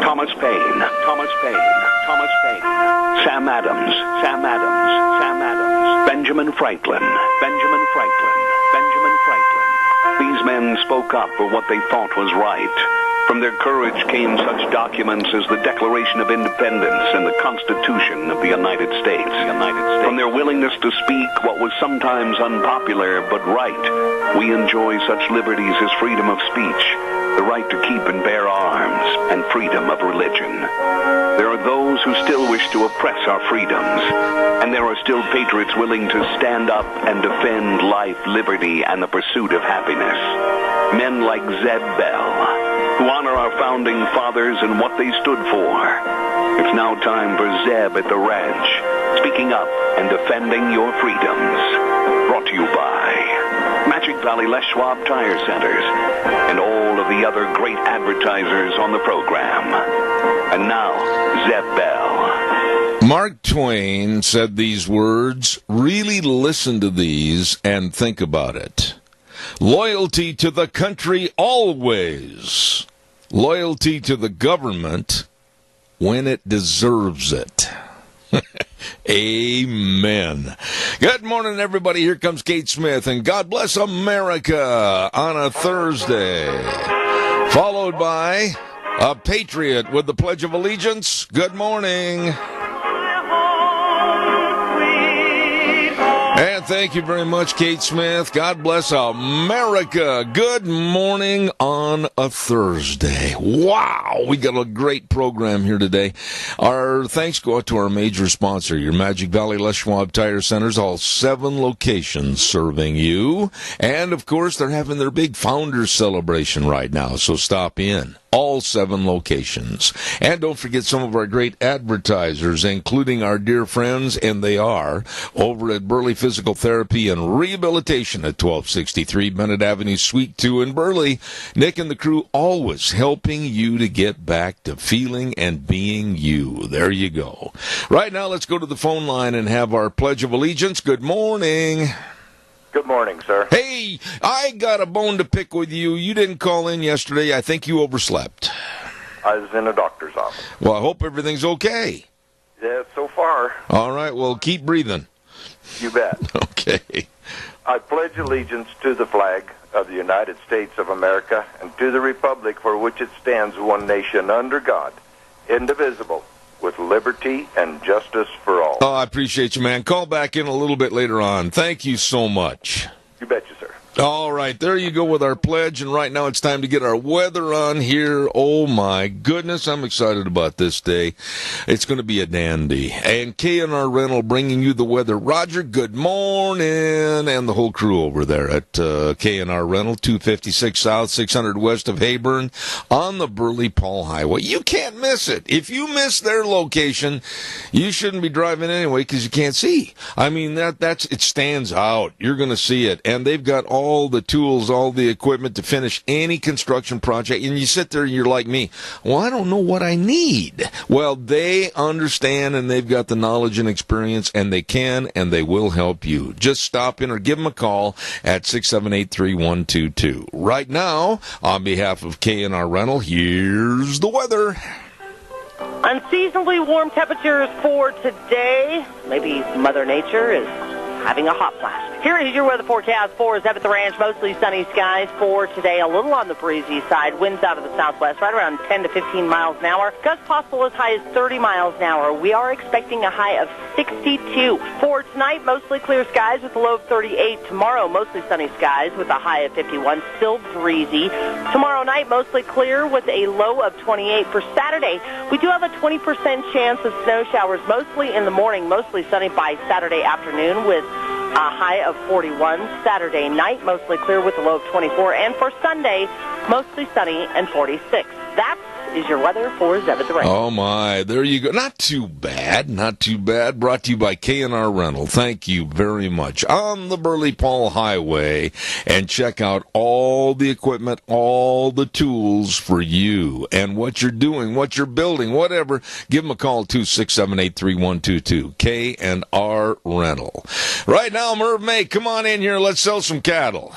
Thomas Paine, Thomas Paine, Thomas Paine, Sam Adams, Sam Adams, Sam Adams, Benjamin Franklin, Benjamin Franklin, Benjamin Franklin. These men spoke up for what they thought was right. From their courage came such documents as the Declaration of Independence and the Constitution of the United States. From their willingness to speak what was sometimes unpopular but right, we enjoy such liberties as freedom of speech, the right to keep and bear arms, and freedom of religion. There are those who still wish to oppress our freedoms, and there are still patriots willing to stand up and defend life, liberty, and the pursuit of happiness. Men like Zeb Bell, who honor our founding fathers and what they stood for. It's now time for Zeb at the ranch, speaking up and defending your freedoms. Brought to you by Magic Valley Les Schwab Tire Centers and all of the other great advertisers on the program. And now, Zeb Bell. Mark Twain said these words. Really listen to these and think about it. Loyalty to the country always. Loyalty to the government when it deserves it. Amen. Good morning, everybody. Here comes Kate Smith, and God bless America on a Thursday. Followed by a patriot with the Pledge of Allegiance. Good morning. And thank you very much, Kate Smith. God bless America. Good morning on a Thursday. Wow, we got a great program here today. Our thanks go out to our major sponsor, your Magic Valley Les Schwab Tire Centers, all 7 locations serving you. And, of course, they're having their big Founders Celebration right now, so stop in. All 7 locations. And don't forget some of our great advertisers, including our dear friends, and they are, over at Burley Physical Therapy and Rehabilitation at 1263 Bennett Avenue, Suite 2 in Burley. Nick and the crew always helping you to get back to feeling and being you. There you go. Right now, let's go to the phone line and have our Pledge of Allegiance. Good morning. Good morning, sir. Hey, I got a bone to pick with you. You didn't call in yesterday. I think you overslept. I was in a doctor's office. Well, I hope everything's okay. Yeah, so far. All right, well, keep breathing. You bet. Okay. I pledge allegiance to the flag of the United States of America and to the republic for which it stands, one nation under God, indivisible, with liberty and justice for all. Oh, I appreciate you, man. Call back in a little bit later on. Thank you so much. You betcha, sir. All right, there you go with our pledge, and right now it's time to get our weather on here. Oh, my goodness, I'm excited about this day. It's going to be a dandy. And K&R Rental bringing you the weather. Roger, good morning, and the whole crew over there at K&R Rental, 256 South, 600 west of Hayburn, on the Burley-Paul Highway. You can't miss it. If you miss their location, you shouldn't be driving anyway because you can't see. I mean, it stands out. You're going to see it, and they've got all the tools, all the equipment to finish any construction project. And you sit there and you're like me, well, I don't know what I need. Well, they understand and they've got the knowledge and experience, and they can and they will help you. Just stop in or give them a call at 678-3122. Right now, on behalf of K&R Rental, here's the weather. Unseasonably warm temperatures for today. Maybe Mother Nature is having a hot flash. Here is your weather forecast for Zeb at the Ranch. Mostly sunny skies for today. A little on the breezy side. Winds out of the southwest, right around 10 to 15 miles an hour. Gusts possible as high as 30 miles an hour. We are expecting a high of 62. For tonight, mostly clear skies with a low of 38. Tomorrow, mostly sunny skies with a high of 51. Still breezy. Tomorrow night, mostly clear with a low of 28. For Saturday, we do have a 20% chance of snow showers, mostly in the morning, mostly sunny by Saturday afternoon with a high of 41. Saturday night, mostly clear with a low of 24. And for Sunday, mostly sunny and 46. That is your weather for Zeb at the Ranch. Oh, my. There you go. Not too bad. Not too bad. Brought to you by K&R Rental. Thank you very much. On the Burley-Paul Highway. And check out all the equipment, all the tools for you. And what you're doing, what you're building, whatever. Give them a call, 267-83122. K&R Rental. Right now, Merv May, come on in here. Let's sell some cattle.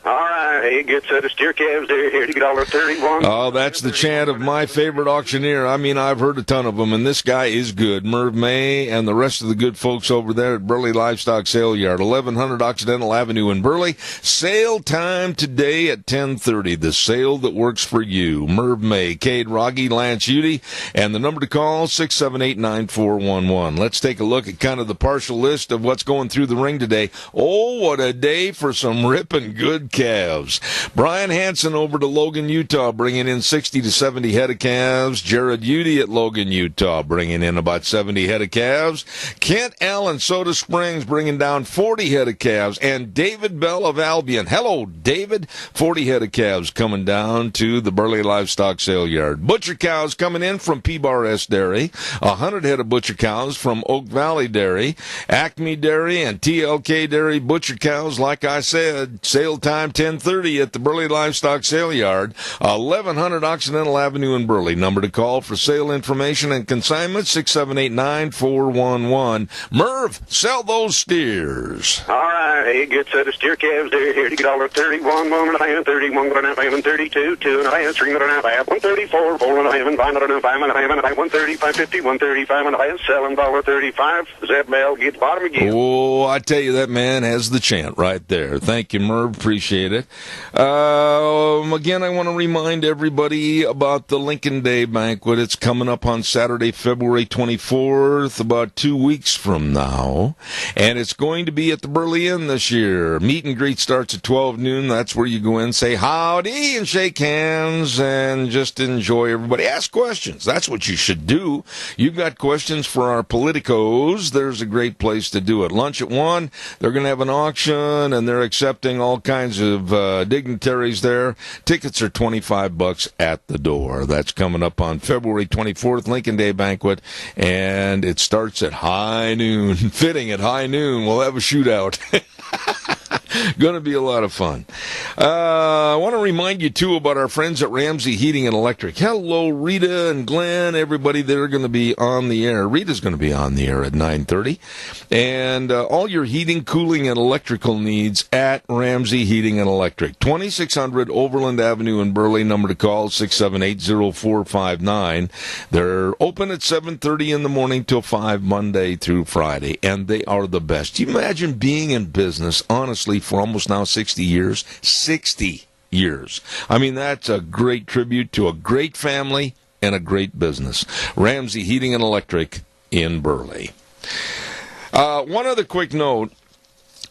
All right, hey, good set of steer calves there, here to $1.31. Oh, that's the chant of my favorite auctioneer. I mean, I've heard a ton of them, and this guy is good. Merv May and the rest of the good folks over there at Burley Livestock Sale Yard, 1100 Occidental Avenue in Burley. Sale time today at 10:30. The sale that works for you. Merv May, Cade Rogge, Lance Udy, and the number to call, 678-9411. Let's take a look at kind of the partial list of what's going through the ring today. Oh, what a day for some ripping good calves. Brian Hansen over to Logan, Utah, bringing in 60 to 70 head of calves. Jared Udy at Logan, Utah, bringing in about 70 head of calves. Kent Allen, Soda Springs, bringing down 40 head of calves. And David Bell of Albion. Hello, David. 40 head of calves coming down to the Burley Livestock Sale Yard. Butcher cows coming in from P-Bar S Dairy. 100 head of butcher cows from Oak Valley Dairy. Acme Dairy and TLK Dairy butcher cows, like I said, sale time 10:30 at the Burley Livestock Sale Yard, 1100 Occidental Avenue in Burley. Number to call for sale information and consignment, 678-9411. Merv, sell those steers. All right, hey, good set of steer calves there, here to $1.31, 1.5, 31, 1.5, 32, 2.5, 3.5, 134, 4.5, 5.5, 5.5, 130, 550, 135, 1.5, selling $1.35. Zeb Bell, get the bottom again. Oh, I tell you, that man has the chant right there. Thank you, Merv. Appreciate it. Again, I want to remind everybody about the Lincoln Day Banquet. It's coming up on Saturday, February 24th, about 2 weeks from now. And it's going to be at the Burley Inn this year. Meet and greet starts at 12 noon. That's where you go in, say howdy, and shake hands, and just enjoy everybody. Ask questions. That's what you should do. You've got questions for our politicos. There's a great place to do it. Lunch at 1. They're going to have an auction, and they're accepting all kinds of dignitaries there. Tickets are $25 at the door. That's coming up on February 24th, Lincoln Day Banquet, and it starts at high noon. Fitting at high noon. We'll have a shootout. Going to be a lot of fun. I want to remind you, too, about our friends at Ramsey Heating and Electric. Hello, Rita and Glenn, everybody. They're going to be on the air. Rita's going to be on the air at 9:30. And all your heating, cooling, and electrical needs at Ramsey Heating and Electric. 2600 Overland Avenue in Burley. Number to call, 678-0459. They're open at 7:30 in the morning till 5 Monday through Friday. And they are the best. You imagine being in business, honestly, for almost now 60 years. 60 years. I mean, that's a great tribute to a great family and a great business. Ramsey Heating and Electric in Burley. One other quick note.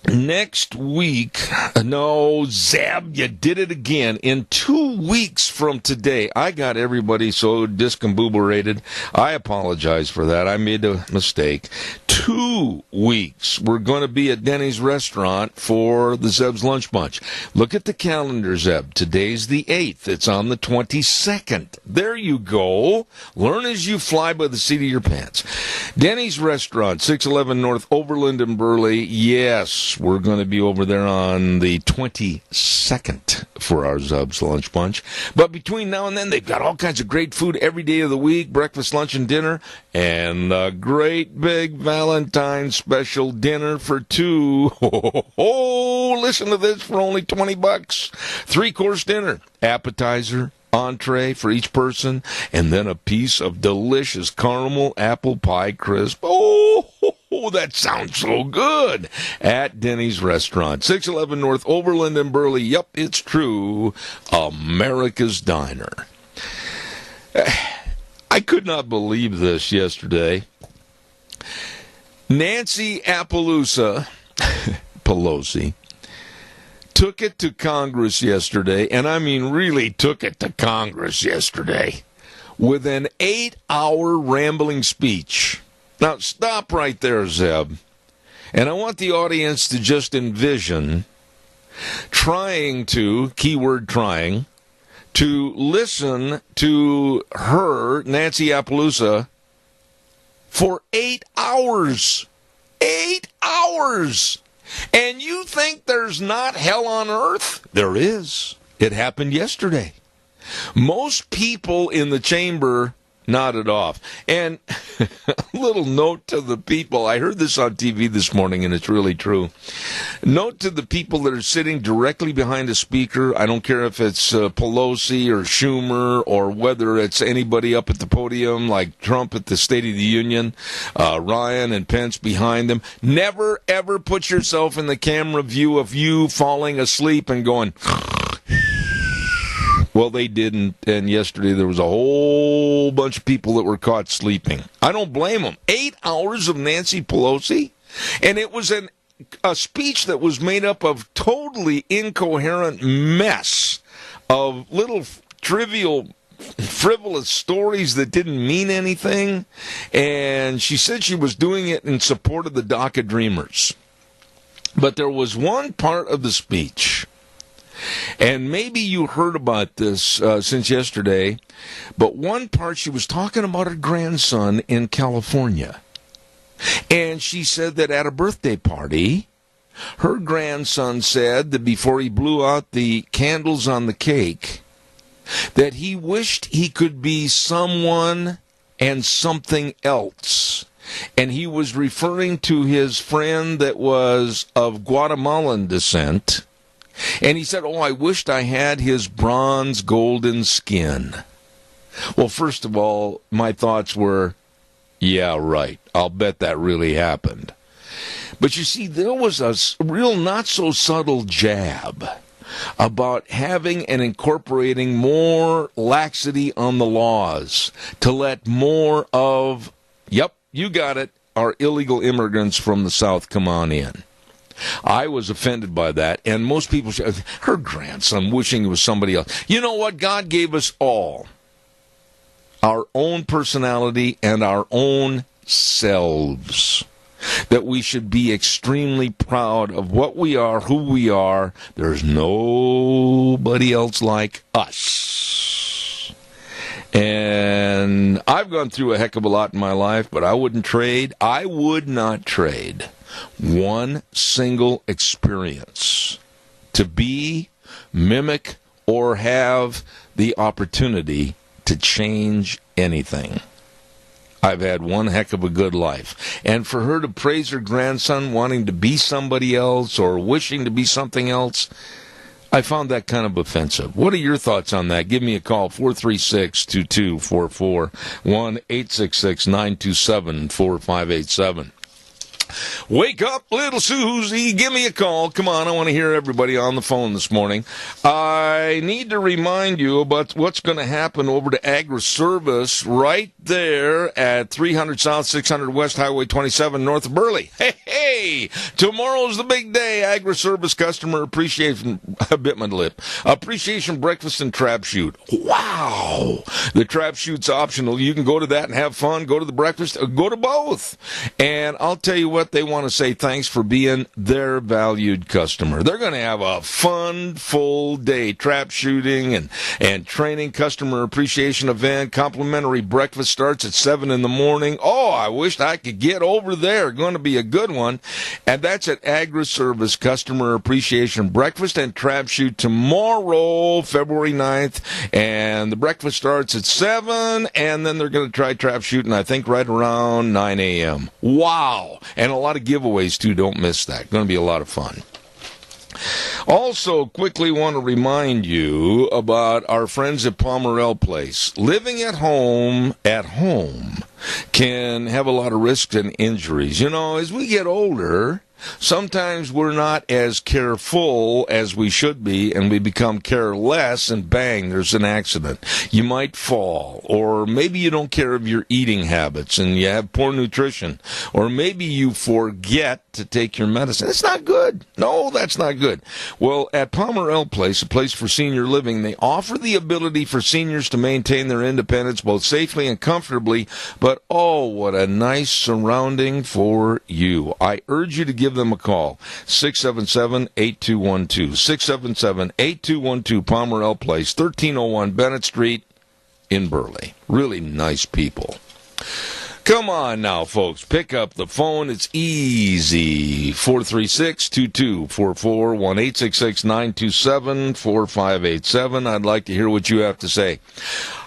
Next week, no, Zeb, you did it again. In 2 weeks from today, I got everybody so discombobulated. I apologize for that. I made a mistake. 2 weeks, we're going to be at Denny's restaurant for the Zeb's Lunch Bunch. Look at the calendar, Zeb. Today's the 8th. It's on the 22nd. There you go. Learn as you fly by the seat of your pants. Denny's restaurant, 611 North Overland in Burley. Yes. We're going to be over there on the 22nd for our Zeb's Lunch Bunch. But between now and then, they've got all kinds of great food every day of the week, breakfast, lunch, and dinner, and a great big Valentine's special dinner for two. Oh, listen to this, for only $20. 3-course dinner, appetizer, entree for each person, and then a piece of delicious caramel apple pie crisp. Oh, that sounds so good. At Denny's restaurant, 611 North Overland in Burley. Yep, it's true. America's Diner. I could not believe this yesterday. Nancy Pelosi took it to Congress yesterday, and I mean really took it to Congress yesterday, with an 8-hour rambling speech. Now, stop right there, Zeb. And I want the audience to just envision trying to, keyword trying, to listen to her, Nancy Pelosi, for 8 hours. 8 hours! And you think there's not hell on earth? There is. It happened yesterday. Most people in the chamber Not at all. And a little note to the people. I heard this on TV this morning, and it's really true. Note to the people that are sitting directly behind a speaker. I don't care if it's Pelosi or Schumer or whether it's anybody up at the podium like Trump at the State of the Union, Ryan and Pence behind them. Never, ever put yourself in the camera view of you falling asleep and going... Well, they didn't, and yesterday there was a whole bunch of people that were caught sleeping. I don't blame them. 8 hours of Nancy Pelosi, and it was a speech that was made up of totally incoherent mess of little trivial, frivolous stories that didn't mean anything, and she said she was doing it in support of the DACA Dreamers. But there was one part of the speech... And maybe you heard about this since yesterday, but one part she was talking about her grandson in California. And she said that at a birthday party, her grandson said that before he blew out the candles on the cake, that he wished he could be someone and something else. And he was referring to his friend that was of Guatemalan descent. And he said, I wished I had his bronze golden skin. Well, first of all, my thoughts were, yeah, right. I'll bet that really happened. But you see, there was a real not-so-subtle jab about having and incorporating more laxity on the laws to let more of, yep, you got it, our illegal immigrants from the South come on in. I was offended by that, and most people said, her grandson wishing it was somebody else. You know what? God gave us all our own personality and our own selves, that we should be extremely proud of what we are, who we are. There's nobody else like us. And I've gone through a heck of a lot in my life, but I would not trade one single experience to be, mimic, or have the opportunity to change anything. I've had one heck of a good life. And for her to praise her grandson wanting to be somebody else or wishing to be something else, I found that kind of offensive. What are your thoughts on that? Give me a call, 436-2244, 1-866-927-4587. Wake up, little Susie. Give me a call. Come on, I want to hear everybody on the phone this morning. I need to remind you about what's going to happen over to Agri-Service right there at 300 South, 600 West, Highway 27 north of Burley. Hey, tomorrow's the big day. Agri-Service Customer Appreciation, I bit my lip, Appreciation Breakfast and Trap Shoot. Wow. The Trap Shoot's optional. You can go to that and have fun, go to the breakfast, go to both. And I'll tell you what, they want to say thanks for being their valued customer. They're going to have a fun, full day trap shooting and training, customer appreciation event. Complimentary breakfast starts at 7 in the morning. Oh, I wished I could get over there. Going to be a good one. And that's at Agri-Service Customer Appreciation Breakfast and Trap Shoot tomorrow, February 9th. And the breakfast starts at 7, and then they're going to try trap shooting, I think, right around 9 a.m. Wow. And a lot of giveaways, too. Don't miss that. Going to be a lot of fun. Also, quickly want to remind you about our friends at Pomerel Place. Living at home can have a lot of risks and injuries. You know, as we get older, sometimes we're not as careful as we should be, and we become careless, and bang, there's an accident. You might fall, or maybe you don't care of your eating habits, and you have poor nutrition, or maybe you forget to take your medicine. It's not good. No, that's not good. Well, at Pomerel Place, a place for senior living, they offer the ability for seniors to maintain their independence both safely and comfortably, but oh, what a nice surrounding for you. I urge you to give them a call, 677-8212. 677-8212, Pomerel Place, 1301 Bennett Street in Burley. Really nice people. Come on now, folks. Pick up the phone. It's easy. 436-2244, 1-866-927-4587. I'd like to hear what you have to say.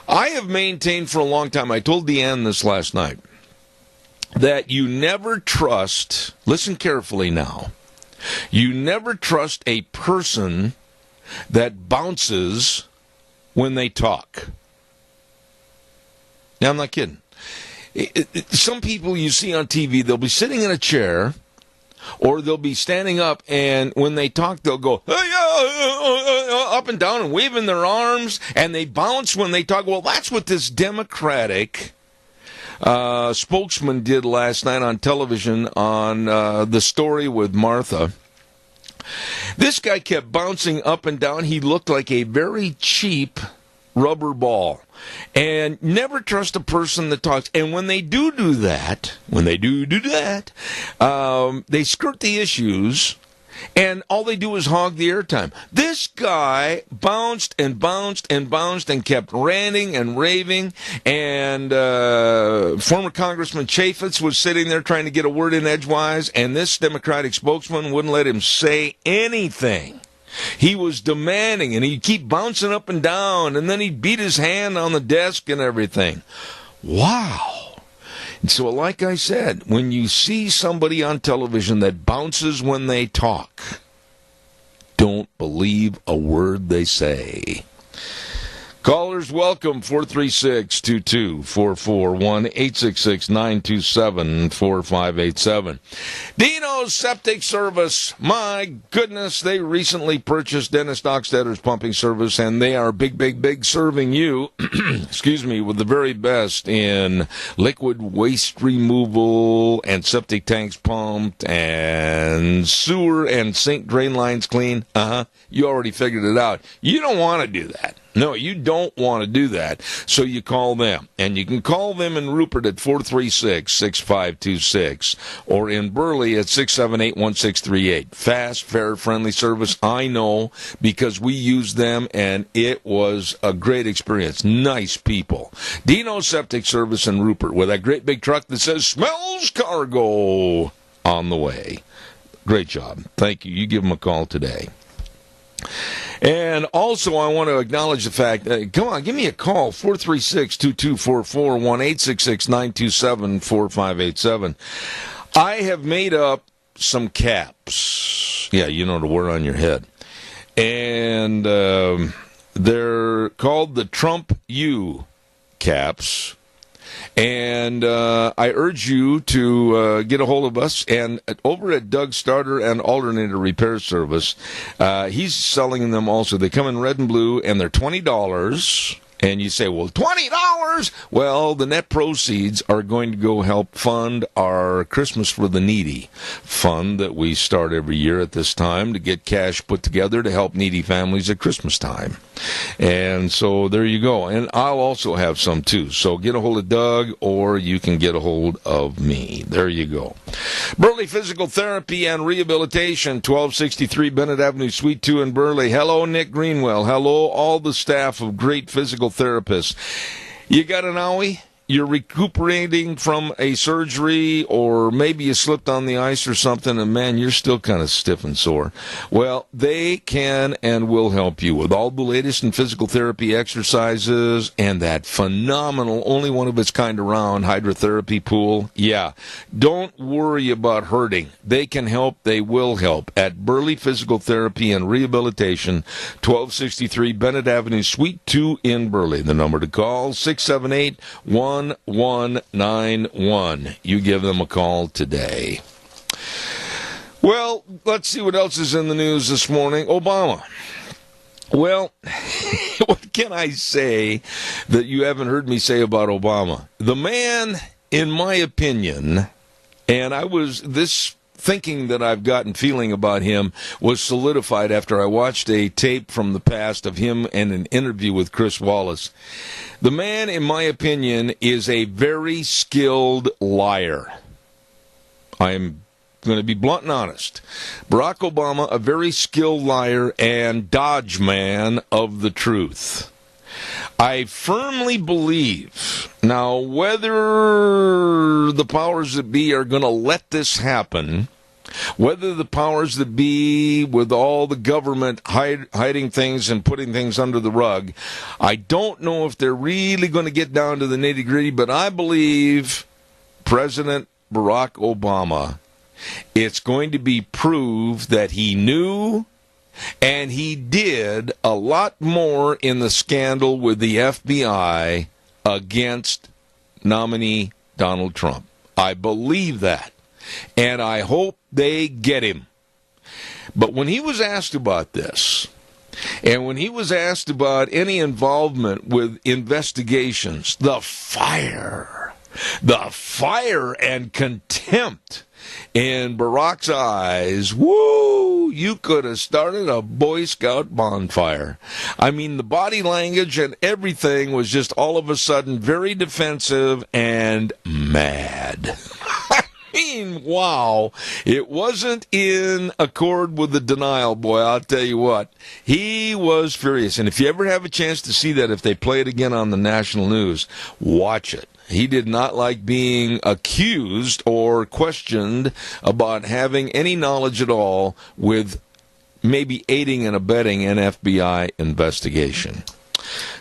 I have maintained for a long time, I told Deanne this last night, that you never trust, listen carefully now, you never trust a person that bounces when they talk. Now, I'm not kidding. Some people you see on TV, they'll be sitting in a chair, or they'll be standing up, and when they talk, they'll go up and down and waving their arms, and they bounce when they talk. Well, that's what this Democratic spokesman did last night on television on the story with Martha. This guy kept bouncing up and down. He looked like a very cheap rubber ball. And never trust a person that talks. And when they do that, they skirt the issues, and all they do is hog the airtime. This guy bounced and bounced and bounced and kept ranting and raving, and former Congressman Chaffetz was sitting there trying to get a word in edgewise, and this Democratic spokesman wouldn't let him say anything. He was demanding, and he'd keep bouncing up and down, and then he'd beat his hand on the desk and everything. Wow. And so, like I said, when you see somebody on television that bounces when they talk, don't believe a word they say. Callers, welcome, 436-2244, 1-866-927-4587. Dino's Septic Service, my goodness, they recently purchased Dennis Dockstetter's pumping service, and they are big serving you, excuse me, with the very best in liquid waste removal and septic tanks pumped and sewer and sink drain lines clean. You already figured it out. You don't want to do that. No, you don't want to do that, so you call them. And you can call them in Rupert at 436-6526 or in Burley at 678-1638. Fast, fair, friendly service, I know, because we used them, and it was a great experience. Nice people. Dino Septic Service in Rupert with that great big truck that says, "Smells Cargo," on the way. Great job. Thank you. You give them a call today. And also, I want to acknowledge the fact, come on, give me a call, 436-2244, 1-866-927-4587. I have made up some caps. Yeah, you know, to wear on your head. And they're called the Trump U caps. And I urge you to get a hold of us. And over at Doug Starter and Alternator Repair Service, he's selling them also. They come in red and blue, and they're $20. And you say, well, $20? Well, the net proceeds are going to go help fund our Christmas for the Needy fund that we start every year at this time to get cash put together to help needy families at Christmas time. And so there you go. And I'll also have some, too. So get a hold of Doug, or you can get a hold of me. There you go. Burley Physical Therapy and Rehabilitation, 1263 Bennett Avenue, Suite 2 in Burley. Hello, Nick Greenwell. Hello, all the staff of great physical therapists. You got an owie? You're recuperating from a surgery, or maybe you slipped on the ice or something, and man, you're still kind of stiff and sore. Well, they can and will help you with all the latest in physical therapy exercises and that phenomenal, only one of its kind around hydrotherapy pool. Yeah, don't worry about hurting. They can help. They will help at Burley Physical Therapy and Rehabilitation, 1263 Bennett Avenue, Suite 2 in Burley. The number to call, 678-1191. You give them a call today. Well, let's see what else is in the news this morning. Obama. Well, what can I say that you haven't heard me say about Obama? The man, in my opinion, and this thinking that I've gotten feeling about him was solidified after I watched a tape from the past of him and an interview with Chris Wallace. The man, in my opinion, is a very skilled liar. I am going to be blunt and honest. Barack Obama, a very skilled liar and dodge man of the truth. I firmly believe, now whether the powers that be are going to let this happen Whether the powers that be, with all the government hiding things and putting things under the rug, I don't know if they're really going to get down to the nitty-gritty, but I believe President Barack Obama, it's going to be proved that he knew and he did a lot more in the scandal with the FBI against nominee Donald Trump. I believe that, and I hope they get him. But when he was asked about this, and when he was asked about any involvement with investigations, the fire and contempt in Barack's eyes, woo, you could have started a Boy Scout bonfire. I mean, the body language and everything was just all of a sudden very defensive and mad. I mean, wow. It wasn't in accord with the denial, boy, I'll tell you what. He was furious. And if you ever have a chance to see that, if they play it again on the national news, watch it. He did not like being accused or questioned about having any knowledge at all with maybe aiding and abetting an FBI investigation.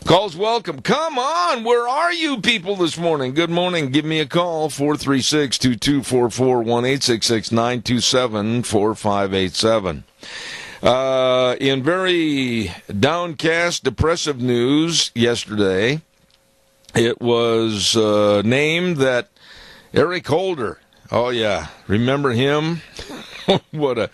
Calls welcome. Come on, where are you people this morning? Good morning. Give me a call, 436-2244, 1-866-927-4587. In very downcast, depressive news yesterday, it was named that Eric Holder, oh yeah, remember him? What a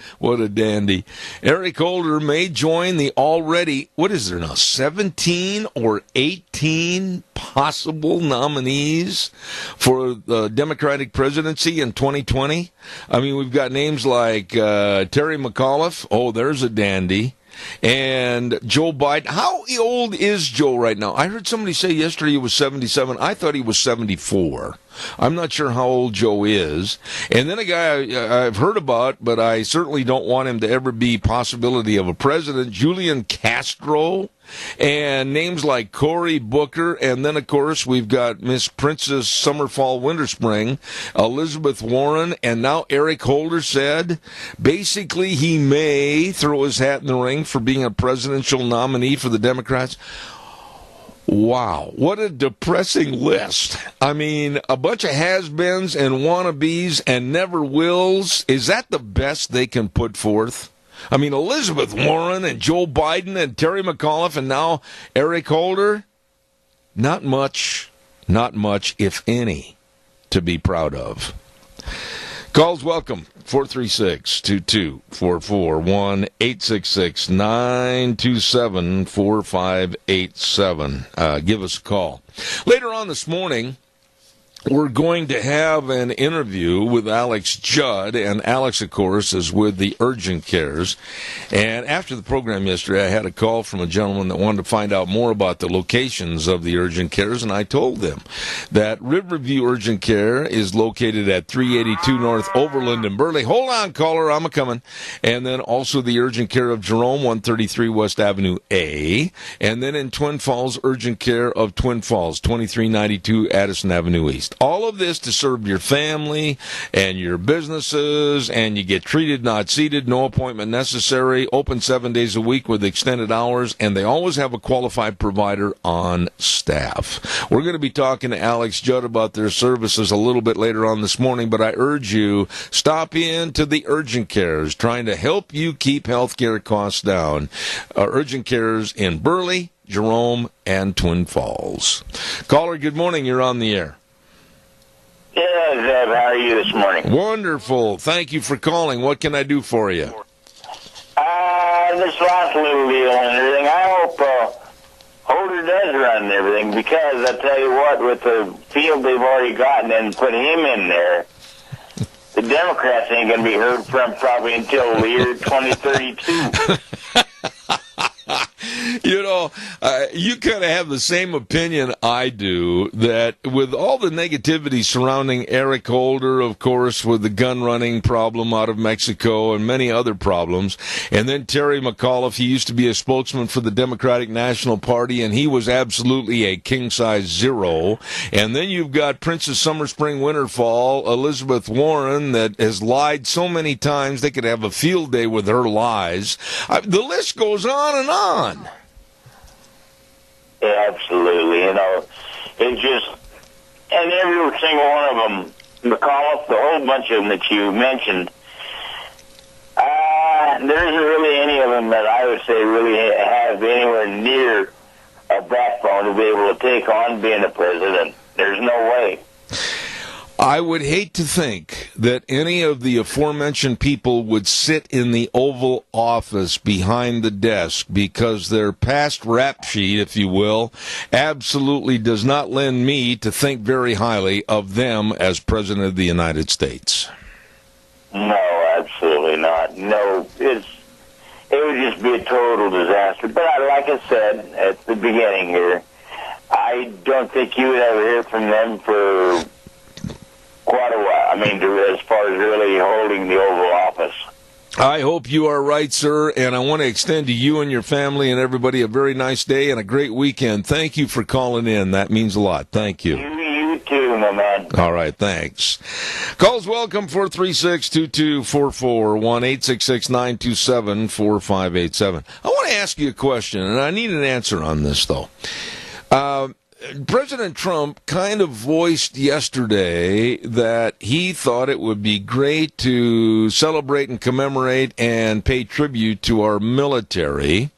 dandy. Eric Holder may join the already, what is there now, 17 or 18 possible nominees for the Democratic presidency in 2020. I mean, we've got names like Terry McAuliffe, oh, there's a dandy. And Joe Biden. How old is Joe right now? I heard somebody say yesterday he was 77. I thought he was 74. I'm not sure how old Joe is. And then a guy I've heard about, but I certainly don't want him to ever be possibility of a president, Julian Castro, and names like Cory Booker. And then, of course, we've got Miss Princess Summer, Fall, Winter, Spring, Elizabeth Warren, and now Eric Holder said basically he may throw his hat in the ring for being a presidential nominee for the Democrats. Wow, what a depressing list. I mean, a bunch of has-beens and wannabes and never-wills. Is that the best they can put forth? I mean, Elizabeth Warren and Joe Biden and Terry McAuliffe and now Eric Holder? Not much, if any, to be proud of. Calls welcome, 436-2244, 1-866-927-4587. Give us a call. Later on this morning, we're going to have an interview with Alex Judd, and Alex, of course, is with the Urgent Cares. And after the program yesterday, I had a call from a gentleman that wanted to find out more about the locations of the Urgent Cares, and I told them that Riverview Urgent Care is located at 382 North Overland in Burley. Hold on, caller, I'm a-coming. And then also the Urgent Care of Jerome, 133 West Avenue A. And then in Twin Falls, Urgent Care of Twin Falls, 2392 Addison Avenue East. All of this to serve your family and your businesses, and you get treated, not seated, no appointment necessary, open 7 days a week with extended hours, and they always have a qualified provider on staff. We're going to be talking to Alex Judd about their services a little bit later on this morning, but I urge you, stop in to the Urgent Cares, trying to help you keep healthcare costs down. Urgent Cares in Burley, Jerome, and Twin Falls. Caller, good morning. You're on the air. Yeah, Zeb, how are you this morning? Wonderful. Thank you for calling. What can I do for you? This last little deal and everything, I hope Holder does run and everything, because I tell you what, with the field they've already gotten and put him in there, the Democrats ain't going to be heard from probably until the year 2032. You know, you kind of have the same opinion I do, that with all the negativity surrounding Eric Holder, of course, with the gun running problem out of Mexico and many other problems, and then Terry McAuliffe, he used to be a spokesman for the Democratic National Party, and he was absolutely a king-size zero. And then you've got Princess Summer, Spring, Winter, Fall, Elizabeth Warren, that has lied so many times they could have a field day with her lies. The list goes on and on. Yeah, absolutely. You know, it's just, and every single one of them, McAuliffe, the whole bunch of them that you mentioned, there isn't really any of them that I would say really have anywhere near a backbone to be able to take on being a president. There's no way. I would hate to think that any of the aforementioned people would sit in the Oval Office behind the desk, because their past rap sheet, if you will, absolutely does not lend me to think very highly of them as President of the United States. No, absolutely not. No, it would just be a total disaster. But like I said at the beginning here, I don't think you would ever hear from them for quite a while. I mean, as far as really holding the Oval Office. I hope you are right, sir, and I want to extend to you and your family and everybody a very nice day and a great weekend. Thank you for calling in. That means a lot. Thank you. You too, my man. All right, thanks. Calls welcome, 436-2244, 1-866-927-4587. I want to ask you a question, and I need an answer on this, though. President Trump kind of voiced yesterday that he thought it would be great to celebrate and commemorate and pay tribute to our military,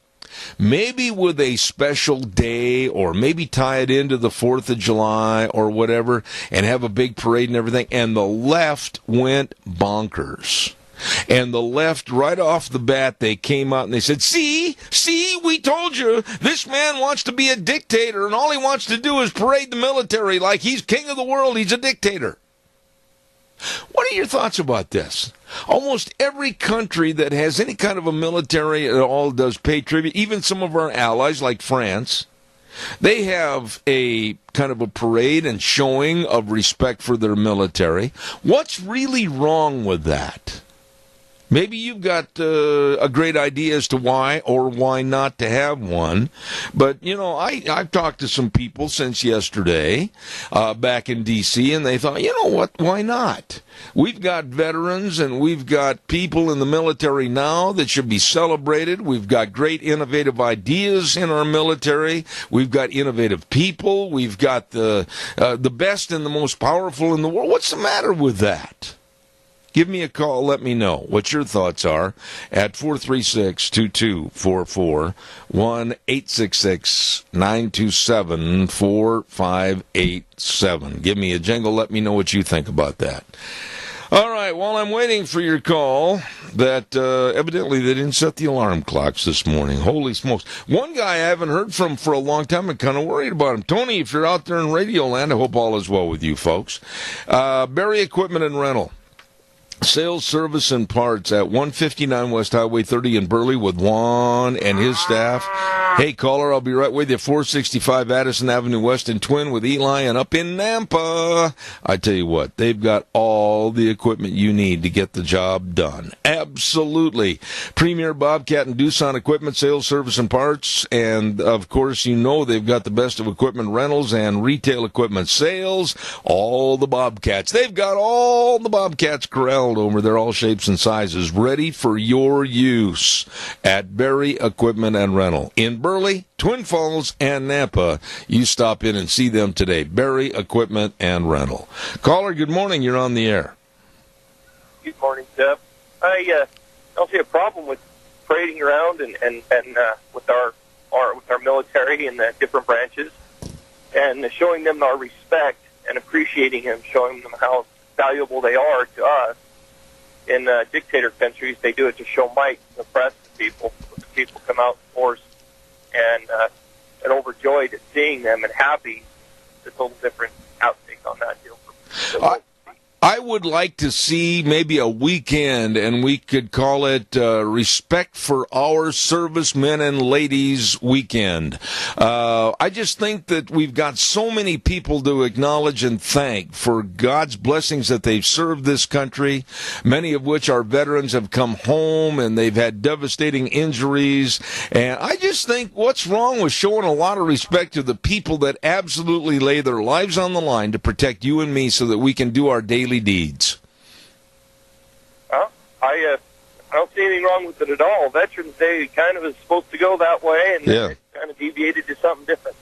maybe with a special day, or maybe tie it into the 4th of July or whatever, and have a big parade and everything. And the left went bonkers. And the left, right off the bat, they came out and they said, see, we told you, this man wants to be a dictator, and all he wants to do is parade the military like he's king of the world. He's a dictator. What are your thoughts about this? Almost every country that has any kind of a military at all does pay tribute, even some of our allies like France. They have a kind of a parade and showing of respect for their military. What's really wrong with that? Maybe you've got a great idea as to why or why not to have one. But, you know, I've talked to some people since yesterday back in D.C., and they thought, you know what, why not? We've got veterans and we've got people in the military now that should be celebrated. We've got great innovative ideas in our military. We've got innovative people. We've got the best and the most powerful in the world. What's the matter with that? Give me a call. Let me know what your thoughts are at 436-2244, 1-866-927-4587. Give me a jingle. Let me know what you think about that. All right, while I'm waiting for your call, that evidently they didn't set the alarm clocks this morning. Holy smokes. One guy I haven't heard from for a long time. I'm kind of worried about him. Tony, if you're out there in Radio Land, I hope all is well with you folks. Barry Equipment and Rental. Sales, service, and parts at 159 West Highway 30 in Burley with Juan and his staff. Hey, caller, I'll be right with you. 465 Addison Avenue West in Twin with Eli and up in Nampa. I tell you what, they've got all the equipment you need to get the job done. Absolutely. Premier Bobcat and Doosan Equipment, sales, service, and parts. And, of course, you know they've got the best of equipment rentals and retail equipment sales. All the Bobcats. They've got all the Bobcats corralled over there, all shapes and sizes, ready for your use at Barry Equipment and Rental. In Burley, Twin Falls, and Nampa, you stop in and see them today. Barry Equipment and Rental. Caller, good morning. You're on the air. Good morning, Jeff. I don't see a problem with parading around and with our military and the different branches and showing them our respect and appreciating them, showing them how valuable they are to us. In dictator countries, they do it to show might and oppress the people. The people come out in force and overjoyed at seeing them and happy. It's a total different outtake on that deal. I would like to see maybe a weekend, and we could call it Respect for Our Servicemen and Ladies Weekend. I just think that we've got so many people to acknowledge and thank for God's blessings that they've served this country, many of which are veterans have come home and they've had devastating injuries. And I just think what's wrong with showing a lot of respect to the people that absolutely lay their lives on the line to protect you and me so that we can do our daily deeds. Well, I don't see anything wrong with it at all. Veterans Day kind of is supposed to go that way, and it kind of deviated to something different.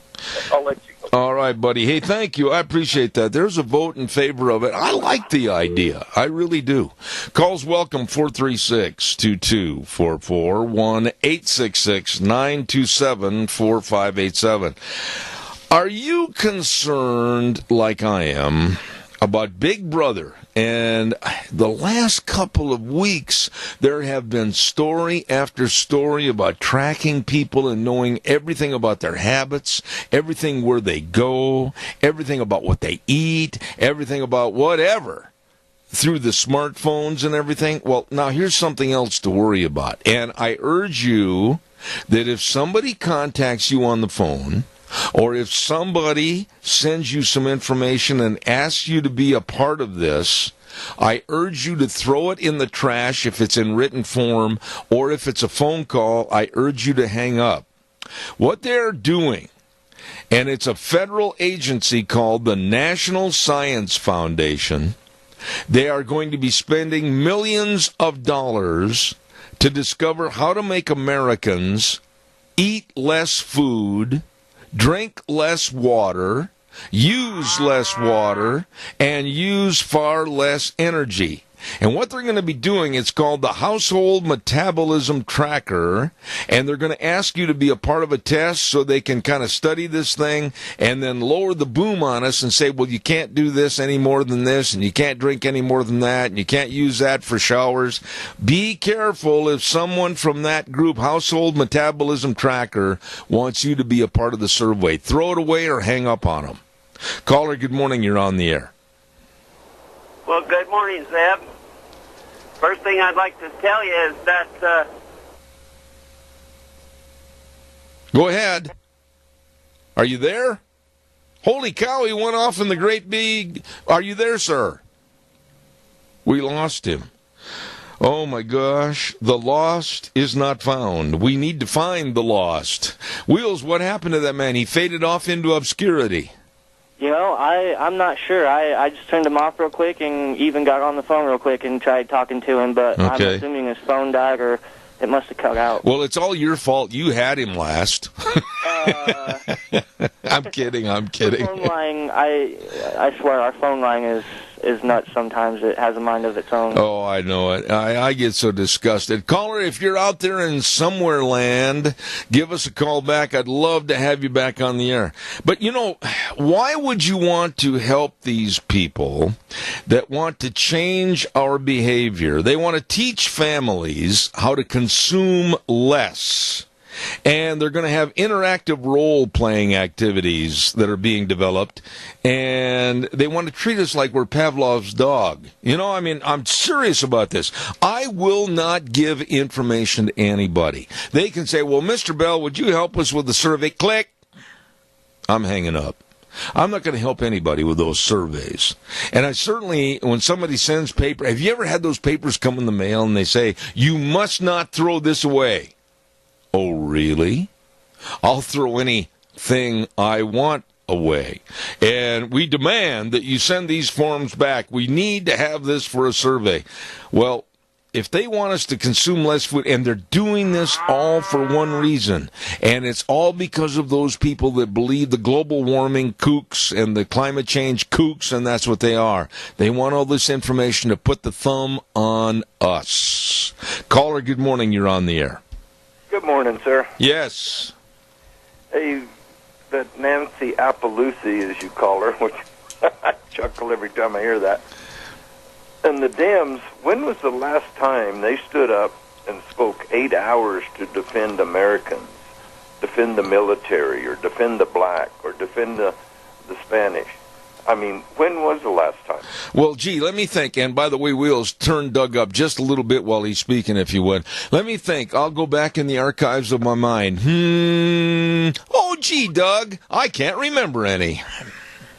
I'll let you go. All right, buddy. Hey, thank you. I appreciate that. There's a vote in favor of it. I like the idea. I really do. Calls welcome, 436-2244, 1-866-927-4587. Are you concerned, like I am, about Big Brother? And the last couple of weeks, there have been story after story about tracking people and knowing everything about their habits, everything where they go, everything about what they eat, everything about whatever, through the smartphones and everything. Well, now here's something else to worry about. And I urge you that if somebody contacts you on the phone, or if somebody sends you some information and asks you to be a part of this, I urge you to throw it in the trash if it's in written form, or if it's a phone call, I urge you to hang up. What they're doing, and it's a federal agency called the National Science Foundation, they are going to be spending millions of dollars to discover how to make Americans eat less food, drink less water, use less water, and use far less energy. And what they're going to be doing, it's called the Household Metabolism Tracker, and they're going to ask you to be a part of a test so they can kind of study this thing and then lower the boom on us and say, well, you can't do this any more than this, and you can't drink any more than that, and you can't use that for showers. Be careful if someone from that group, Household Metabolism Tracker, wants you to be a part of the survey. Throw it away or hang up on them. Caller, good morning. You're on the air. Well, good morning, Zeb. First thing I'd like to tell you is that... Go ahead. Are you there? Holy cow, he went off in the great big... Are you there, sir? We lost him. Oh, my gosh. The lost is not found. We need to find the lost. Wheels, what happened to that man? He faded off into obscurity. You know, I'm not sure. I just turned him off real quick and even got on the phone real quick and tried talking to him, but okay. I'm assuming his phone died or it must have cut out. Well, it's all your fault. You had him last. I'm kidding. The phone line, I swear, our phone line is nuts sometimes. It has a mind of its own. Oh, I know it. I get so disgusted. Caller, if you're out there in somewhere land, give us a call back. I'd love to have you back on the air. But, you know, why would you want to help these people that want to change our behavior? They want to teach families how to consume less. And they're going to have interactive role-playing activities that are being developed, and they want to treat us like we're Pavlov's dog. You know, I mean, I'm serious about this. I will not give information to anybody. They can say, well, Mr. Bell, would you help us with the survey? Click. I'm hanging up. I'm not going to help anybody with those surveys. And I certainly, when somebody sends paper, have you ever had those papers come in the mail and they say, you must not throw this away? Oh, really? I'll throw anything I want away. And we demand that you send these forms back. We need to have this for a survey. Well, if they want us to consume less food, and they're doing this all for one reason, and it's all because of those people that believe the global warming kooks and the climate change kooks, and that's what they are. They want all this information to put the thumb on us. Caller, good morning. You're on the air. Good morning, sir. Yes. Hey, that Nancy Pelosi, as you call her, which I chuckle every time I hear that. And the Dems, when was the last time they stood up and spoke 8 hours to defend Americans, defend the military, or defend the black, or defend the Spanish? I mean, when was the last time? Well, gee, let me think. And by the way, Wheels, turn Doug up just a little bit while he's speaking, if you would. Let me think. I'll go back in the archives of my mind. Oh, gee, Doug, I can't remember any.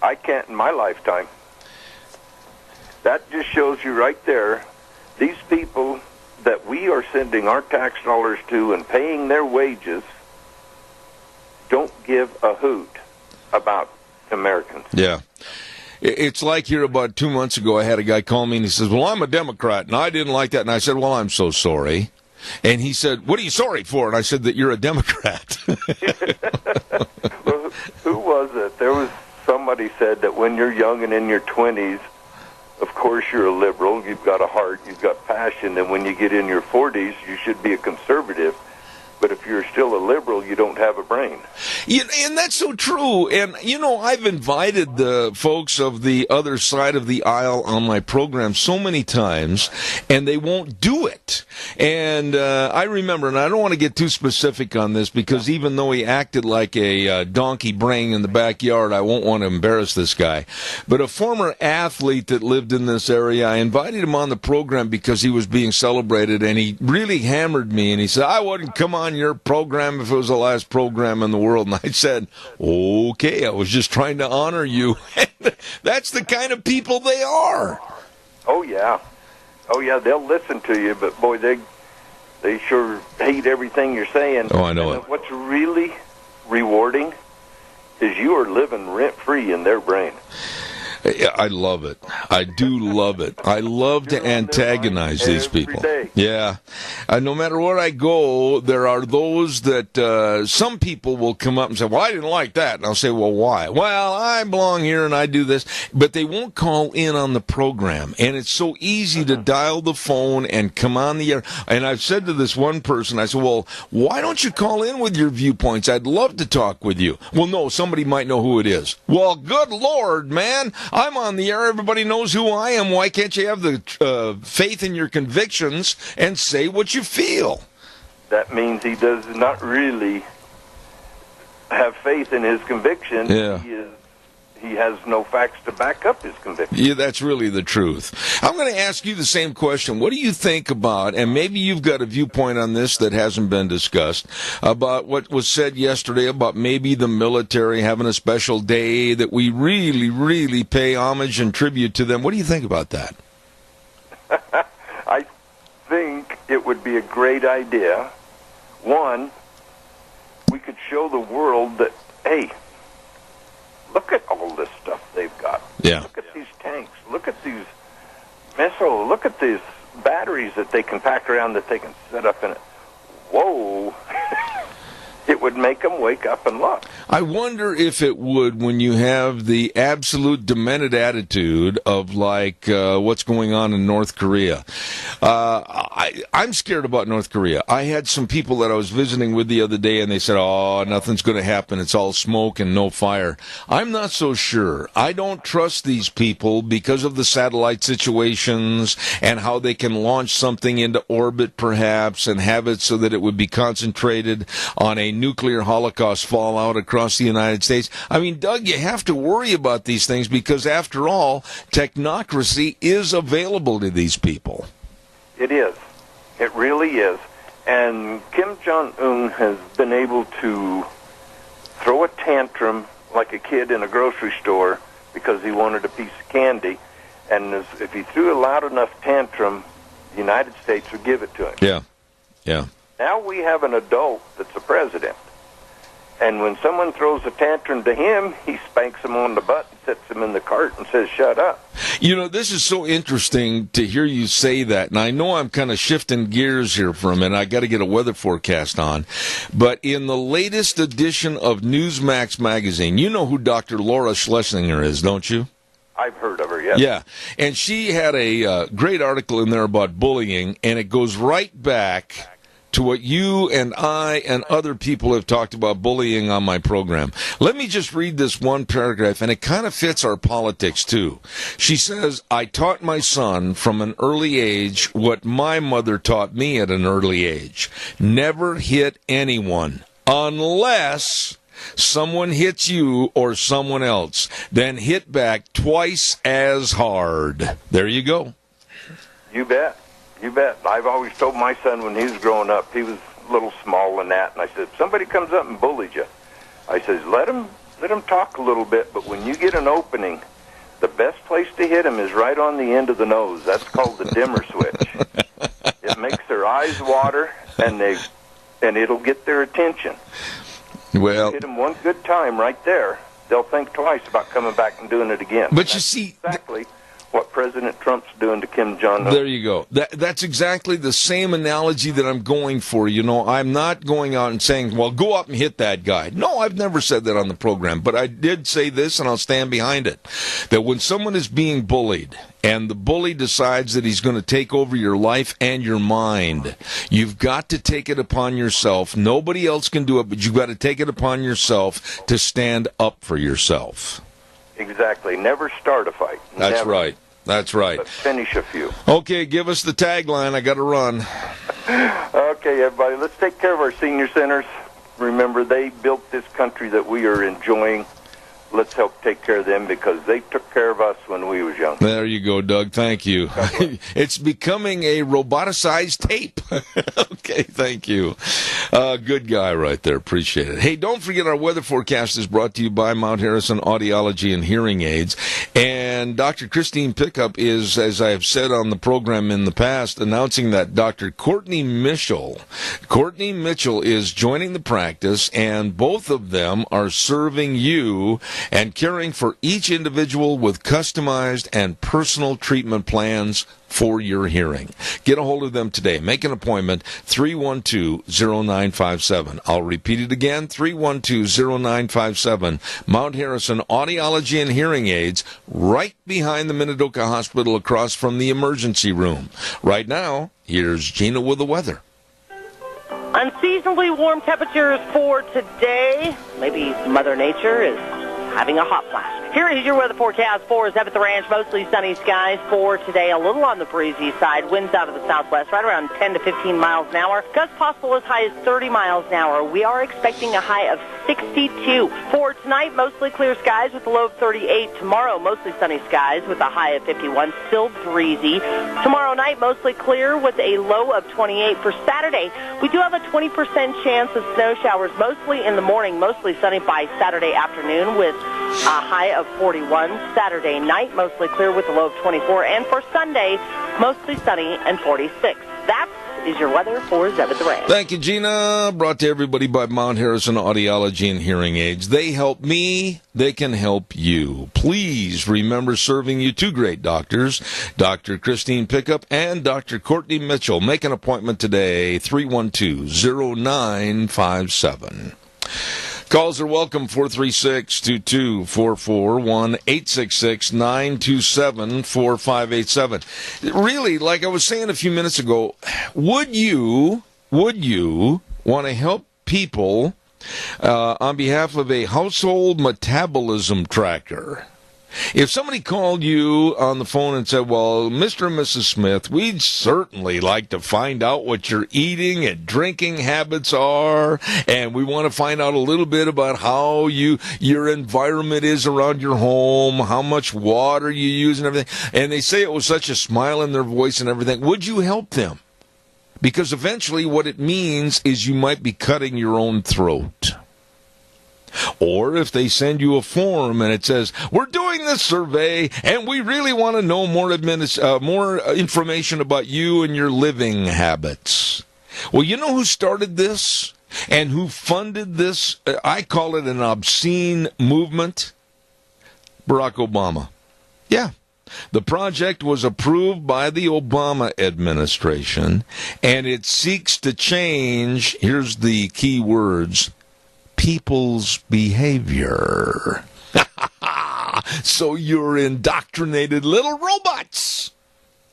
I can't in my lifetime. That just shows you right there, these people that we are sending our tax dollars to and paying their wages don't give a hoot about Americans. Yeah. It's like here about 2 months ago, I had a guy call me and he says, well, I'm a Democrat and I didn't like that. And I said, well, I'm so sorry. And he said, what are you sorry for? And I said that you're a Democrat. Well, who was it? There was somebody said that when you're young and in your 20s, of course you're a liberal, you've got a heart, you've got passion, and when you get in your 40s, you should be a conservative. But if you're still a liberal, you don't have a brain. And that's so true. And, I've invited the folks of the other side of the aisle on my program so many times, and they won't do it. And I remember, and I don't want to get too specific on this, because even though he acted like a donkey braying in the backyard, I won't want to embarrass this guy. But a former athlete that lived in this area, I invited him on the program because he was being celebrated, and he really hammered me, and he said, I wouldn't come on your program if it was the last program in the world. And I said, okay, I was just trying to honor you. That's the kind of people they are. Oh yeah, they'll listen to you, but boy, they sure hate everything you're saying. Oh, I know and it. What's really rewarding is you are living rent-free in their brain. I love it. I do love it. I love to antagonize these people. Day. Yeah. No matter where I go, there are those that some people will come up and say, well, I didn't like that. And I'll say, well, why? Well, I belong here and I do this. But they won't call in on the program. And it's so easy to dial the phone and come on the air. And I've said to this one person, I said, well, why don't you call in with your viewpoints? I'd love to talk with you. Well, no, somebody might know who it is. Well, good Lord, man. I'm on the air. Everybody knows who I am. Why can't you have the faith in your convictions and say what you feel? That means he does not really have faith in his conviction. Yeah. He has no facts to back up his conviction. Yeah, that's really the truth. I'm going to ask you the same question. What do you think about, and maybe you've got a viewpoint on this that hasn't been discussed, about what was said yesterday about maybe the military having a special day that we really, really pay homage and tribute to them? What do you think about that? I think it would be a great idea. One, we could show the world that, hey, look at all this stuff they've got. Yeah. Look at these tanks. Look at these missiles. Look at these batteries that they can pack around that they can set up in it. Whoa. It would make them wake up and look. I wonder if it would when you have the absolute demented attitude of like what's going on in North Korea. I'm scared about North Korea. I had some people that I was visiting with the other day, and they said, oh, nothing's going to happen. It's all smoke and no fire. I'm not so sure. I don't trust these people because of the satellite situations and how they can launch something into orbit perhaps and have it so that it would be concentrated on a nuclear holocaust fallout across the United States. I mean, Doug, you have to worry about these things because, after all, technocracy is available to these people. It is. It really is. And Kim Jong-un has been able to throw a tantrum like a kid in a grocery store because he wanted a piece of candy. And if he threw a loud enough tantrum, the United States would give it to him. Yeah. Yeah. Now we have an adult that's a president. And when someone throws a tantrum to him, he spanks him on the butt and sets him in the cart and says, shut up. You know, this is so interesting to hear you say that. And I know I'm kind of shifting gears here for a minute. I got to get a weather forecast on. But in the latest edition of Newsmax magazine, you know who Dr. Laura Schlesinger is, don't you? I've heard of her, yes. Yeah, and she had a great article in there about bullying, and it goes right back to what you and I and other people have talked about bullying on my program. Let me just read this one paragraph, and it kind of fits our politics, too. She says, I taught my son from an early age what my mother taught me at an early age. Never hit anyone unless someone hits you or someone else, then hit back twice as hard. There you go. You bet. You bet. I've always told my son when he was growing up, he was a little small and that, and I said, if somebody comes up and bullies you, I said, let him talk a little bit, but when you get an opening, the best place to hit him is right on the end of the nose. That's called the dimmer switch. It makes their eyes water, and it'll get their attention. Well, you hit them one good time right there, they'll think twice about coming back and doing it again. But you see, exactly what President Trump's doing to Kim Jong-un. There you go. That's exactly the same analogy that I'm going for. You know, I'm not going out and saying, well, go up and hit that guy. No, I've never said that on the program, but I did say this, and I'll stand behind it, that when someone is being bullied, and the bully decides that he's going to take over your life and your mind, you've got to take it upon yourself. Nobody else can do it, but you've got to take it upon yourself to stand up for yourself. Exactly. Never start a fight. That's Never. right. That's right. But finish a few. Okay, give us the tagline. I got to run. Okay, everybody, let's take care of our senior centers. Remember, they built this country that we are enjoying. Let's help take care of them because they took care of us when we was young. There you go, Doug. Thank you. It's becoming a roboticized tape. Okay, thank you. Good guy right there. Appreciate it. Hey, don't forget our weather forecast is brought to you by Mount Harrison Audiology and Hearing Aids. And Dr. Christine Pickup is, as I have said on the program in the past, announcing that Dr. Courtney Mitchell is joining the practice, and both of them are serving you and caring for each individual with customized and personal treatment plans for your hearing. Get a hold of them today. Make an appointment, 312-0957. I'll repeat it again, 312-0957. Mount Harrison Audiology and Hearing Aids, right behind the Minidoka Hospital across from the emergency room. Right now, here's Gina with the weather. Unseasonably warm temperatures for today. Maybe Mother Nature is having a hot flash. Here is your weather forecast for Zeb at the Ranch. Mostly sunny skies for today. A little on the breezy side. Winds out of the southwest, right around 10 to 15 miles an hour. Gusts possible as high as 30 miles an hour. We are expecting a high of 62. For tonight, mostly clear skies with a low of 38. Tomorrow, mostly sunny skies with a high of 51. Still breezy. Tomorrow night, mostly clear with a low of 28. For Saturday, we do have a 20% chance of snow showers, mostly in the morning, mostly sunny by Saturday afternoon with a high of 41. Saturday night, mostly clear with a low of 24. And for Sunday, mostly sunny and 46. That is your weather for Zeb at the Ranch. Thank you, Gina. Brought to everybody by Mount Harrison Audiology and Hearing Aids. They help me. They can help you. Please remember serving you two great doctors, Dr. Christine Pickup and Dr. Courtney Mitchell. Make an appointment today, 312-0957. Calls are welcome, 436-2244, 1-866-927-4587. Really, like I was saying a few minutes ago, would you want to help people on behalf of a household metabolism tracker? If somebody called you on the phone and said, well, Mr. and Mrs. Smith, we'd certainly like to find out what your eating and drinking habits are, and we want to find out a little bit about how your environment is around your home, how much water you use and everything, and they say it with such a smile in their voice and everything, would you help them? Because eventually what it means is you might be cutting your own throat. Or if they send you a form and it says, we're doing this survey and we really want to know more information about you and your living habits. Well, you know who started this and who funded this? I call it an obscene movement. Barack Obama. Yeah. The project was approved by the Obama administration, and it seeks to change, here's the key words, people's behavior. So you're indoctrinated little robots,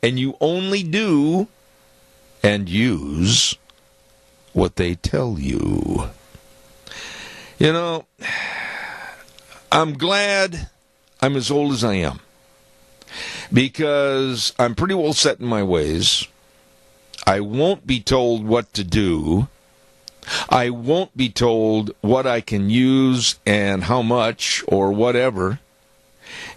and you only do and use what they tell you. You know, I'm glad I'm as old as I am, because I'm pretty well set in my ways. I won't be told what to do. I won't be told what I can use and how much or whatever.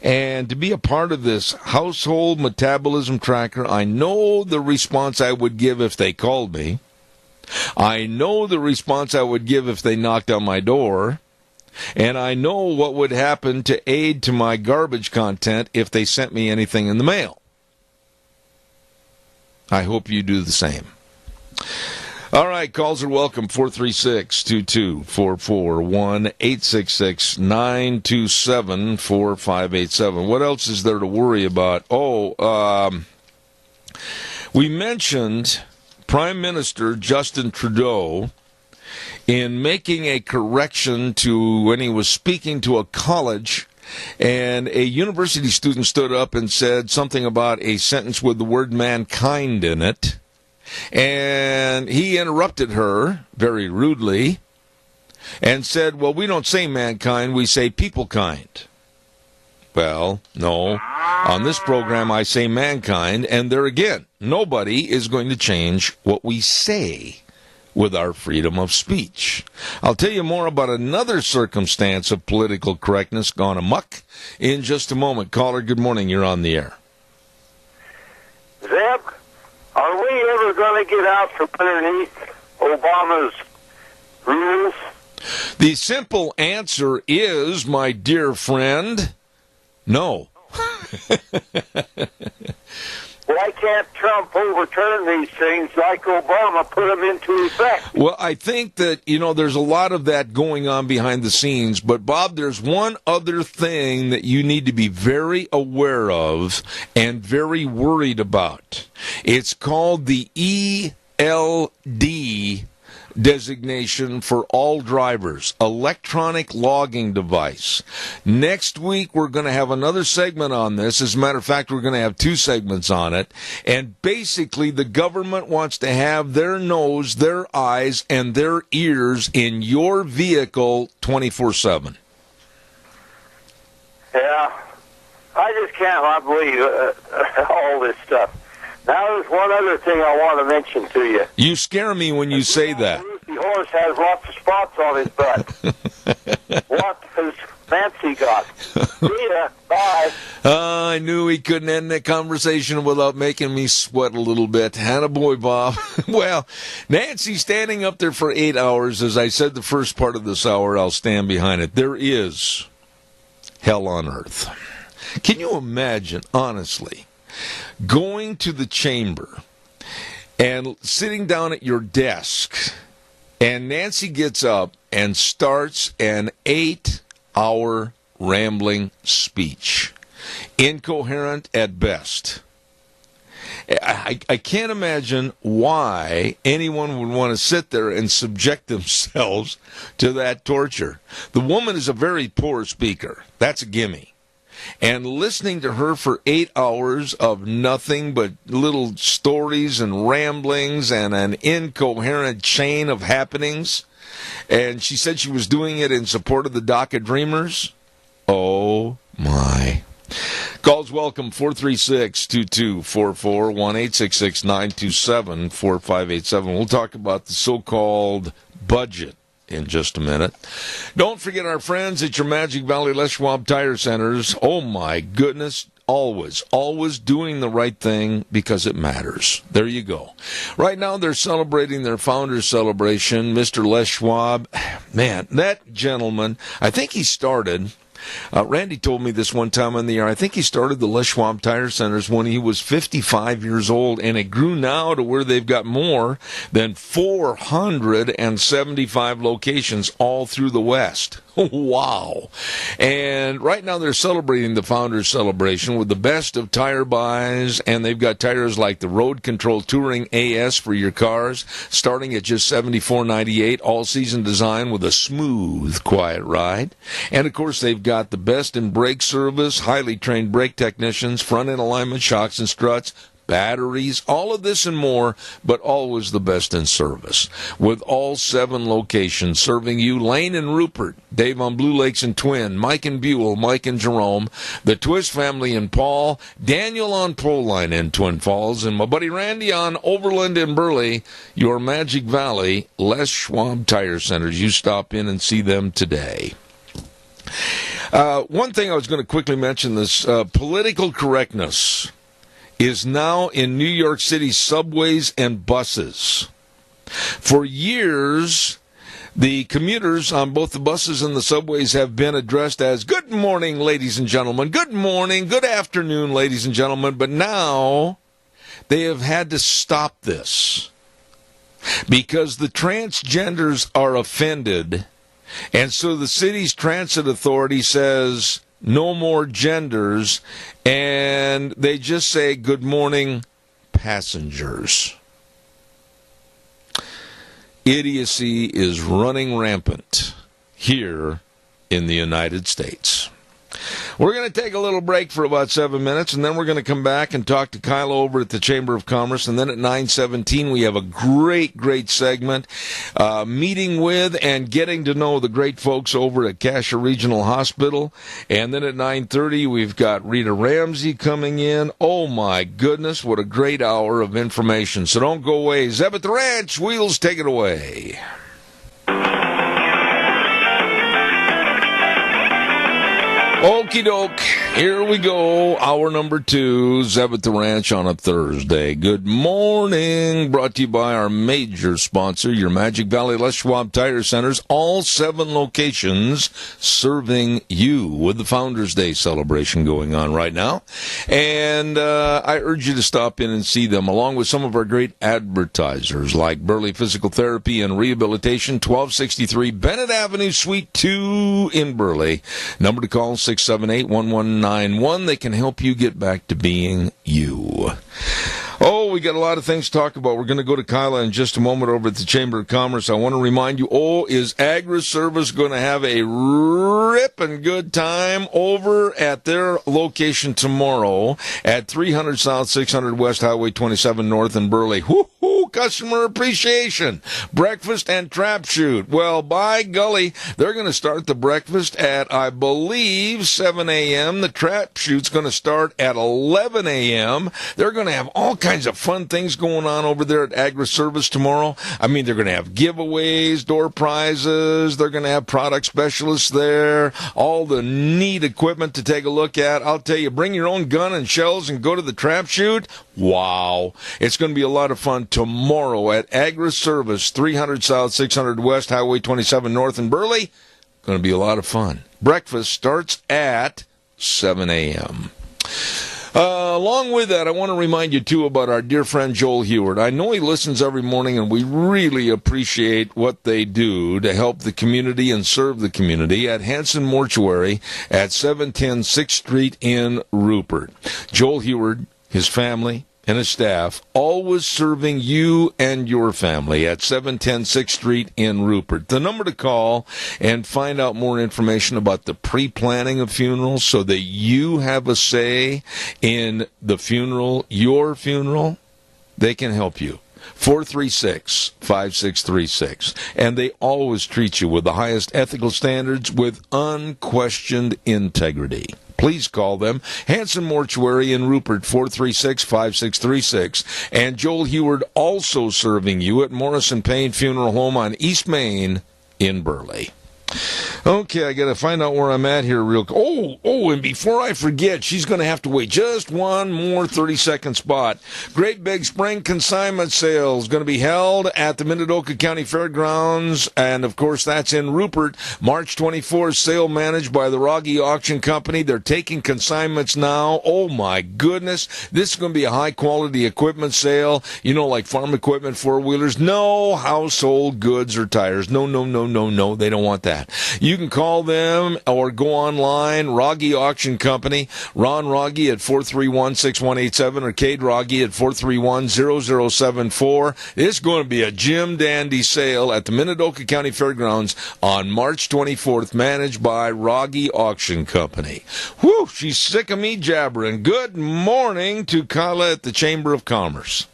And to be a part of this household metabolism tracker, I know the response I would give if they called me. I know the response I would give if they knocked on my door. And I know what would happen to aid to my garbage content if they sent me anything in the mail. I hope you do the same. All right, calls are welcome, 436-2244, 1-866-927-4587. What else is there to worry about? We mentioned Prime Minister Justin Trudeau in making a correction to when he was speaking to a college, and a university student stood up and said something about a sentence with the word mankind in it. And he interrupted her very rudely and said, well, we don't say mankind, we say people kind. Well, no. On this program, I say mankind, and there again, nobody is going to change what we say with our freedom of speech. I'll tell you more about another circumstance of political correctness gone amok in just a moment. Caller, good morning. You're on the air. Zeb, are we ever going to get out from underneath Obama's rules? The simple answer is, my dear friend, no. Why can't Trump overturn these things like Obama put them into effect? Well, I think that, there's a lot of that going on behind the scenes. But, Bob, there's one other thing that you need to be very aware of and very worried about. It's called the ELD designation for all drivers, electronic logging device. Next week, we're going to have another segment on this. As a matter of fact, we're going to have 2 segments on it. And basically, the government wants to have their nose, their eyes, and their ears in your vehicle 24/7. Yeah, I just can't believe all this stuff. Now, there's one other thing I want to mention to you. You scare me when you say that. The horse has lots of spots on his butt. What has Nancy got? See ya. Bye. I knew he couldn't end the conversation without making me sweat a little bit. Attaboy, Bob. Well, Nancy standing up there for 8 hours. As I said the first part of this hour, I'll stand behind it. There is hell on earth. Can you imagine, honestly, going to the chamber and sitting down at your desk, and Nancy gets up and starts an 8-hour rambling speech, incoherent at best. I can't imagine why anyone would want to sit there and subject themselves to that torture. The woman is a very poor speaker. That's a gimme. And listening to her for 8 hours of nothing but little stories and ramblings and an incoherent chain of happenings. And she said she was doing it in support of the DACA Dreamers. Oh, my. Calls welcome, 436-2244, 1-866-927-4587. We'll talk about the so-called budget in just a minute. Don't forget our friends at your Magic Valley Les Schwab Tire Centers. Oh, my goodness. Always doing the right thing because it matters. There you go. Right now, they're celebrating their founders celebration. Mr. Les Schwab, man, that gentleman, I think he started... Randy told me this one time on the air. I think he started the Les Schwab Tire Centers when he was 55 years old, and it grew now to where they've got more than 475 locations all through the West. Wow. And right now they're celebrating the Founders Celebration with the best of tire buys, and they've got tires like the Road Control Touring AS for your cars, starting at just $74.98, all-season design with a smooth, quiet ride. And, of course, they've got the best in brake service, highly trained brake technicians, front-end alignment, shocks and struts, batteries, all of this and more, but always the best in service. With all 7 locations serving you, Lane and Rupert, Dave on Blue Lakes and Twin, Mike and Buell, Mike and Jerome, the Twist family in Paul, Daniel on Proline in Twin Falls, and my buddy Randy on Overland in Burley, your Magic Valley, Les Schwab Tire Centers. You stop in and see them today. One thing I was going to quickly mention, this political correctness is now in New York City subways and buses. For years, the commuters on both the buses and the subways have been addressed as, good morning, ladies and gentlemen, good morning, good afternoon, ladies and gentlemen, but now they have had to stop this because the transgenders are offended, and so the city's transit authority says, no more genders, and they just say, good morning, passengers. Idiocy is running rampant here in the United States. We're going to take a little break for about 7 minutes, and then we're going to come back and talk to Kyla over at the Chamber of Commerce. And then at 9:17, we have a great segment, meeting with and getting to know the great folks over at Cassia Regional Hospital. And then at 9:30, we've got Rita Ramsey coming in. Oh, my goodness, what a great hour of information. So don't go away. Zeb at the Ranch, Wheels, take it away. Okie doke, here we go, hour number 2, Zeb at the Ranch on a Thursday. Good morning, brought to you by our major sponsor, your Magic Valley Les Schwab Tire Centers, all 7 locations serving you with the Founders Day celebration going on right now. And I urge you to stop in and see them, along with some of our great advertisers, like Burley Physical Therapy and Rehabilitation, 1263 Bennett Avenue, Suite 2 in Burley. Number to call, 678-1191. They can help you get back to being you. Oh, we got a lot of things to talk about. We're going to go to Kyla in just a moment over at the Chamber of Commerce. I want to remind you, is Agri-Service going to have a ripping good time over at their location tomorrow at 300 South, 600 West, Highway 27 North in Burley. Woo-hoo, customer appreciation, breakfast and trap shoot. Well, by golly, they're going to start the breakfast at, I believe, 7 a.m. The trap shoot's going to start at 11 a.m. They're going to have all kinds of fun things going on over there at Agri-Service tomorrow. I mean, they're going to have giveaways, door prizes. They're going to have product specialists there, all the neat equipment to take a look at. I'll tell you, bring your own gun and shells and go to the trap shoot. Wow. It's going to be a lot of fun tomorrow at Agri-Service, 300 South, 600 West, Highway 27 North in Burley. Going to be a lot of fun. Breakfast starts at 7 a.m. Along with that, I want to remind you, too, about our dear friend Joel Heward. I know he listens every morning, and we really appreciate what they do to help the community and serve the community at Hanson Mortuary at 710 6th Street in Rupert. Joel Heward, his family, and his staff, always serving you and your family at 710 6th Street in Rupert. The number to call and find out more information about the pre-planning of funerals so that you have a say in the funeral, your funeral, they can help you. 436-5636. And they always treat you with the highest ethical standards with unquestioned integrity. Please call them. Hanson Mortuary in Rupert, 436-5636. And Joel Heward also serving you at Morrison Payne Funeral Home on East Main in Burley. Okay, I got to find out where I'm at here real quick. And before I forget, she's going to have to wait just one more 30-second spot. Great Big Spring Consignment Sale is going to be held at the Minidoka County Fairgrounds, and, of course, that's in Rupert. March 24th, sale managed by the Rogge Auction Company. They're taking consignments now. Oh, my goodness. This is going to be a high-quality equipment sale, like farm equipment, four-wheelers. No household goods or tires. No. They don't want that. that. You can call them or go online, Rogge Auction Company, Ron Rogge at 431-6187 or Cade Rogge at 431-0074. It's going to be a Jim Dandy sale at the Minidoka County Fairgrounds on March 24th, managed by Rogge Auction Company. Whew, she's sick of me jabbering. Good morning to Kyla at the Chamber of Commerce.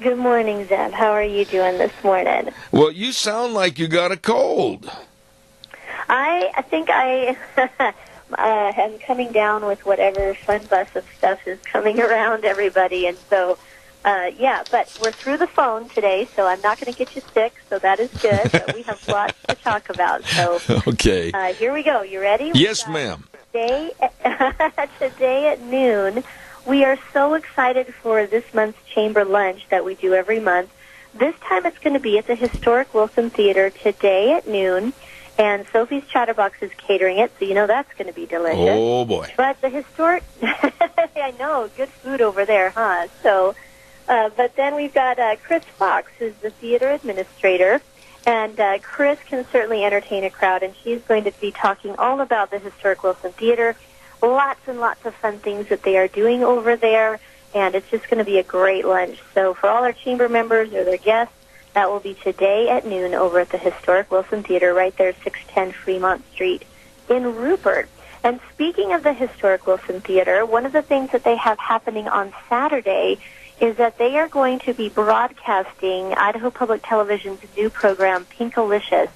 Good morning, Zeb. How are you doing this morning? Well, you sound like you got a cold. I think I am coming down with whatever fun bus of stuff is coming around everybody. And so, but we're through the phone today, so I'm not going to get you sick, so that is good. But we have lots to talk about. So, okay. Here we go. You ready? Yes, ma'am. Today at noon, we are so excited for this month's Chamber Lunch that we do every month. This time it's going to be at the Historic Wilson Theater today at noon, and Sophie's Chatterbox is catering it, so you know that's going to be delicious. Oh, boy. But the historic... I know, good food over there, huh? So, but then we've got Chris Fox, who's the theater administrator, and Chris can certainly entertain a crowd, and she's going to be talking all about the Historic Wilson Theater, lots and lots of fun things that they are doing over there, and it's just going to be a great lunch. So for all our chamber members or their guests, that will be today at noon over at the Historic Wilson Theater right there, 610 Fremont Street in Rupert. And speaking of the Historic Wilson Theater, one of the things that they have happening on Saturday is that they are going to be broadcasting Idaho Public Television's new program, Pinkalicious,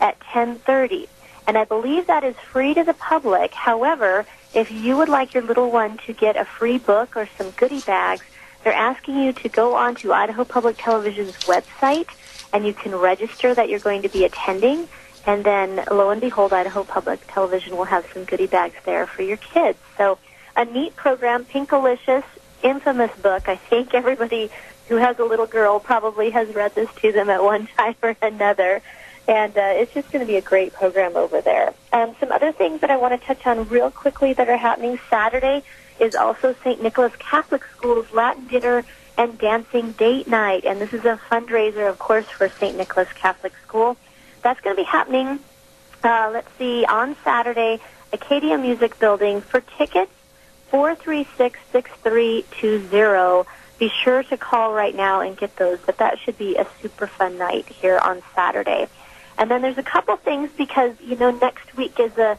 at 10:30. And I believe that is free to the public. However, if you would like your little one to get a free book or some goodie bags, they're asking you to go on to Idaho Public Television's website, and you can register that you're going to be attending. And then, lo and behold, Idaho Public Television will have some goodie bags there for your kids. So a neat program, Pinkalicious, infamous book. I think everybody who has a little girl probably has read this to them at one time or another. And it's just going to be a great program over there. Some other things that I want to touch on real quickly that are happening Saturday is also St. Nicholas Catholic School's Latin Dinner and Dancing Date Night. And this is a fundraiser, of course, for St. Nicholas Catholic School. That's going to be happening, on Saturday, Acadia Music Building. For tickets, 436-6320. Be sure to call right now and get those, but that should be a super fun night here on Saturday. And then there's a couple things because, next week is a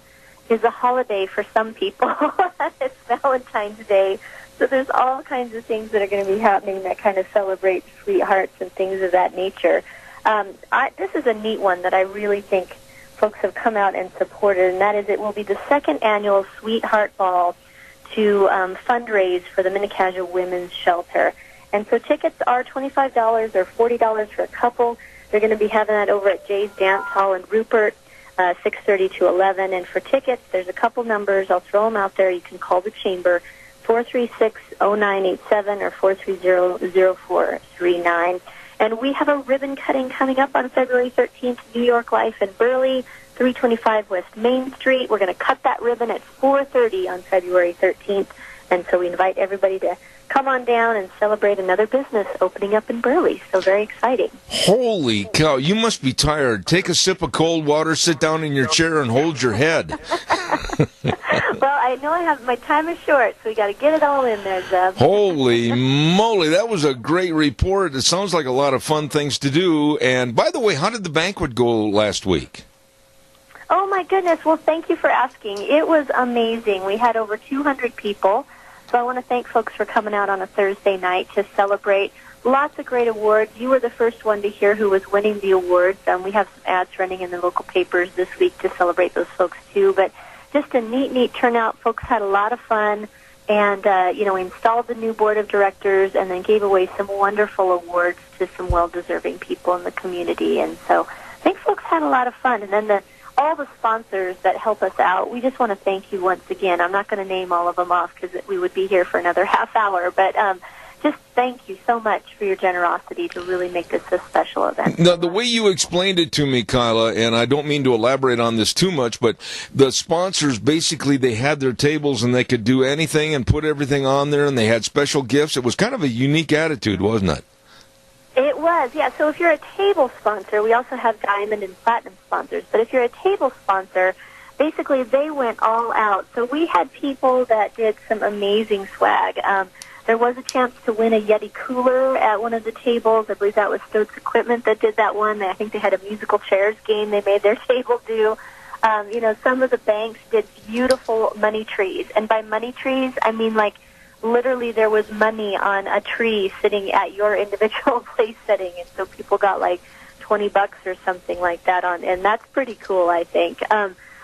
holiday for some people. It's Valentine's Day. So there's all kinds of things that are going to be happening that kind of celebrate sweethearts and things of that nature. This is a neat one that I really think folks have come out and supported, and that is it will be the second annual Sweetheart Ball to fundraise for the Mini-Casual Women's Shelter. And so tickets are $25 or $40 for a couple. They're going to be having that over at Jay's Dance Hall in Rupert, 6:30 to 11. And for tickets, there's a couple numbers. I'll throw them out there. You can call the chamber, 436-0987 or 430-0439. And we have a ribbon cutting coming up on February 13th, New York Life in Burley, 325 West Main Street. We're going to cut that ribbon at 4:30 on February 13th. And so we invite everybody to come on down and celebrate another business opening up in Burley. So very exciting. Holy cow, you must be tired. Take a sip of cold water, sit down in your chair, and hold your head. Well, I know my time is short, so we got to get it all in there, Zeb. Holy moly, that was a great report. It sounds like a lot of fun things to do. And by the way, how did the banquet go last week? Oh, my goodness. Well, thank you for asking. It was amazing. We had over 200 people. So I want to thank folks for coming out on a Thursday night to celebrate. Lots of great awards. You were the first one to hear who was winning the awards. We have some ads running in the local papers this week to celebrate those folks, too. But just a neat turnout. Folks had a lot of fun. And, we installed the new board of directors and then gave away some wonderful awards to some well-deserving people in the community. And so I think folks had a lot of fun. And then all the sponsors that help us out, we just want to thank you once again. I'm not going to name all of them off because we would be here for another half hour, but just thank you so much for your generosity to really make this a special event. Now, the way you explained it to me, Kyla, and I don't mean to elaborate on this too much, but the sponsors, basically, they had their tables and they could do anything and put everything on there, and they had special gifts. It was kind of a unique attitude, wasn't it? It was. does, yeah. So if you're a table sponsor, we also have diamond and platinum sponsors. But if you're a table sponsor, basically they went all out. So we had people that did some amazing swag. There was a chance to win a Yeti cooler at one of the tables. I believe that was Stokes Equipment that did that one. I think they had a musical chairs game they made their table do. Some of the banks did beautiful money trees. And by money trees, I mean like literally there was money on a tree sitting at your individual place setting. And so people got like $20 or something like that on. And that's pretty cool, I think.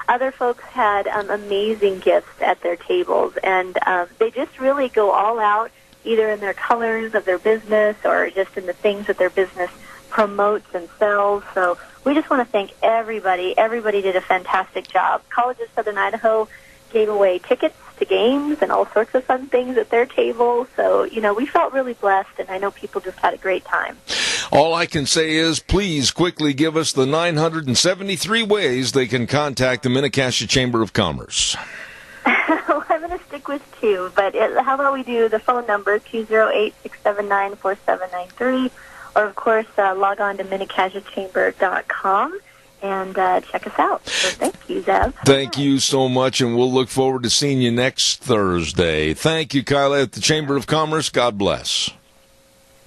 Other folks had amazing gifts at their tables, and they just really go all out, either in their colors of their business or just in the things that their business promotes and sells. So we just want to thank everybody. Everybody did a fantastic job. College of Southern Idaho gave away tickets to games and all sorts of fun things at their table. So, we felt really blessed, and I know people just had a great time. All I can say is please quickly give us the 973 ways they can contact the Mini-Cassia Chamber of Commerce. Well, I'm going to stick with 2, but how about we do the phone number, 208-679-4793, or, of course, log on to minicassiachamber.com. And check us out. So thank you, Zeb. Thank you so much, and we'll look forward to seeing you next Thursday. Thank you, Kyla, at the Chamber of Commerce. God bless.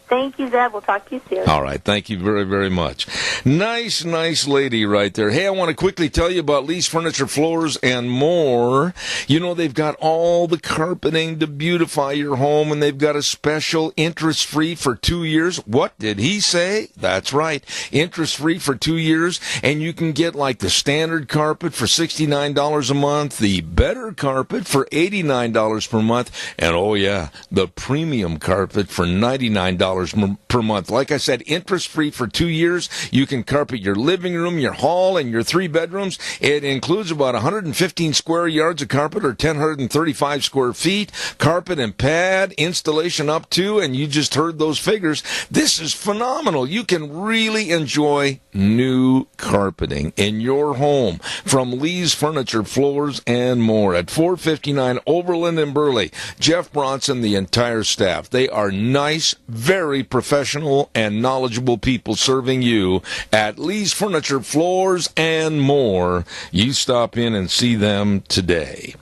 Thank you, Zeb. We'll talk to you soon. All right. Thank you very, very much. Nice lady right there. Hey, I want to quickly tell you about Lee's Furniture, Floors, and More. They've got all the carpeting to beautify your home, and they've got a special interest-free for 2 years. What did he say? That's right. Interest-free for 2 years, and you can get like the standard carpet for $69 a month, the better carpet for $89 per month, and oh yeah, the premium carpet for $99 per month. Like I said, interest-free for 2 years. You can carpet your living room, your hall, and your 3 bedrooms. It includes about 115 square yards of carpet, or 1,035 square feet, carpet and pad, installation up to, and you just heard those figures. This is phenomenal. You can really enjoy new carpeting in your home from Lee's Furniture, Floors, and More at 459 Overland in Burley. Jeff Bronson, the entire staff. They are nice, very professional and knowledgeable people serving you at Lee's Furniture, Floors, and More. You stop in and see them today.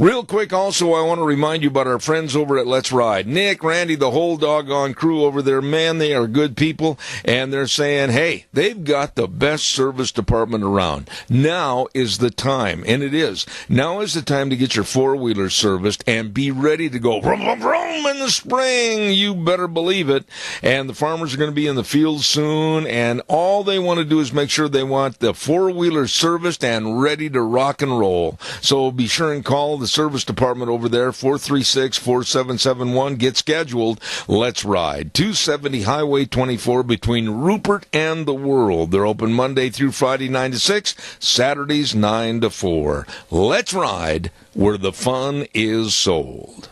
Real quick, also, I want to remind you about our friends over at Let's Ride. Nick, Randy, the whole doggone crew over there, man, they are good people, and they're saying, hey, they've got the best service department around. Now is the time, and it is. Now is the time to get your four-wheeler serviced and be ready to go vroom, vroom, vroom in the spring. You better believe it. And the farmers are going to be in the field soon, and all they want to do is make sure they want the four-wheeler serviced and ready to rock and roll. So be sure and call the service department over there, 436-4771. Get scheduled. Let's Ride. 270 Highway 24 between Rupert and the World. They're open Monday through Friday, 9 to 6, Saturdays, 9 to 4. Let's Ride, where the fun is sold.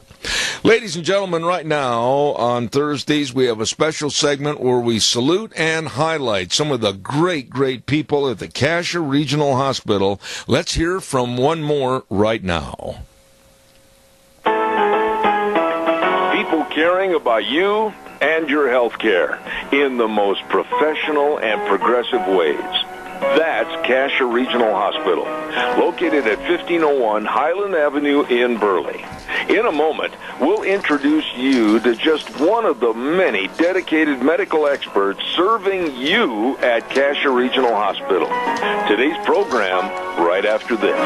Ladies and gentlemen, right now on Thursdays we have a special segment where we salute and highlight some of the great people at the Cassia Regional Hospital. Let's hear from one more right now. People caring about you and your health care in the most professional and progressive ways. That's Cassia Regional Hospital, located at 1501 Highland Avenue in Burley. In a moment, we'll introduce you to just one of the many dedicated medical experts serving you at Cassia Regional Hospital. Today's program, right after this.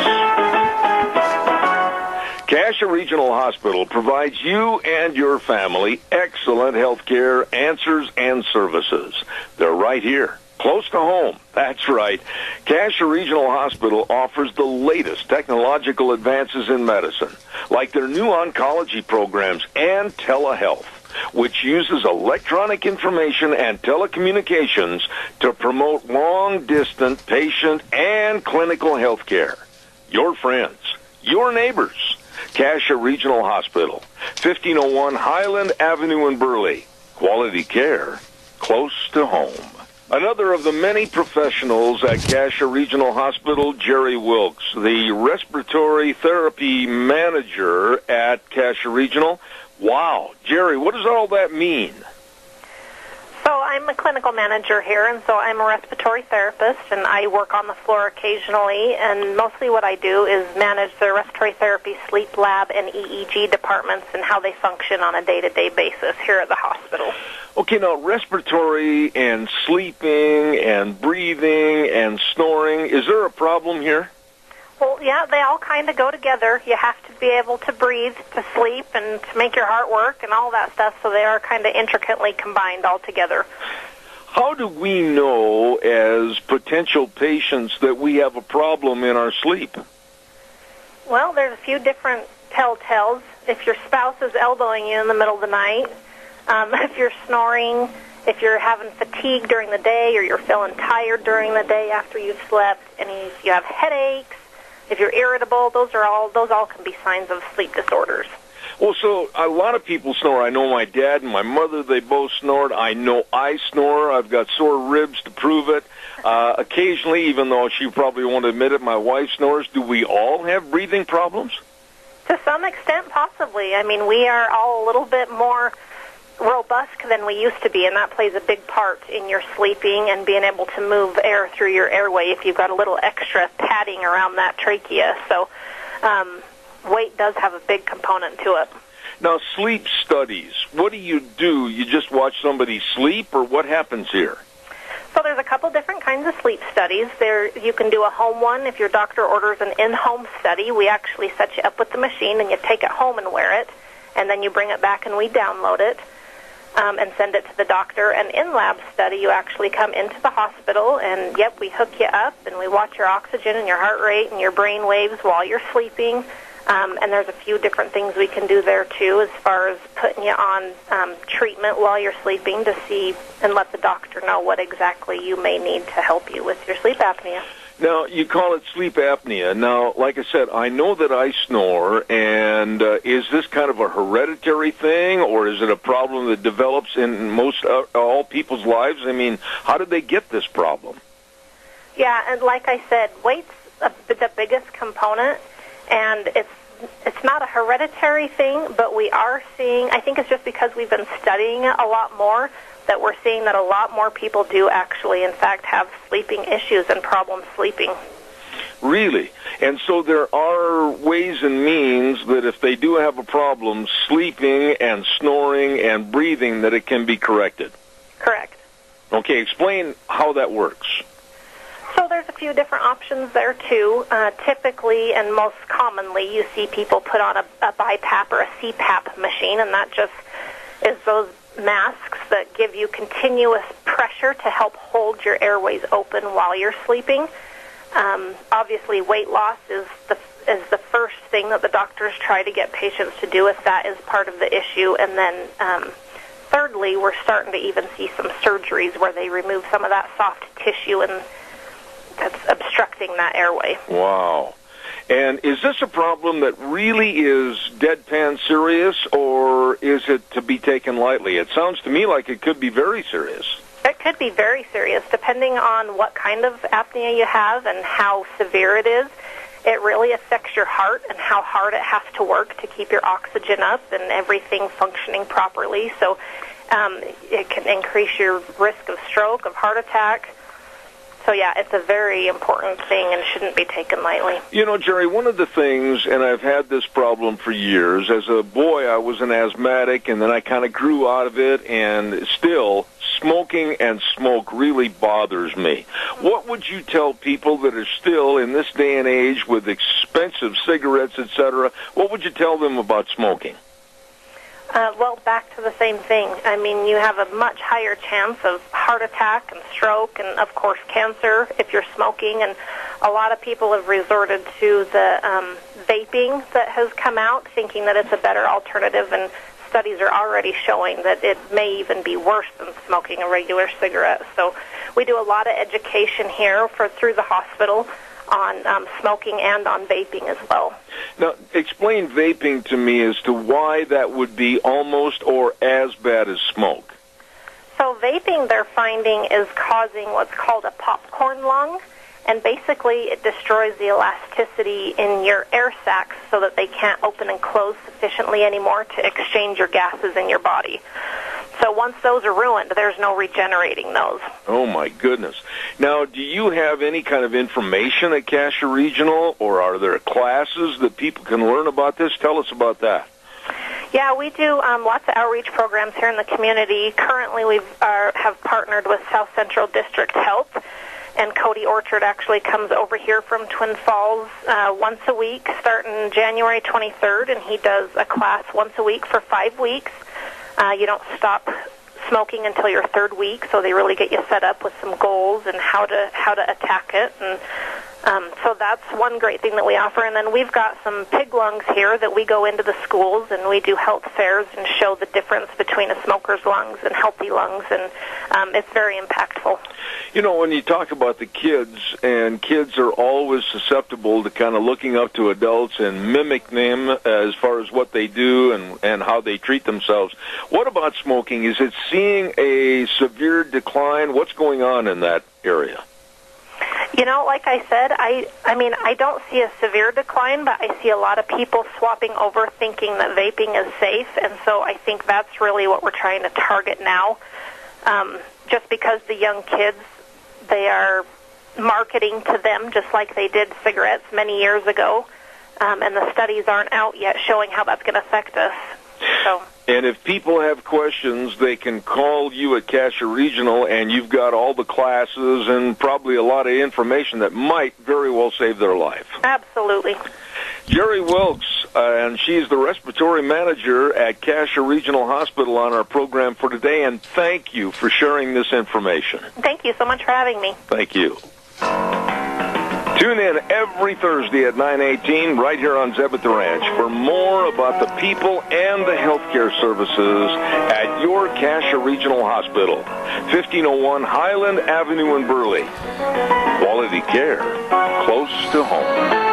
Cassia Regional Hospital provides you and your family excellent health care answers and services. They're right here, close to home. That's right. Cassia Regional Hospital offers the latest technological advances in medicine, like their new oncology programs and telehealth, which uses electronic information and telecommunications to promote long-distance patient and clinical health care. Your friends, your neighbors. Cassia Regional Hospital, 1501 Highland Avenue in Burley. Quality care, close to home. Another of the many professionals at Cassia Regional Hospital, Jerry Wilkes, the respiratory therapy manager at Cassia Regional. Wow, Jerry, what does all that mean? So I'm a clinical manager here, and so I'm a respiratory therapist, and I work on the floor occasionally, and mostly what I do is manage the respiratory therapy, sleep lab, and EEG departments and how they function on a day-to-day basis here at the hospital. Okay, now respiratory and sleeping and breathing and snoring, is there a problem here? Well, yeah, they all kind of go together. You have to be able to breathe, to sleep, and to make your heart work and all that stuff, so they are kind of intricately combined all together. How do we know as potential patients that we have a problem in our sleep? Well, there's a few different telltales. If your spouse is elbowing you in the middle of the night, if you're snoring, if you're having fatigue during the day, or you're feeling tired during the day after you've slept, and if you have headaches, if you're irritable, those all can be signs of sleep disorders. Well, so a lot of people snore. I know my dad and my mother, they both snored. I know I snore. I've got sore ribs to prove it. Occasionally, even though she probably won't admit it, my wife snores. Do we all have breathing problems? To some extent, possibly. I mean, we are all a little bit more robust than we used to be, and that plays a big part in your sleeping and being able to move air through your airway if you've got a little extra padding around that trachea. So weight does have a big component to it. Now, sleep studies, what do? You just watch somebody sleep, or what happens here? So there's a couple different kinds of sleep studies. You can do a home one if your doctor orders an in-home study. We actually set you up with the machine, and you take it home and wear it, and then you bring it back and we download it. And send it to the doctor. An in-lab study, you actually come into the hospital, and, we hook you up, and we watch your oxygen and your heart rate and your brain waves while you're sleeping. And there's a few different things we can do there, too, as far as putting you on treatment while you're sleeping to see and let the doctor know what exactly you may need to help you with your sleep apnea. Now, you call it sleep apnea. Now, like I said, I know that I snore, and is this kind of a hereditary thing, or is it a problem that develops in most all people's lives? I mean, how did they get this problem? Yeah, and like I said, weight's the biggest component, and it's not a hereditary thing, but we are seeing, I think it's just because we've been studying it a lot more, that we're seeing that a lot more people do actually, in fact, have sleeping issues and problems sleeping. Really? And so there are ways and means that if they do have a problem sleeping and snoring and breathing, that it can be corrected? Correct. Okay, explain how that works. So there's a few different options there, too. Typically and most commonly, you see people put on a BiPAP or a CPAP machine, and that just is those masks that give you continuous pressure to help hold your airways open while you're sleeping. Obviously, weight loss is the first thing that the doctors try to get patients to do if that is part of the issue. And then thirdly, we're starting to even see some surgeries where they remove some of that soft tissue and that's obstructing that airway. Wow. And is this a problem that really is deadpan serious, or is it to be taken lightly? It sounds to me like it could be very serious. It could be very serious, depending on what kind of apnea you have and how severe it is. It really affects your heart and how hard it has to work to keep your oxygen up and everything functioning properly. So it can increase your risk of stroke, of heart attack. So, yeah, it's a very important thing and shouldn't be taken lightly. You know, Jerry, one of the things, and I've had this problem for years, as a boy I was an asthmatic, and then I kind of grew out of it, and still, smoking and smoke really bothers me. What would you tell people that are still, in this day and age, with expensive cigarettes, etc., what would you tell them about smoking? Well, back to the same thing. I mean, you have a much higher chance of heart attack and stroke and, of course, cancer if you're smoking. And a lot of people have resorted to the vaping that has come out, thinking that it's a better alternative. And studies are already showing that it may even be worse than smoking a regular cigarette. So we do a lot of education here through the hospital on smoking and on vaping as well. Now, explain vaping to me as to why that would be almost or as bad as smoke. So vaping, they're finding, is causing what's called a popcorn lung, and basically it destroys the elasticity in your air sacs so that they can't open and close sufficiently anymore to exchange your gases in your body. So once those are ruined, there's no regenerating those. Oh, my goodness. Now, do you have any kind of information at Cassia Regional, or are there classes that people can learn about this? Tell us about that. Yeah, we do lots of outreach programs here in the community. Currently, we have partnered with South Central District Health, and Cody Orchard actually comes over here from Twin Falls once a week, starting January 23rd, and he does a class once a week for 5 weeks. You don't stop smoking until your 3rd week, so they really get you set up with some goals and how to attack it. And so that's one great thing that we offer. And then we've got some pig lungs here that we go into the schools and we do health fairs and show the difference between a smoker's lungs and healthy lungs, and it's very impactful. You know, when you talk about the kids, and kids are always susceptible to kind of looking up to adults and mimic them as far as what they do and how they treat themselves. What about smoking? Is it seeing a severe decline? What's going on in that area? You know, like I said, I mean, I don't see a severe decline, but I see a lot of people swapping over thinking that vaping is safe, and so I think that's really what we're trying to target now. Just because the young kids, they are marketing to them just like they did cigarettes many years ago, and the studies aren't out yet showing how that's going to affect us. So. And if people have questions, they can call you at Cassia Regional, and you've got all the classes and probably a lot of information that might very well save their life. Absolutely. Jerry Wilkes, and she's the respiratory manager at Cassia Regional Hospital on our program for today, and thank you for sharing this information. Thank you so much for having me. Thank you. Tune in every Thursday at 9:18 right here on Zeb at the Ranch for more about the people and the healthcare services at your Cassia Regional Hospital, 1501 Highland Avenue in Burley. Quality care close to home.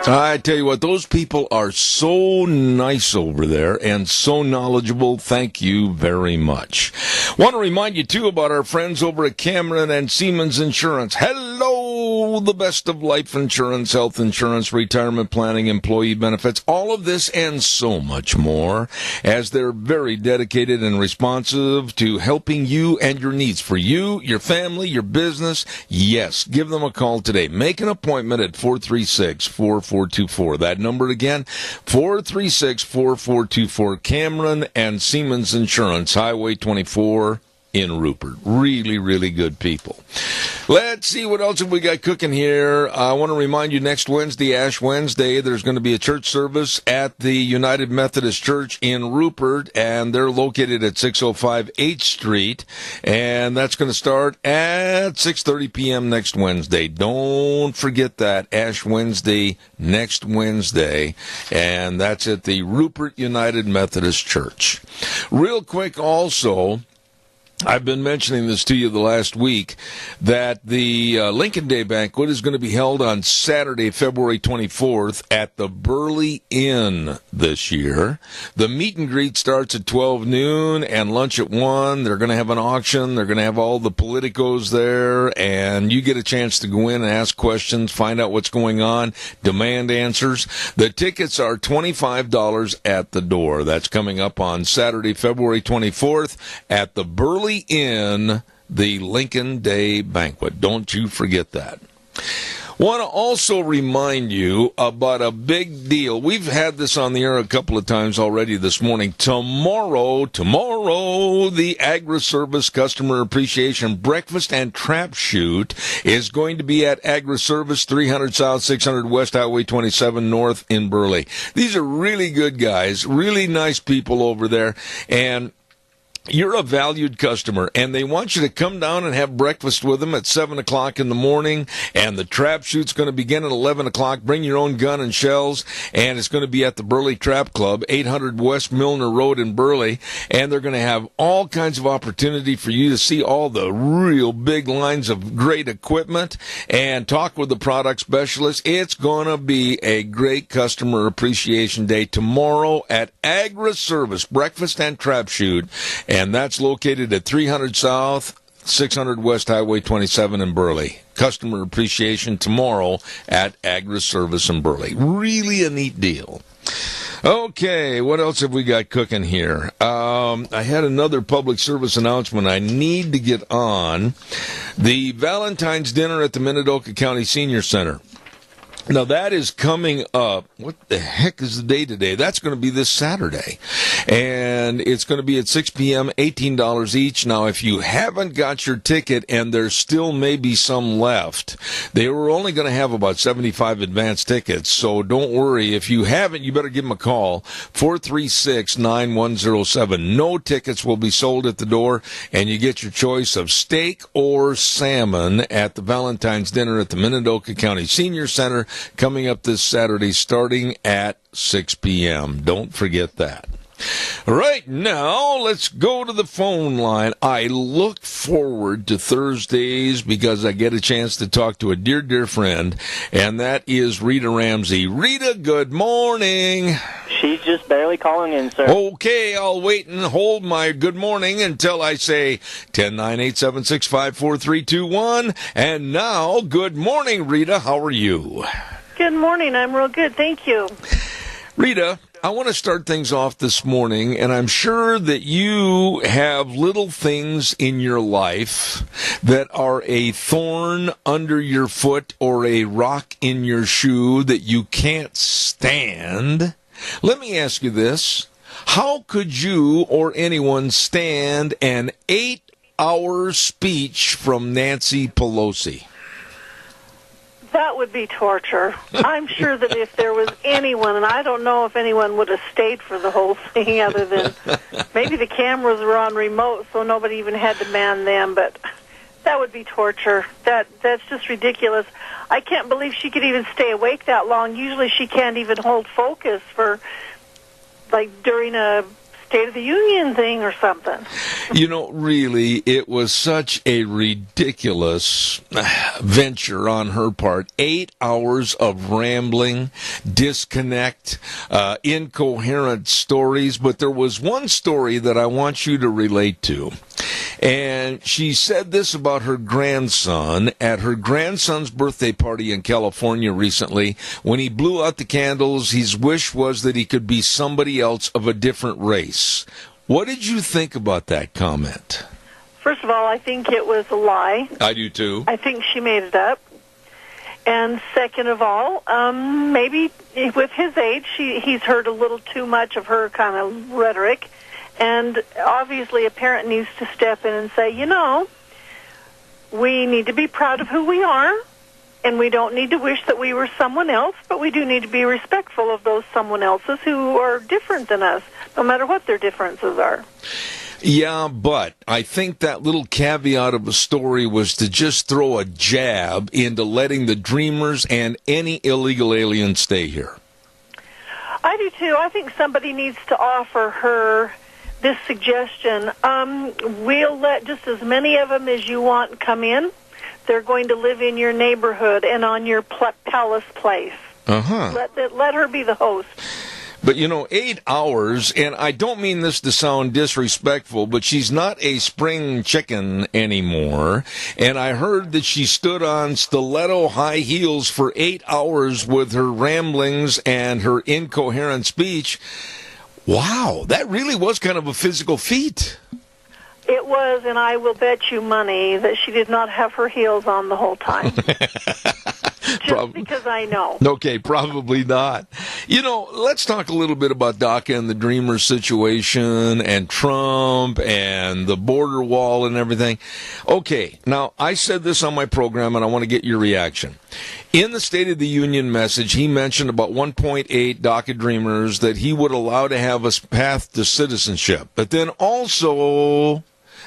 I tell you what, those people are so nice over there and so knowledgeable. Thank you very much. Want to remind you, too, about our friends over at Cameron and Siemens Insurance. Hello, the best of life insurance, health insurance, retirement planning, employee benefits, all of this and so much more, as they're very dedicated and responsive to helping you and your needs for you, your family, your business. Yes, give them a call today. Make an appointment at 436-4424. That number again, 436-4424, Cameron and Siemens Insurance, Highway 24 in Rupert. Really, really good people. Let's see what else have we got cooking here. I want to remind you, next Wednesday, Ash Wednesday, there's going to be a church service at the United Methodist Church in Rupert, and they're located at 605 8th Street, and that's going to start at 6:30 p.m. next Wednesday. Don't forget that, Ash Wednesday, next Wednesday, and that's at the Rupert United Methodist Church. Real quick also, I've been mentioning this to you the last week, that the Lincoln Day Banquet is going to be held on Saturday, February 24th at the Burley Inn this year. The meet and greet starts at 12 noon and lunch at 1. They're going to have an auction. They're going to have all the politicos there, and you get a chance to go in and ask questions, find out what's going on, demand answers. The tickets are $25 at the door. That's coming up on Saturday, February 24th at the Burley Inn, the Lincoln Day Banquet. Don't you forget that. Want to also remind you about a big deal. We've had this on the air a couple of times already this morning. Tomorrow, the Agri-Service Customer Appreciation Breakfast and Trap Shoot is going to be at Agri-Service, 300 South, 600 West, Highway 27 North in Burley. These are really good guys, really nice people over there, and you're a valued customer, and they want you to come down and have breakfast with them at 7 o'clock in the morning, and the trap shoot's going to begin at 11 o'clock. Bring your own gun and shells, and it's going to be at the Burley Trap Club, 800 West Milner Road in Burley, and they're going to have all kinds of opportunity for you to see all the real big lines of great equipment and talk with the product specialist. It's going to be a great customer appreciation day tomorrow at Agri-Service Breakfast and Trap Shoot, and that's located at 300 South, 600 West Highway 27 in Burley. Customer appreciation tomorrow at Agri-Service in Burley. Really a neat deal. Okay, what else have we got cooking here? I had another public service announcement I need to get on. The Valentine's dinner at the Minidoka County Senior Center. Now, that is coming up. What the heck is the day today? That's going to be this Saturday. And it's going to be at 6 p.m., $18 each. Now, if you haven't got your ticket, and there still may be some left, they were only going to have about 75 advance tickets. So don't worry. If you haven't, you better give them a call, 436-9107. No tickets will be sold at the door, and you get your choice of steak or salmon at the Valentine's dinner at the Minidoka County Senior Center, coming up this Saturday starting at 6 p.m. Don't forget that. Right now, let's go to the phone line. I look forward to Thursdays because I get a chance to talk to a dear, dear friend, and that is Rita Ramsey. Rita, good morning. She's just barely calling in, sir. Okay, I'll wait and hold my good morning until I say 10-9-8-7-6-5-4-3-2-1. And now, good morning, Rita. How are you? Good morning. I'm real good. Thank you. Rita, I want to start things off this morning, and I'm sure that you have little things in your life that are a thorn under your foot or a rock in your shoe that you can't stand. Let me ask you this. How could you or anyone stand an 8-hour speech from Nancy Pelosi? That would be torture. I'm sure that if there was anyone, and I don't know if anyone would have stayed for the whole thing other than maybe the cameras were on remote so nobody even had to man them, but that would be torture. That's just ridiculous. I can't believe she could even stay awake that long. Usually she can't even hold focus for, like, during a State of the Union thing or something. You know, really, it was such a ridiculous venture on her part. 8 hours of rambling, disconnect, incoherent stories. But there was one story that I want you to relate to. And she said this about her grandson at her grandson's birthday party in California recently. When he blew out the candles, his wish was that he could be somebody else of a different race. What did you think about that comment? First of all, I think it was a lie. I do too. I think she made it up. And second of all, maybe with his age, he's heard a little too much of her kind of rhetoric. And obviously a parent needs to step in and say, you know, we need to be proud of who we are, and we don't need to wish that we were someone else, but we do need to be respectful of those someone else's who are different than us, no matter what their differences are. Yeah, but I think that little caveat of a story was to just throw a jab into letting the Dreamers and any illegal aliens stay here. I do too. I think somebody needs to offer her this suggestion. We'll let just as many of them as you want come in. They're going to live in your neighborhood and on your palace place. Uh-huh. Let her be the host. But, you know, 8 hours, and I don't mean this to sound disrespectful, but she's not a spring chicken anymore. And I heard that she stood on stiletto high heels for 8 hours with her ramblings and her incoherent speech. Wow, that really was kind of a physical feat. It was, and I will bet you money that she did not have her heels on the whole time. Just because I know. Okay, probably not. You know, let's talk a little bit about DACA and the Dreamers situation and Trump and the border wall and everything. Okay, now, I said this on my program, and I want to get your reaction. In the State of the Union message, he mentioned about 1.8 DACA Dreamers that he would allow to have a path to citizenship. But then also,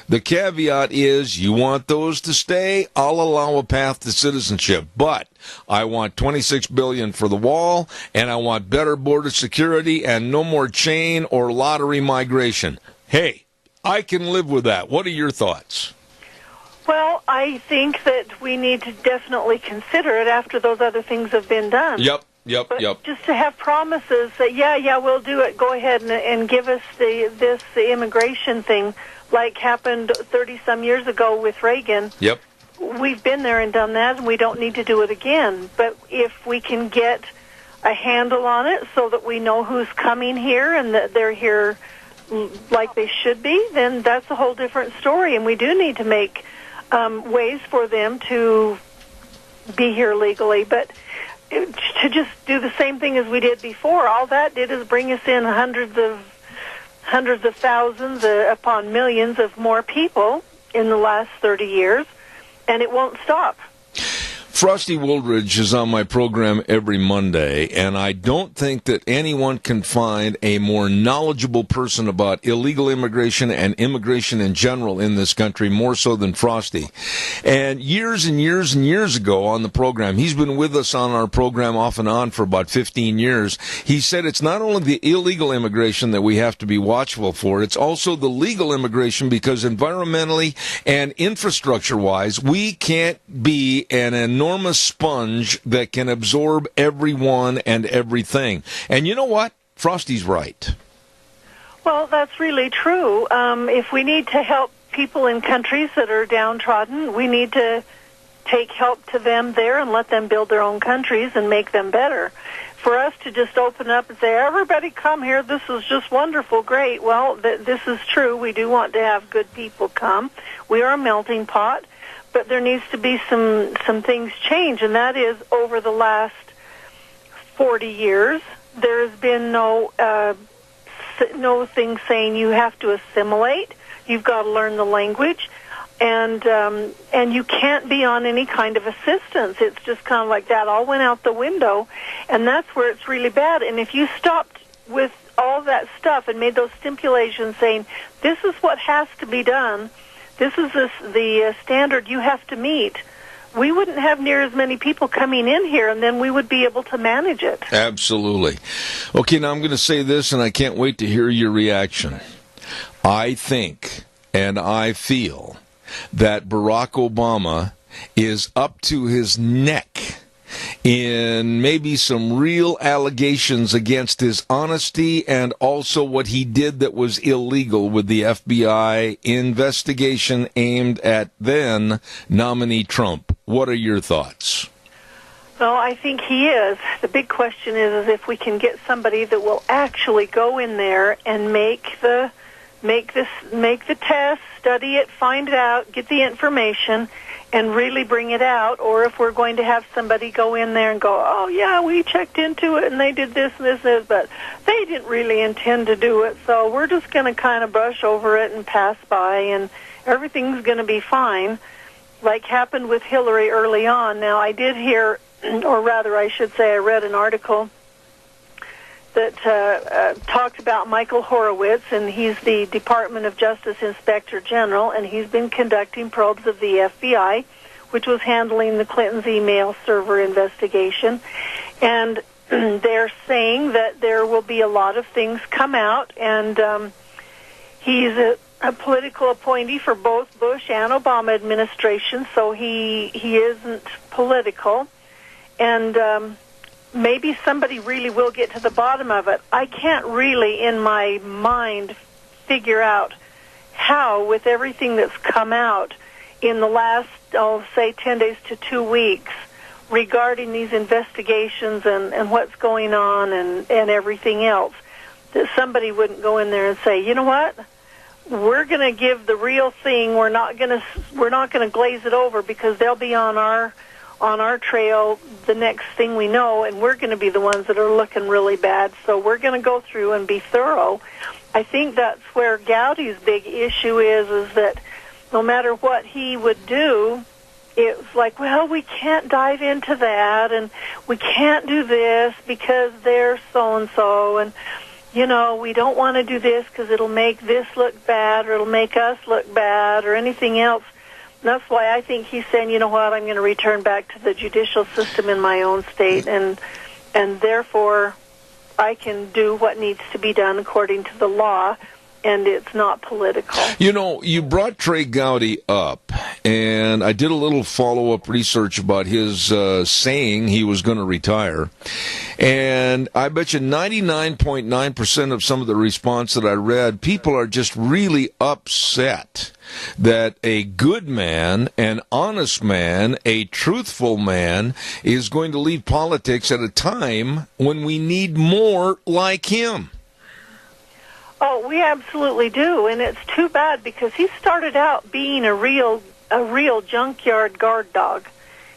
the caveat is, you want those to stay, I'll allow a path to citizenship. But I want $26 billion for the wall, and I want better border security and no more chain or lottery migration. Hey, I can live with that. What are your thoughts? Well, I think that we need to definitely consider it after those other things have been done. Yep. But just to have promises that, yeah, we'll do it, go ahead and give us the immigration thing like happened 30-some years ago with Reagan. Yep. We've been there and done that, and we don't need to do it again. But if we can get a handle on it so that we know who's coming here and that they're here like they should be, then that's a whole different story, and we do need to make ways for them to be here legally. But to just do the same thing as we did before, all that did is bring us in hundreds of thousands upon millions of more people in the last 30 years, and it won't stop. Frosty Woolridge is on my program every Monday, and I don't think that anyone can find a more knowledgeable person about illegal immigration and immigration in general in this country, more so than Frosty. And years and years and years ago on the program, he's been with us on our program off and on for about 15 years, he said it's not only the illegal immigration that we have to be watchful for, it's also the legal immigration, because environmentally and infrastructure-wise, we can't be an enormous sponge that can absorb everyone and everything. And you know what? Frosty's right. Well, that's really true. If we need to help people in countries that are downtrodden, we need to take help to them there and let them build their own countries and make them better. For us to just open up and say, everybody come here, this is just wonderful, great. Well, this is true. We do want to have good people come. We are a melting pot. But there needs to be some things change, and that is over the last 40 years, there has been no thing saying you have to assimilate. You've got to learn the language, and you can't be on any kind of assistance. It's just kind of like that all went out the window, and that's where it's really bad. And if you stopped with all that stuff and made those stipulations saying this is what has to be done, this is the standard you have to meet, we wouldn't have near as many people coming in here, and then we would be able to manage it. Absolutely. Okay, now I'm going to say this, and I can't wait to hear your reaction. I think and I feel that Barack Obama is up to his neck in maybe some real allegations against his honesty and also what he did that was illegal with the FBI investigation aimed at then nominee Trump. What are your thoughts? Well, I think he is. The big question is if we can get somebody that will actually go in there and make the test, study it, find it out, get the information, and really bring it out, or if we're going to have somebody go in there and go, oh, yeah, we checked into it, and they did this and this and this, but they didn't really intend to do it, so we're just going to kind of brush over it and pass by, and everything's going to be fine, like happened with Hillary early on. Now, I did hear, or rather, I should say, I read an article that talked about Michael Horowitz, and he's the Department of Justice Inspector General, and he's been conducting probes of the FBI, which was handling the Clinton's email server investigation. And they're saying that there will be a lot of things come out, and he's a political appointee for both Bush and Obama administration, so he isn't political. And maybe somebody really will get to the bottom of it. I can't really, in my mind, figure out how, with everything that's come out in the last, say, 10 days to 2 weeks regarding these investigations and what's going on and everything else, that somebody wouldn't go in there and say, you know what, we're going to give the real thing. We're not going to glaze it over, because they'll be on our trail the next thing we know, and we're going to be the ones that are looking really bad. So we're going to go through and be thorough. I think that's where Gowdy's big issue is that no matter what he would do, it's like, well, we can't dive into that, and we can't do this because they're so-and-so, and, you know, we don't want to do this because it'll make this look bad, or it'll make us look bad, or anything else. That's why I think he's saying, you know what, I'm going to return back to the judicial system in my own state, and therefore I can do what needs to be done according to the law, and it's not political. You know, you brought Trey Gowdy up, and I did a little follow-up research about his saying he was going to retire, and I bet you 99.9% of some of the response that I read, people are just really upset that a good man, an honest man, a truthful man is going to leave politics at a time when we need more like him. Oh, we absolutely do, and it's too bad because he started out being a real junkyard guard dog,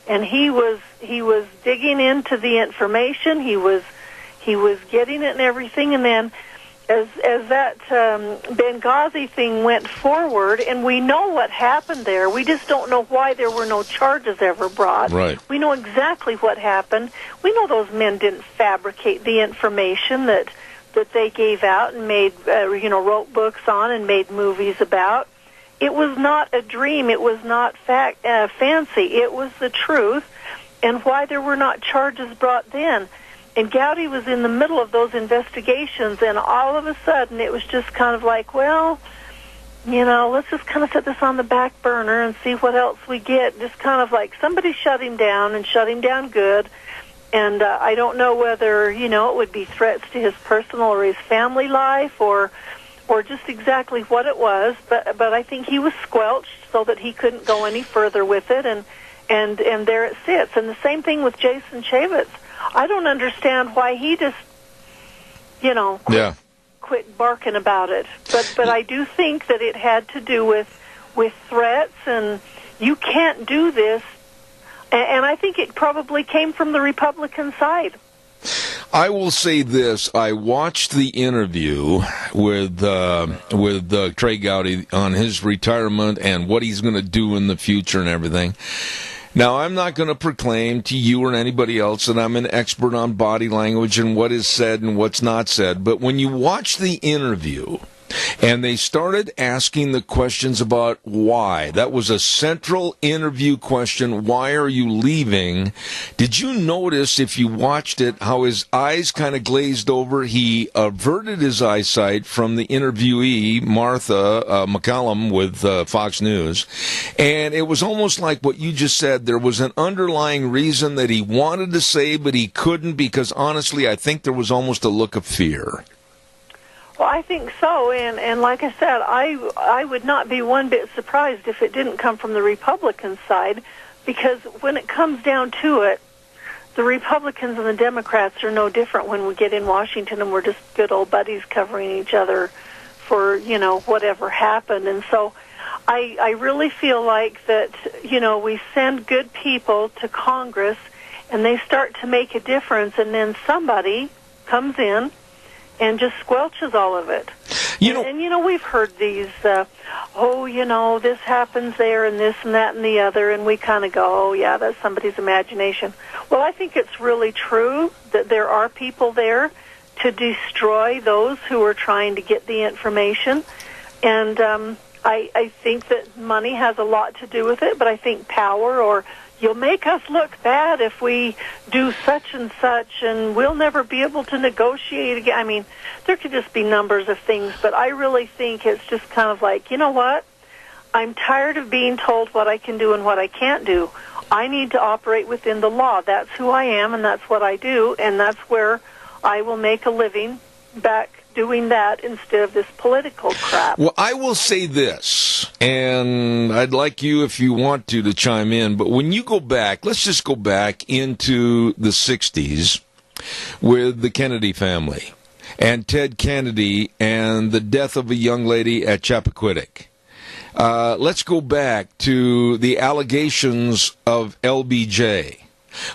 and he was digging into the information. He was getting it and everything, and then as that Benghazi thing went forward, and we know what happened there. We just don't know why there were no charges ever brought. Right. We know exactly what happened. We know those men didn't fabricate the information that they gave out and made, wrote books on and made movies about. It was not a dream. It was not fancy. It was the truth, and why there were not charges brought then. And Gowdy was in the middle of those investigations, and all of a sudden it was just kind of like, well, let's just kind of set this on the back burner and see what else we get. Just kind of like somebody shut him down and shut him down good. And I don't know whether, it would be threats to his personal or his family life or just exactly what it was. But I think he was squelched so that he couldn't go any further with it, and there it sits. And the same thing with Jason Chaffetz. I don't understand why he just, quit barking about it. But I do think that it had to do with threats, and you can't do this. And I think it probably came from the Republican side. I will say this: I watched the interview with Trey Gowdy on his retirement and what he's going to do in the future and everything. Now, I'm not going to proclaim to you or anybody else that I'm an expert on body language and what is said and what's not said, but when you watch the interview and they started asking the questions about why, that was a central interview question, why are you leaving? Did you notice, if you watched it, how his eyes kind of glazed over? He averted his eyesight from the interviewee, Martha McCallum with Fox News, and it was almost like what you just said. There was an underlying reason that he wanted to say, but he couldn't, because honestly, I think there was almost a look of fear. Well, I think so, and like I said, I would not be one bit surprised if it didn't come from the Republican side, because when it comes down to it, the Republicans and the Democrats are no different when we get in Washington and we're just good old buddies covering each other for, whatever happened. And so I really feel like that, we send good people to Congress and they start to make a difference, and then somebody comes in and just squelches all of it. And we've heard these, this happens there and this and that and the other, and we kind of go, oh, yeah, that's somebody's imagination. Well, I think it's really true that there are people there to destroy those who are trying to get the information. And I think that money has a lot to do with it, but I think power, or you'll make us look bad if we do such and such, and we'll never be able to negotiate again. I mean, there could just be numbers of things, but I really think it's just kind of like, you know what? I'm tired of being told what I can do and what I can't do. I need to operate within the law. That's who I am, and that's what I do, and that's where I will make a living back doing that instead of this political crap. Well, I will say this, and I'd like you, if you want to chime in, but when you go back, let's just go back into the 60s with the Kennedy family and Ted Kennedy and the death of a young lady at Chappaquiddick. Let's go back to the allegations of LBJ.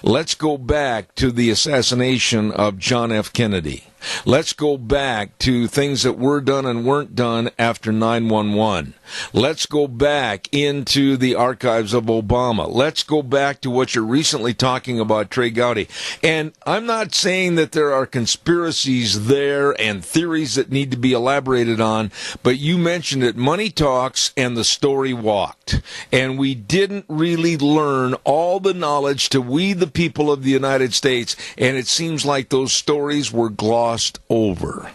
Let's go back to the assassination of John F. Kennedy. Let's go back to things that were done and weren't done after 9/11. Let's go back into the archives of Obama. Let's go back to what you're recently talking about, Trey Gowdy. And I'm not saying that there are conspiracies there and theories that need to be elaborated on, but you mentioned it. Money talks and the story walked. And we didn't really learn all the knowledge to we the people of the United States, and it seems like those stories were glossed over.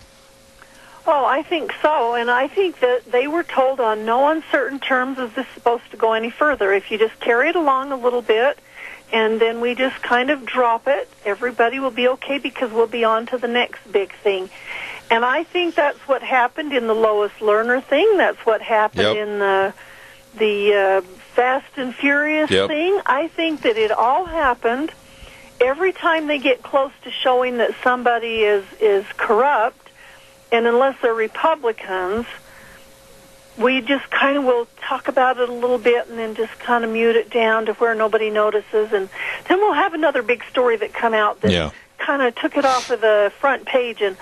Oh, I think so, and I think that they were told on no uncertain terms, is this supposed to go any further? If you just carry it along a little bit, and then we just kind of drop it, everybody will be okay because we'll be on to the next big thing. And I think that's what happened in the Lois Lerner thing. That's what happened in the Fast and Furious thing. I think that it all happened. Every time they get close to showing that somebody is corrupt, And unless they're Republicans, we just kind of will talk about it a little bit and then just kind of mute it down to where nobody notices. And then we'll have another big story that come out that kind of took it off of the front page, and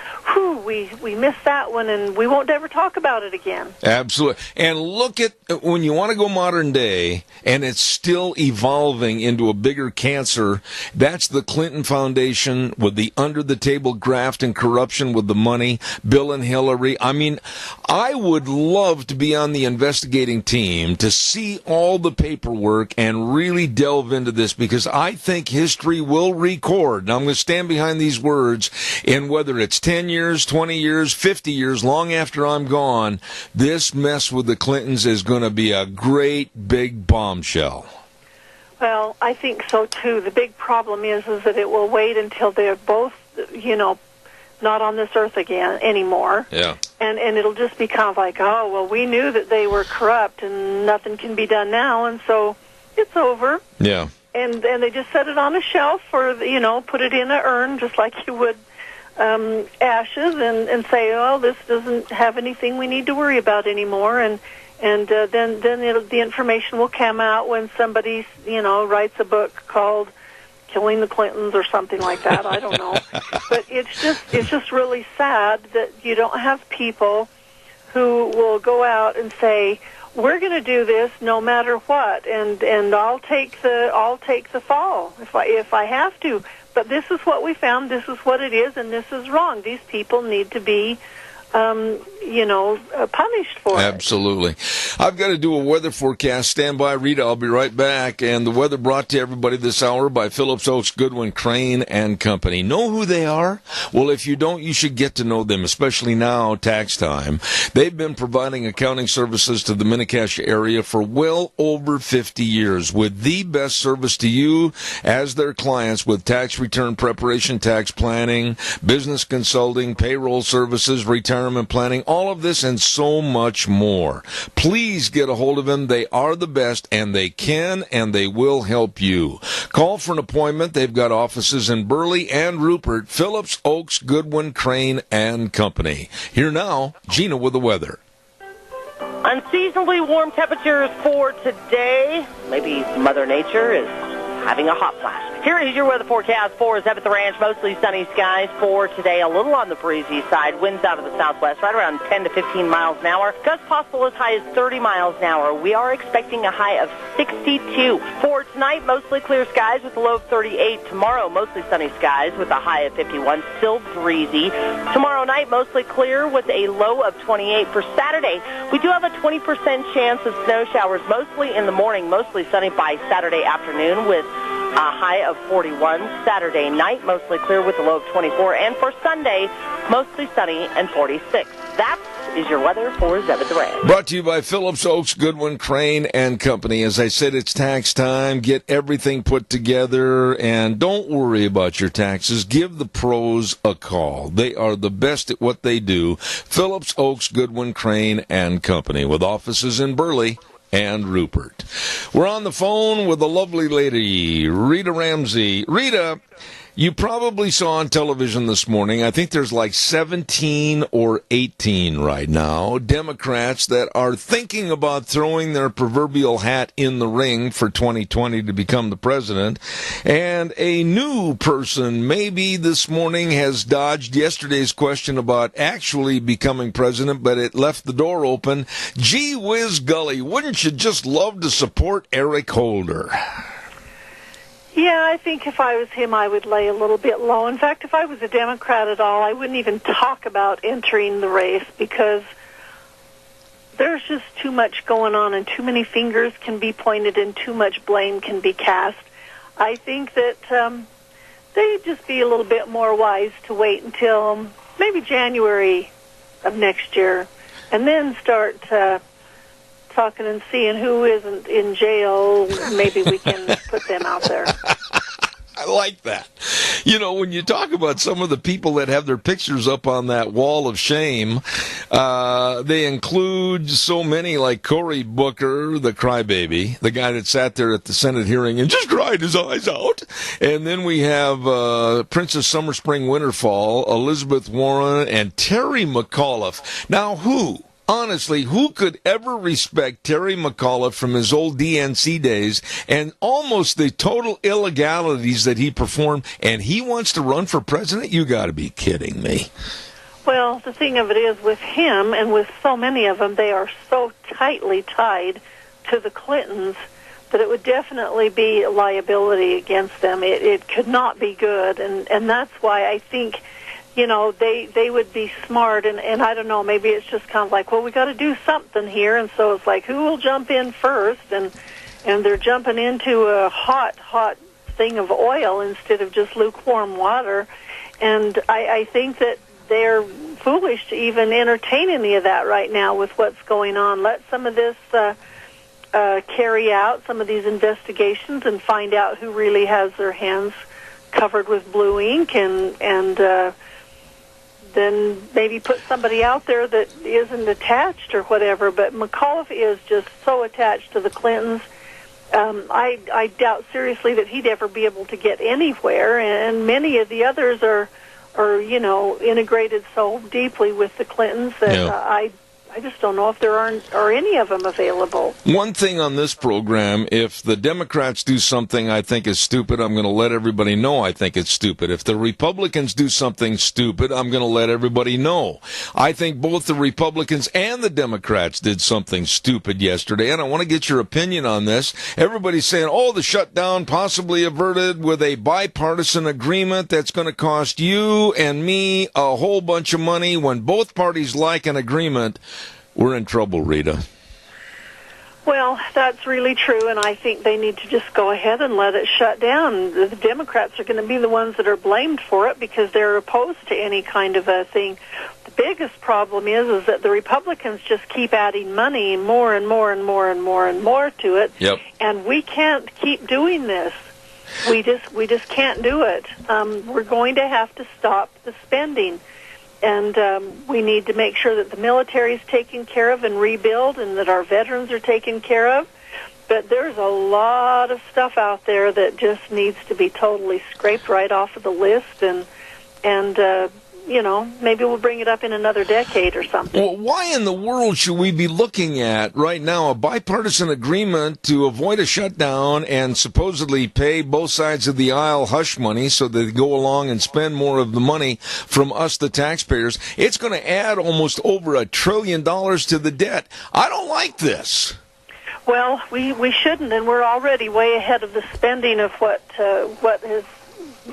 we missed that one, and we won't ever talk about it again. Absolutely. And look at, when you want to go modern day, and it's still evolving into a bigger cancer, that's the Clinton Foundation with the under-the-table graft and corruption with the money, Bill and Hillary. I mean, I would love to be on the investigating team to see all the paperwork and really delve into this, because I think history will record, and I'm going to stand behind these words, and whether it's 10 years, 20 years, 50 years, long after I'm gone, this mess with the Clintons is going to be a great big bombshell. Well, I think so too. The big problem is that it will wait until they're both, not on this earth again anymore. Yeah. And it'll just be kind of like, oh, well, we knew that they were corrupt and nothing can be done now, and so it's over. Yeah. And they just set it on a shelf, or put it in an urn, just like you would ashes, and say, oh, this doesn't have anything we need to worry about anymore. And then the information will come out when somebody writes a book called Killing the Clintons or something like that. I don't know, but it's just really sad that you don't have people who will go out and say, we're going to do this no matter what, and I'll take the fall if I have to. But this is what we found. This is what it is, and this is wrong. These people need to be, punished for it. Absolutely. I've got to do a weather forecast. Stand by, Rita. I'll be right back. And the weather brought to everybody this hour by Phillips Oaks Goodwin Crane and Company. Know who they are? Well, if you don't, you should get to know them, especially now, tax time. They've been providing accounting services to the Mini-Cassia area for well over 50 years, with the best service to you as their clients, with tax return preparation, tax planning, business consulting, payroll services, retirement planning, all of this and so much more. Please get a hold of them. They are the best, and they can and they will help you. Call for an appointment. They've got offices in Burley and Rupert. Phillips Oaks Goodwin Crane and Company. Here now, Gina with the weather. Unseasonably warm temperatures for today. Maybe Mother Nature is having a hot flash. Here is your weather forecast for Zeb at the Ranch. Mostly sunny skies for today. A little on the breezy side. Winds out of the southwest, right around 10 to 15 miles an hour. Gusts possible as high as 30 miles an hour. We are expecting a high of 62. For tonight, mostly clear skies with a low of 38. Tomorrow, mostly sunny skies with a high of 51. Still breezy. Tomorrow night, mostly clear with a low of 28. For Saturday, we do have a 20% chance of snow showers, mostly in the morning, mostly sunny by Saturday afternoon with a high of 41. Saturday night, mostly clear with a low of 24. And for Sunday, mostly sunny and 46. That is your weather for Zeb at the Ranch. Brought to you by Phillips Oaks Goodwin Crane and Company. As I said, it's tax time. Get everything put together, and don't worry about your taxes. Give the pros a call. They are the best at what they do. Phillips Oaks Goodwin Crane and Company, with offices in Burley and Rupert. We're on the phone with the lovely lady, Rita Ramsey. Rita, you probably saw on television this morning, I think there's like 17 or 18 right now, Democrats that are thinking about throwing their proverbial hat in the ring for 2020 to become the president. And a new person maybe this morning has dodged yesterday's question about actually becoming president, but it left the door open. Gee whiz Gully, wouldn't you just love to support Eric Holder? Yeah, I think if I was him, I would lay a little bit low. In fact, if I was a Democrat at all, I wouldn't even talk about entering the race, because there's just too much going on and too many fingers can be pointed and too much blame can be cast. I think that they'd just be a little bit more wise to wait until maybe January of next year and then start talking and seeing who isn't in jail. Maybe we can put them out there. I like that. You know, when you talk about some of the people that have their pictures up on that wall of shame, they include so many like Cory Booker, the crybaby, the guy that sat there at the Senate hearing and just cried his eyes out. And then we have Princess Summer Spring Winterfall, Elizabeth Warren, and Terry McAuliffe. Now, honestly, who could ever respect Terry McAuliffe from his old DNC days and almost the total illegalities that he performed, and he wants to run for president? You got to be kidding me. Well, the thing of it is, with him and with so many of them, they are so tightly tied to the Clintons that it would definitely be a liability against them. It could not be good, and that's why I think, you know, they would be smart, and I don't know, maybe it's just kind of like, well, we got to do something here, and so it's like, who will jump in first? And they're jumping into a hot thing of oil instead of just lukewarm water, and I think that they're foolish to even entertain any of that right now with what's going on. Let some of this carry out, some of these investigations, and find out who really has their hands covered with blue ink, and then maybe put somebody out there that isn't attached or whatever. But McAuliffe is just so attached to the Clintons. I doubt seriously that he'd ever be able to get anywhere, and many of the others are you know, integrated so deeply with the Clintons that I just don't know if there are any of them available. One thing on this program, if the Democrats do something I think is stupid, I'm going to let everybody know I think it's stupid. If the Republicans do something stupid, I'm going to let everybody know. I think both the Republicans and the Democrats did something stupid yesterday, and I want to get your opinion on this. Everybody's saying, the shutdown possibly averted with a bipartisan agreement that's going to cost you and me a whole bunch of money. When both parties like an agreement, we're in trouble, Rita. Well, that's really true, and I think they need to just go ahead and let it shut down. The Democrats are going to be the ones that are blamed for it because they're opposed to any kind of a thing. The biggest problem is that the Republicans just keep adding money, more and more and more and more and more to it, and we can't keep doing this. We just can't do it. We're going to have to stop the spending. And we need to make sure that the military is taken care of and rebuild, and that our veterans are taken care of. But there's a lot of stuff out there that just needs to be totally scraped right off of the list, and you know, maybe we'll bring it up in another decade or something. Well, why in the world should we be looking at right now a bipartisan agreement to avoid a shutdown and supposedly pay both sides of the aisle hush money so that they go along and spend more of the money from us, the taxpayers? It's going to add almost over $1 trillion to the debt. I don't like this. Well, we shouldn't, and we're already way ahead of the spending of what has,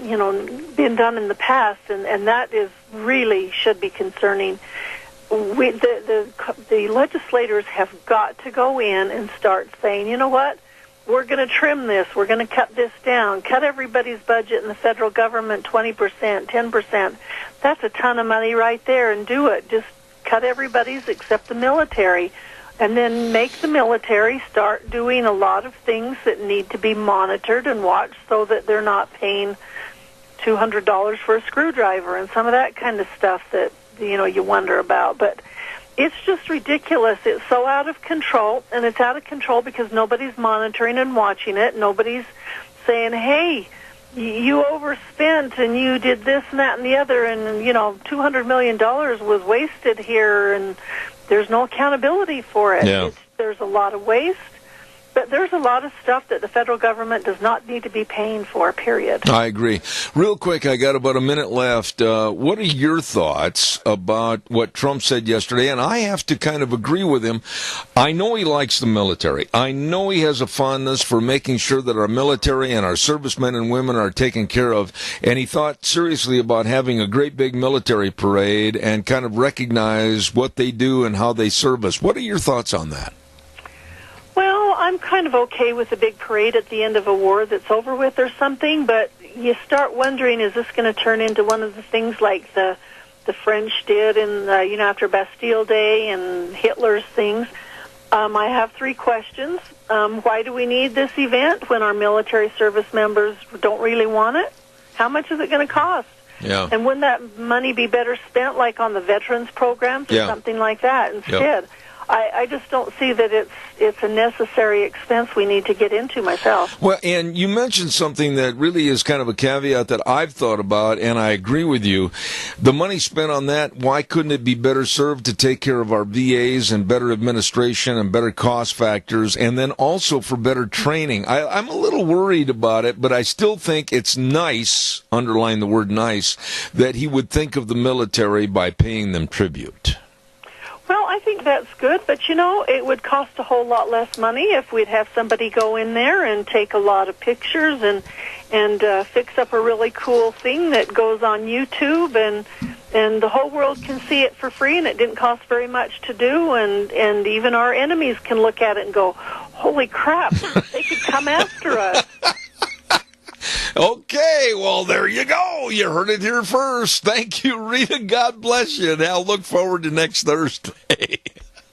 you know, been done in the past, and that is really should be concerning. The legislators have got to go in and start saying, you know what, we're going to trim this, we're going to cut this down, cut everybody's budget in the federal government 20%, 10%. That's a ton of money right there, and do it. Just cut everybody's except the military, and then make the military start doing a lot of things that need to be monitored and watched so that they're not paying $200 for a screwdriver and some of that kind of stuff that, you know, you wonder about. But it's just ridiculous. It's so out of control, and it's out of control because nobody's monitoring and watching it. Nobody's saying, hey, you overspent and you did this and that and the other, and, you know, $200 million was wasted here, and there's no accountability for it. Yeah. There's a lot of waste. But there's a lot of stuff that the federal government does not need to be paying for, period. I agree. Real quick, I got about a minute left. What are your thoughts about what Trump said yesterday? And I have to kind of agree with him. I know he likes the military. I know he has a fondness for making sure that our military and our servicemen and women are taken care of. And he thought seriously about having a great big military parade and kind of recognize what they do and how they serve us. What are your thoughts on that? Well, I'm kind of okay with a big parade at the end of a war that's over with or something, but you start wondering, is this going to turn into one of the things like the French did in, you know, after Bastille Day and Hitler's things? I have 3 questions. Why do we need this event when our military service members don't really want it? How much is it going to cost? Yeah. And wouldn't that money be better spent, like on the veterans programs or something like that instead? Yep. I just don't see that it's a necessary expense we need to get into myself. Well, and you mentioned something that really is kind of a caveat that I've thought about, and I agree with you. The money spent on that, why couldn't it be better served to take care of our VAs and better administration and better cost factors, and then also for better training? I'm a little worried about it, but I still think it's nice, underline the word nice, that he would think of the military by paying them tribute. Well, I think that's good, but, you know, it would cost a whole lot less money if we'd have somebody go in there and take a lot of pictures and fix up a really cool thing that goes on YouTube, and the whole world can see it for free, and it didn't cost very much to do, and even our enemies can look at it and go, holy crap, they could come after us. Okay, well, there you go. You heard it here first. Thank you, Rita. God bless you. And I'll look forward to next Thursday.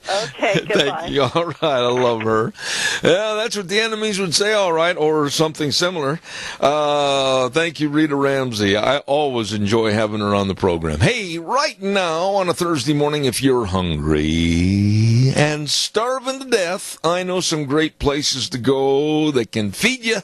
Okay, goodbye. Thank you. All right, I love her. Yeah, that's what the enemies would say, all right, or something similar. Thank you, Rita Ramsey. I always enjoy having her on the program. Hey, right now on a Thursday morning, if you're hungry and starving to death, I know some great places to go that can feed you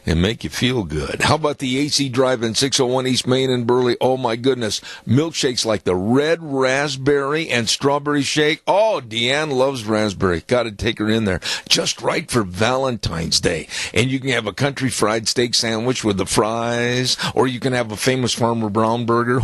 and make you feel good. How about the AC Drive-In, 601 East Main in Burley? Oh, my goodness. Milkshakes like the red raspberry and strawberry shake. Oh, Deanne loves raspberry. Got to take her in there. Just right for Valentine's Day. And you can have a country fried steak sandwich with the fries, or you can have a famous Farmer Brown burger.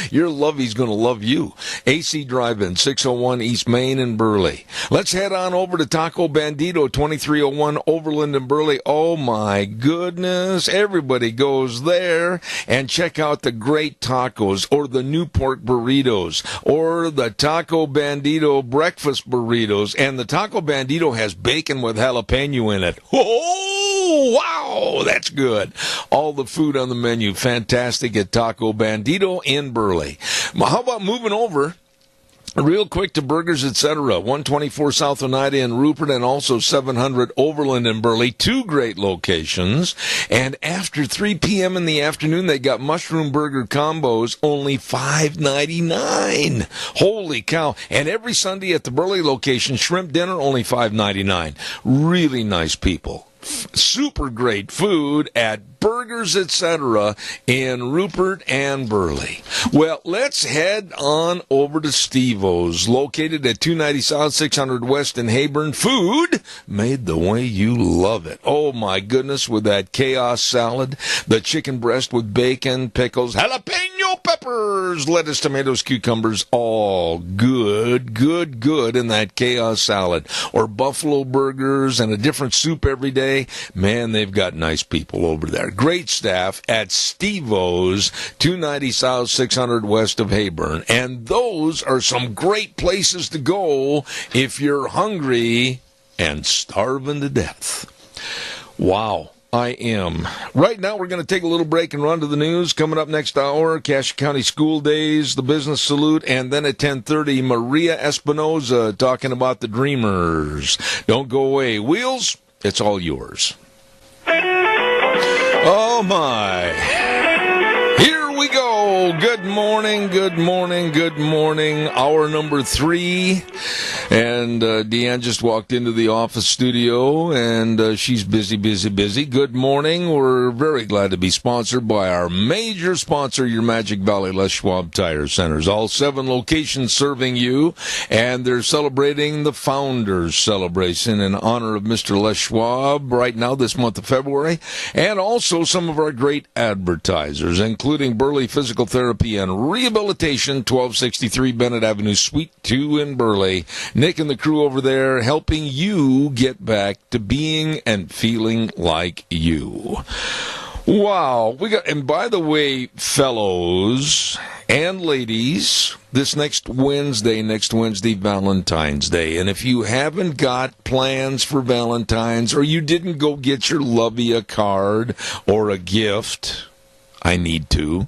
Your lovey's going to love you. AC Drive-In, 601 East Main in Burley. Let's head on over to Taco Bandito, 2301 Overland in Burley. Oh, my goodness. Everybody goes there and check out the great tacos, or the new pork burritos, or the Taco Bandito breakfast burritos. And the Taco Bandito has bacon with jalapeno in it. Oh, wow, that's good. All the food on the menu, fantastic at Taco Bandito in Burley. Well, how about moving over real quick to Burgers Etc., 124 South Oneida in Rupert, and also 700 Overland in Burley. 2 great locations. And after 3 p.m. in the afternoon, they got mushroom burger combos, only $5.99. Holy cow. And every Sunday at the Burley location, shrimp dinner, only $5.99. Really nice people. Super great food at Burgers Etc. in Rupert and Burley. Well, let's head on over to Steve-O's, located at 290 South, 600 West in Heyburn. Food made the way you love it. Oh, my goodness, with that chaos salad, the chicken breast with bacon, pickles, jalapeno peppers, lettuce, tomatoes, cucumbers, all good in that chaos salad. Or buffalo burgers and a different soup every day. Man, they've got nice people over there. Great staff at Steve-O's, 290 South, 600 West of Heyburn. And those are some great places to go if you're hungry and starving to death. Wow. I am. Right now, we're going to take a little break and run to the news. Coming up next hour, Cache County School Days, the Business Salute, and then at 10:30, Maria Espinoza talking about the Dreamers. Don't go away. Wheels, it's all yours. Oh, my. Here we go. Good morning, good morning, good morning. Hour number 3. And Deanne just walked into the office studio, and she's busy. Good morning. We're very glad to be sponsored by our major sponsor, your Magic Valley Les Schwab Tire Centers. All 7 locations serving you, and they're celebrating the Founders Celebration in honor of Mr. Les Schwab right now this month of February, and also some of our great advertisers, including Burley Physical Therapy and Rehabilitation, 1263 Bennett Avenue, Suite 2 in Burley. Nick and the crew over there helping you get back to being and feeling like you. Wow. And by the way, fellows and ladies, this next Wednesday, Valentine's Day. And if you haven't got plans for Valentine's, or you didn't go get your lovey a card or a gift, I need to.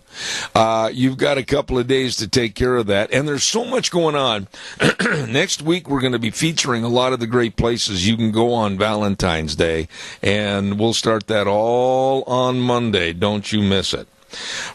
You've got a couple of days to take care of that. And there's so much going on. Next week, we're going to be featuring a lot of the great places you can go on Valentine's Day. And we'll start that all on Monday. Don't you miss it.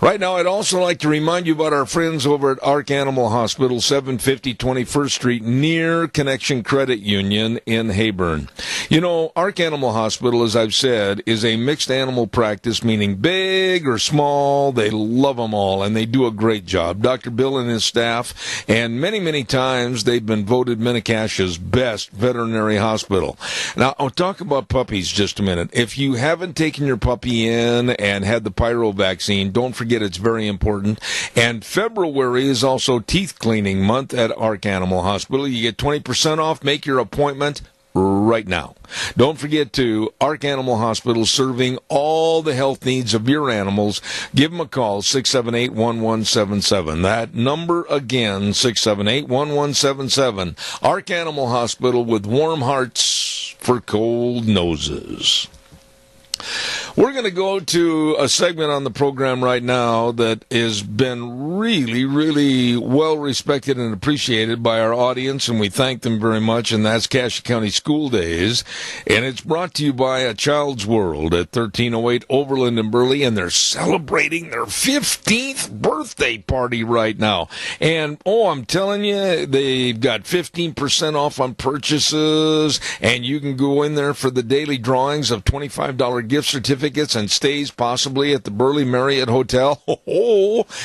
Right now, I'd also like to remind you about our friends over at Ark Animal Hospital, 750 21st Street, near Connection Credit Union in Heyburn. You know, Ark Animal Hospital, as I've said, is a mixed animal practice, meaning big or small. They love them all, and they do a great job. Dr. Bill and his staff, and many, many times they've been voted Minnecacha's best veterinary hospital. Now, I'll talk about puppies just a minute. If you haven't taken your puppy in and had the pyro vaccine, don't forget it's very important. And February is also teeth cleaning month at Ark Animal Hospital. You get 20% off. Make your appointment right now. Don't forget to Ark Animal Hospital, serving all the health needs of your animals. Give them a call, 678-1177. That number again, 678-1177. Ark Animal Hospital, with warm hearts for cold noses. We're going to go to a segment on the program right now that has been really, really well respected and appreciated by our audience, and we thank them very much, and that's Cassia County School Days. And it's brought to you by A Child's World at 1308 Overland in Burley, and they're celebrating their 15th birthday party right now. And, I'm telling you, they've got 15% off on purchases, and you can go in there for the daily drawings of $25 gift certificates and stays possibly at the Burley Marriott Hotel.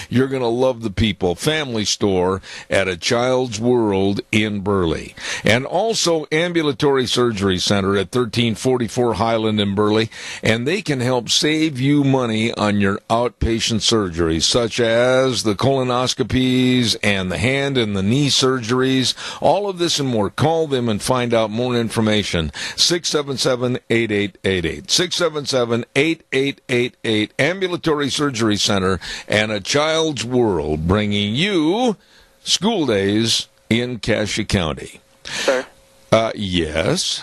You're going to love the people. Family store at A Child's World in Burley. And also Ambulatory Surgery Center at 1344 Highland in Burley. And they can help save you money on your outpatient surgeries, such as the colonoscopies and the hand and the knee surgeries. All of this and more. Call them and find out more information. 677-8888. 677-8888, Ambulatory Surgery Center, and A Child's World, bringing you School Days in Cassia County. Sir? Yes?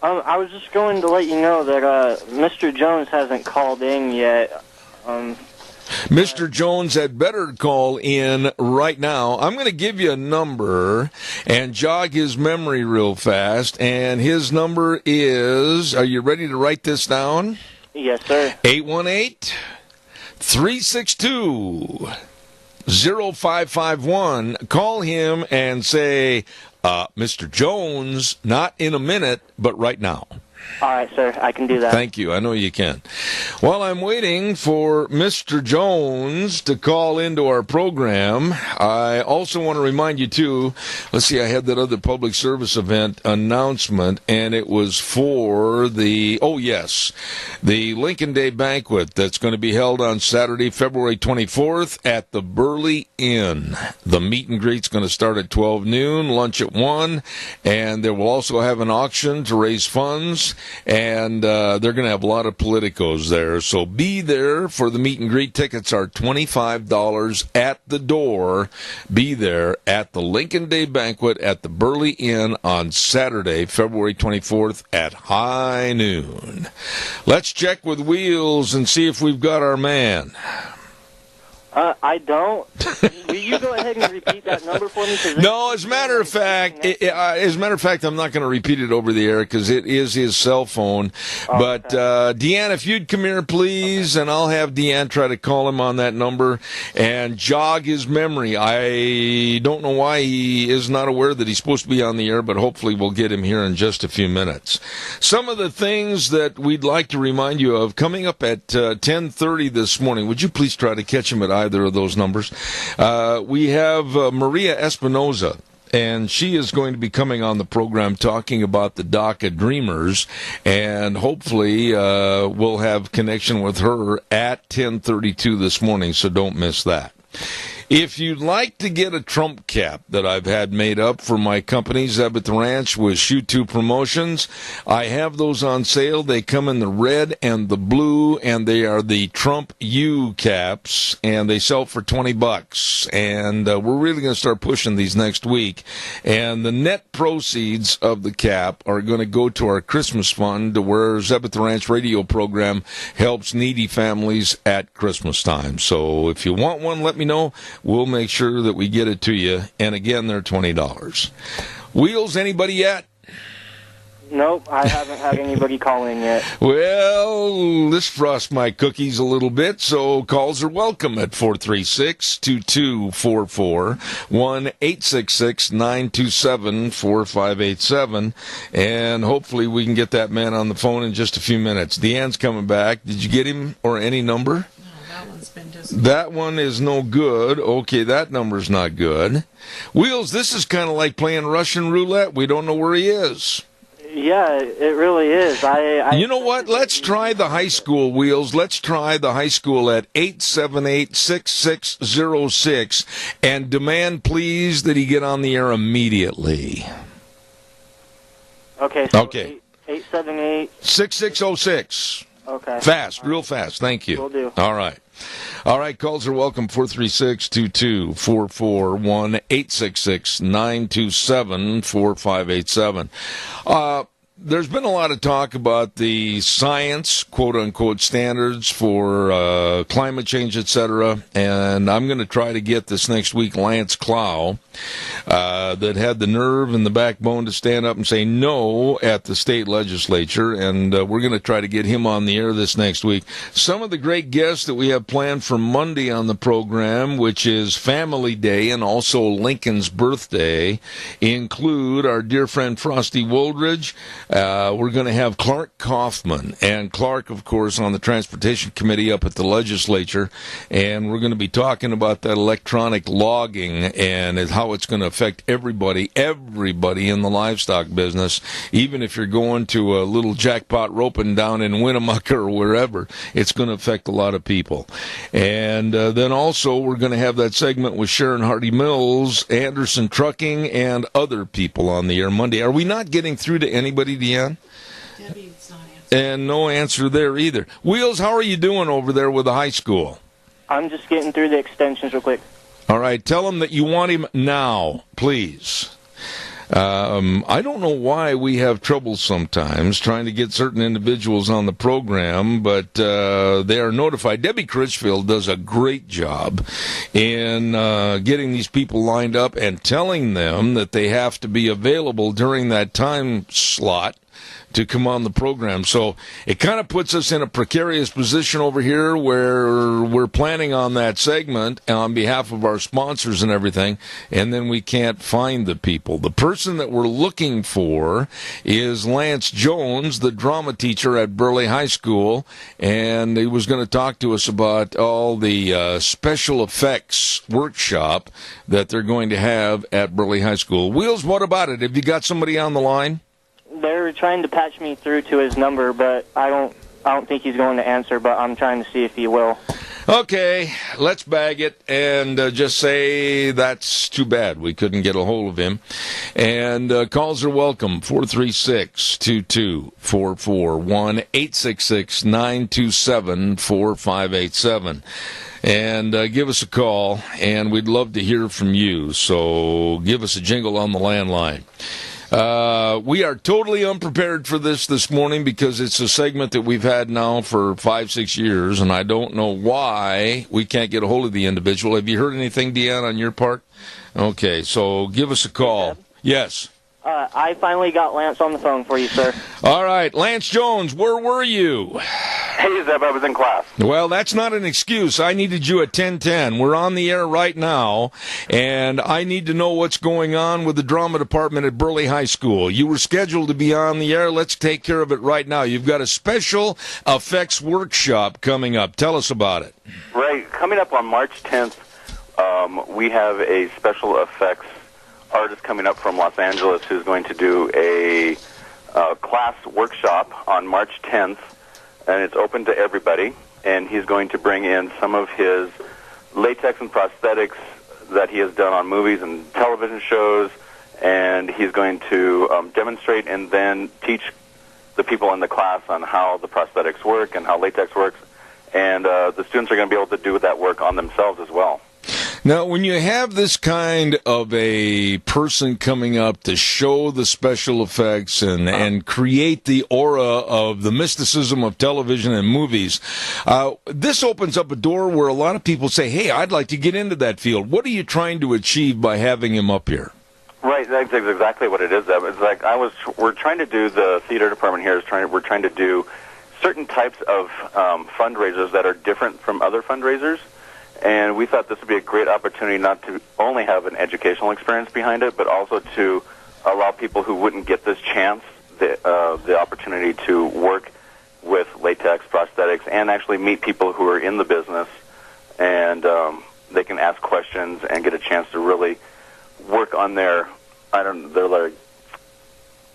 I was just going to let you know that Mr. Jones hasn't called in yet. Mr. Jones had better call in right now. I'm going to give you a number and jog his memory real fast. And his number is, are you ready to write this down? Yes, sir. 818-362-0551. Call him and say, Mr. Jones, not in a minute, but right now. All right, sir. I can do that. Thank you. I know you can. While I'm waiting for Mr. Jones to call into our program, I also want to remind you, too, let's see, I had that other public service event announcement, and it was for the Lincoln Day Banquet that's going to be held on Saturday, February 24th at the Burley Inn. The meet and greet's going to start at 12 noon, lunch at 1, and they will also have an auction to raise funds. And they're going to have a lot of politicos there. So be there for the meet and greet. Tickets are $25 at the door. Be there at the Lincoln Day Banquet at the Burley Inn on Saturday, February 24th at high noon. Let's check with Wheels and see if we've got our man. I don't. Will you go ahead and repeat that number for me? No, as a matter of fact, I'm not going to repeat it over the air because it is his cell phone. Oh, but Deanne, if you'd come here, please, and I'll have Deanne try to call him on that number and jog his memory. I don't know why he is not aware that he's supposed to be on the air, but hopefully we'll get him here in just a few minutes. Some of the things that we'd like to remind you of coming up at 10:30 this morning. Would you please try to catch him at either of those numbers? We have Maria Espinoza, and she is going to be coming on the program talking about the DACA Dreamers, and hopefully we'll have connection with her at 10:32 this morning, so don't miss that. If you'd like to get a Trump cap that I've had made up for my company, Zeb at the Ranch, with Shoot 2 Promotions, I have those on sale. They come in the red and the blue, and they are the Trump U caps, and they sell for $20. And we're really going to start pushing these next week. And the net proceeds of the cap are going to go to our Christmas fund, where Zeb at the Ranch radio program helps needy families at Christmas time. So if you want one, let me know. We'll make sure that we get it to you. And again, they're $20. Wheels, anybody yet? Nope, I haven't had anybody call in yet. Well, this frosts my cookies a little bit, so calls are welcome at 436-2244, 1-866-927-4587, and hopefully we can get that man on the phone in just a few minutes. Deanne's coming back. Did you get him or any number? That one is no good. Okay, that number's not good. Wheels, this is kind of like playing Russian roulette. We don't know where he is. Yeah, it really is. You know what? Let's try the high school, Wheels. Let's try the high school at 878-6606 and demand, please, that he get on the air immediately. Okay. So okay. 878-6606. Okay. Fast, real fast. Thank you. Will do. All right. All right, calls are welcome, 436-2244, 1-866-927-4587. There's been a lot of talk about the science, quote-unquote, standards for climate change, etc., and I'm going to try to get this next week Lance Clough, that had the nerve and the backbone to stand up and say no at the state legislature, and we're going to try to get him on the air this next week. Some of the great guests that we have planned for Monday on the program, which is Family Day and also Lincoln's birthday, include our dear friend Frosty Woldridge. We're going to have Clark Kaufman, and Clark, of course, on the Transportation Committee up at the legislature, and we're going to be talking about that electronic logging and how it's going to affect everybody in the livestock business. Even if you're going to a little jackpot roping down in Winnemucca or wherever, it's going to affect a lot of people. And then also we're going to have that segment with Sharon Hardy Mills, Anderson Trucking, and other people on the air Monday. Are we not getting through to anybody, Deanne? Debbie's not answering. And no answer there either. Wheels, how are you doing over there with the high school? I'm just getting through the extensions real quick. All right, tell him that you want him now, please. I don't know why we have trouble sometimes trying to get certain individuals on the program, but they are notified. Debbie Critchfield does a great job in getting these people lined up and telling them that they have to be available during that time slot to come on the program. So it kind of puts us in a precarious position over here where we're planning on that segment on behalf of our sponsors and everything, and then we can't find the people. The person that we're looking for is Lance Jones, the drama teacher at Burley High School, and he was going to talk to us about all the special effects workshop that they're going to have at Burley High School. Wheels, what about it? Have you got somebody on the line? They're trying to patch me through to his number, but I don't think he's going to answer, but I'm trying to see if he will. Okay, let's bag it and just say that's too bad. We couldn't get a hold of him. And calls are welcome, 436-2244, 1-866-927-4587. And give us a call, and we'd love to hear from you. So give us a jingle on the landline. We are totally unprepared for this morning because it's a segment that we've had now for 5-6 years, and I don't know why we can't get a hold of the individual. Have you heard anything, Deanne, on your part? Okay, so give us a call. Yes. I finally got Lance on the phone for you, sir. All right, Lance Jones, where were you? Hey, Zeb, I was in class. Well, that's not an excuse. I needed you at 10:10. We're on the air right now, and I need to know what's going on with the drama department at Burley High School. You were scheduled to be on the air. Let's take care of it right now. You've got a special effects workshop coming up. Tell us about it. Right. Coming up on March 10th, we have a special effects artist coming up from Los Angeles who's going to do a class workshop on March 10th, and it's open to everybody, and he's going to bring in some of his latex and prosthetics that he has done on movies and television shows, and he's going to demonstrate and then teach the people in the class on how the prosthetics work and how latex works, and the students are going to be able to do that work on themselves as well. Now, when you have this kind of a person coming up to show the special effects and create the aura of the mysticism of television and movies, this opens up a door where a lot of people say, hey, I'd like to get into that field. What are you trying to achieve by having him up here? Right, that's exactly what it is. It's like we're trying to do, the theater department here we're trying to do certain types of fundraisers that are different from other fundraisers. And we thought this would be a great opportunity not to only have an educational experience behind it, but also to allow people who wouldn't get this chance the opportunity to work with latex prosthetics and actually meet people who are in the business, and they can ask questions and get a chance to really work on their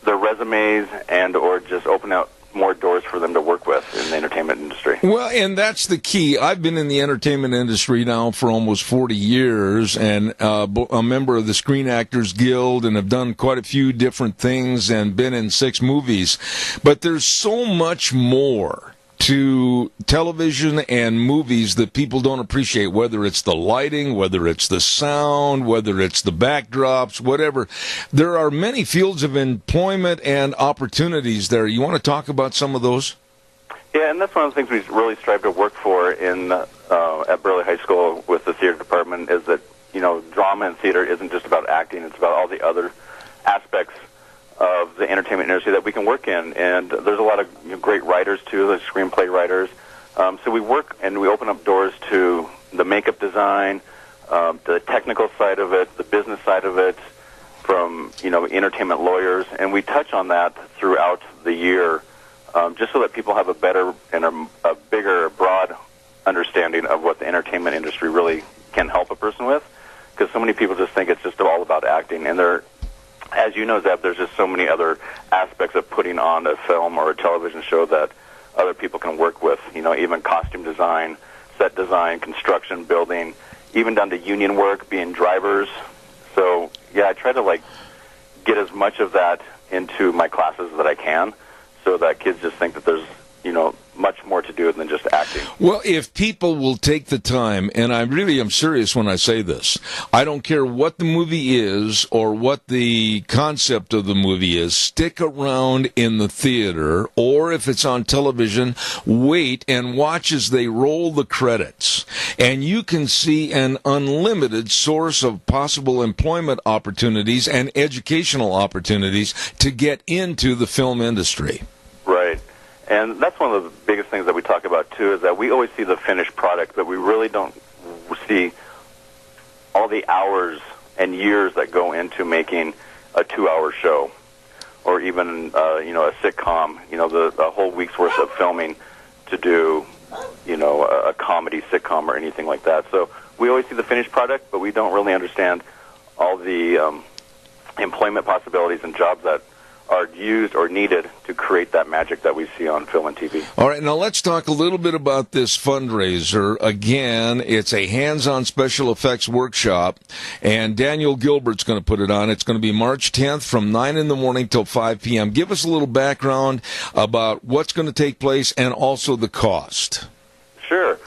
resumes and or just open out more doors for them to work with in the entertainment industry. Well, and that's the key. I've been in the entertainment industry now for almost 40 years and a member of the Screen Actors Guild and have done quite a few different things and been in 6 movies. But there's so much more to television and movies that people don't appreciate, whether it's the lighting, whether it's the sound, whether it's the backdrops, whatever. There are many fields of employment and opportunities there. You want to talk about some of those? Yeah, and that's one of the things we really strive to work for at Burley High School with the theater department, is that, drama and theater isn't just about acting, it's about all the other aspects of the entertainment industry that we can work in. And there's a lot of great writers, too, like screenplay writers. So we work and we open up doors to the makeup design, the technical side of it, the business side of it, from, entertainment lawyers. And we touch on that throughout the year, just so that people have a better and a bigger, broad understanding of what the entertainment industry really can help a person with. Because so many people just think it's just all about acting. And as you know, Zeb, there's just so many other aspects of putting on a film or a television show that other people can work with, even costume design, set design, construction, building, even down to union work, being drivers. So, yeah, I try to, get as much of that into my classes that I can so that kids just think that there's, much more to do than just acting. Well, if people will take the time, and I really am serious when I say this, I don't care what the movie is or what the concept of the movie is, stick around in the theater, or if it's on television, wait and watch as they roll the credits. And you can see an unlimited source of possible employment opportunities and educational opportunities to get into the film industry. Right. And that's one of the biggest things that we talk about, too, is that we always see the finished product, but we really don't see all the hours and years that go into making a 2-hour show, or even, a sitcom, the whole week's worth of filming to do, a comedy sitcom or anything like that. So we always see the finished product, but we don't really understand all the employment possibilities and jobs that are used or needed to create that magic that we see on film and TV. All right, now let's talk a little bit about this fundraiser. Again, it's a hands-on special effects workshop, and Daniel Gilbert's going to put it on. It's going to be March 10th from 9 in the morning till 5 p.m. Give us a little background about what's going to take place and also the cost. Sure.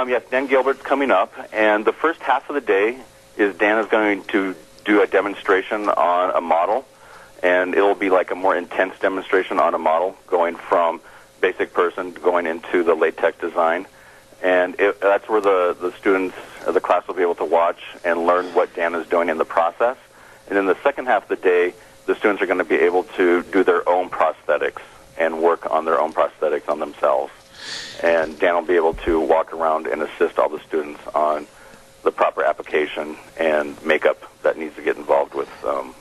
Yes, Dan Gilbert's coming up, and the first half of the day is Dan is going to do a demonstration on a model, and it'll be like a more intense demonstration on a model, going from basic person going into the latex design. And that's where the students of the class will be able to watch and learn what Dan is doing in the process. And in the second half of the day, the students are going to be able to do their own prosthetics and work on their own prosthetics on themselves. And Dan will be able to walk around and assist all the students on the proper application and makeup that needs to get involved with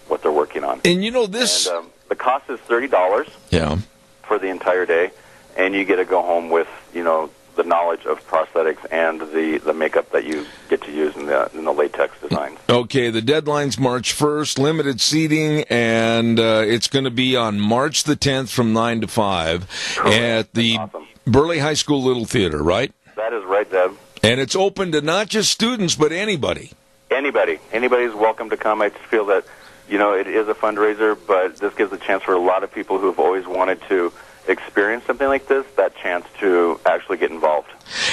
what they're working on. And this... And, the cost is $30 for the entire day, and you get to go home with, the knowledge of prosthetics and the makeup that you get to use in the latex designs. Okay, the deadline's March 1st, limited seating, and it's going to be on March the 10th from 9 to 5 at the Burley High School Little Theater, right? That is right, Deb. And it's open to not just students, but anybody. Anybody's welcome to come. I just feel that, it is a fundraiser, but this gives a chance for a lot of people who have always wanted to experience something like this, that chance to actually get involved.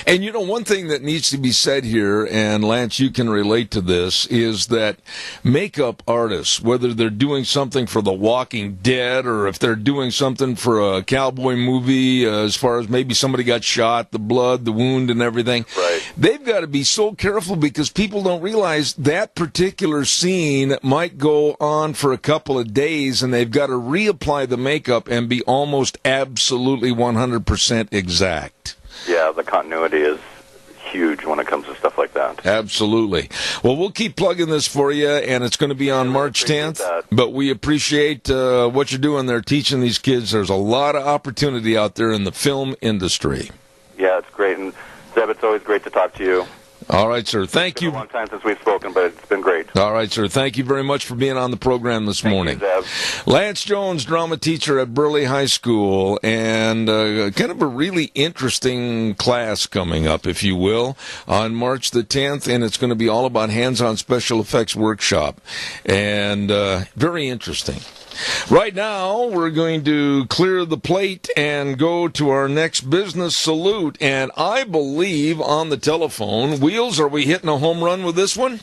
And one thing that needs to be said here, and Lance, you can relate to this, is that makeup artists, whether they're doing something for The Walking Dead or if they're doing something for a cowboy movie, as far as maybe somebody got shot, the blood, the wound and everything, right, they've got to be so careful because people don't realize that particular scene might go on for a couple of days and they've got to reapply the makeup and be almost absolutely 100% exact. Yeah, the continuity is huge when it comes to stuff like that. Absolutely. Well, we'll keep plugging this for you, and it's going to be on March 10th. But we appreciate what you're doing there, teaching these kids. There's a lot of opportunity out there in the film industry. Yeah, it's great. And, Zeb, it's always great to talk to you. All right, sir. Thank you. It's been a long time since we've spoken, but it's been great. All right, sir. Thank you very much for being on the program this morning. Thank you, Zeb. Lance Jones, drama teacher at Burley High School, and kind of a really interesting class coming up, if you will, on March the 10th, and it's going to be all about hands-on special effects workshop, and very interesting. Right now, we're going to clear the plate and go to our next business salute. And I believe on the telephone, Wheels, are we hitting a home run with this one?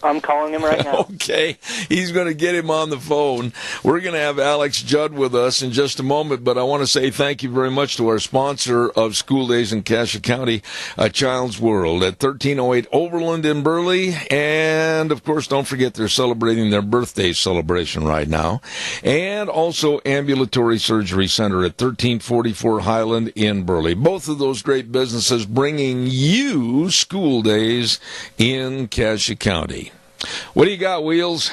I'm calling him right now. Okay, he's going to get him on the phone. We're going to have Alex Judd with us in just a moment, but I want to say thank you very much to our sponsor of School Days in Cassia County, A Child's World at 1308 Overland in Burley. And, of course, don't forget they're celebrating their birthday celebration right now. And also Ambulatory Surgery Center at 1344 Highland in Burley. Both of those great businesses bringing you School Days in Cassia County. What do you got, Wheels?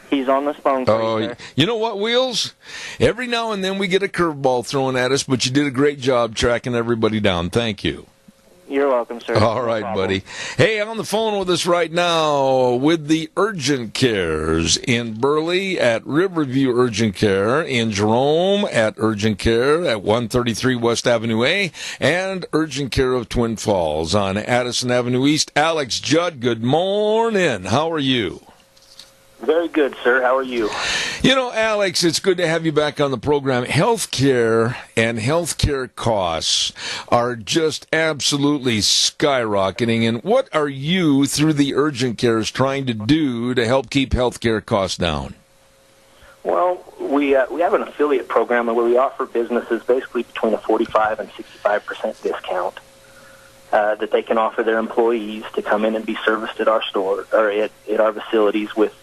He's on the phone. You know what, Wheels? Every now and then we get a curveball thrown at us, but you did a great job tracking everybody down. Thank you. You're welcome, sir. All right, buddy. Hey, on the phone with us right now with the Urgent Cares in Burley at Riverview Urgent Care, in Jerome at Urgent Care at 133 West Avenue A, and Urgent Care of Twin Falls on Addison Avenue East. Alex Judd, good morning. How are you? Very good, sir. How are you? Alex, it's good to have you back on the program. Healthcare and healthcare costs are just absolutely skyrocketing. And what are you, through the Urgent Cares, trying to do to help keep healthcare costs down? Well, we have an affiliate program where we offer businesses basically between a 45 and 65% discount that they can offer their employees to come in and be serviced at our store or at our facilities with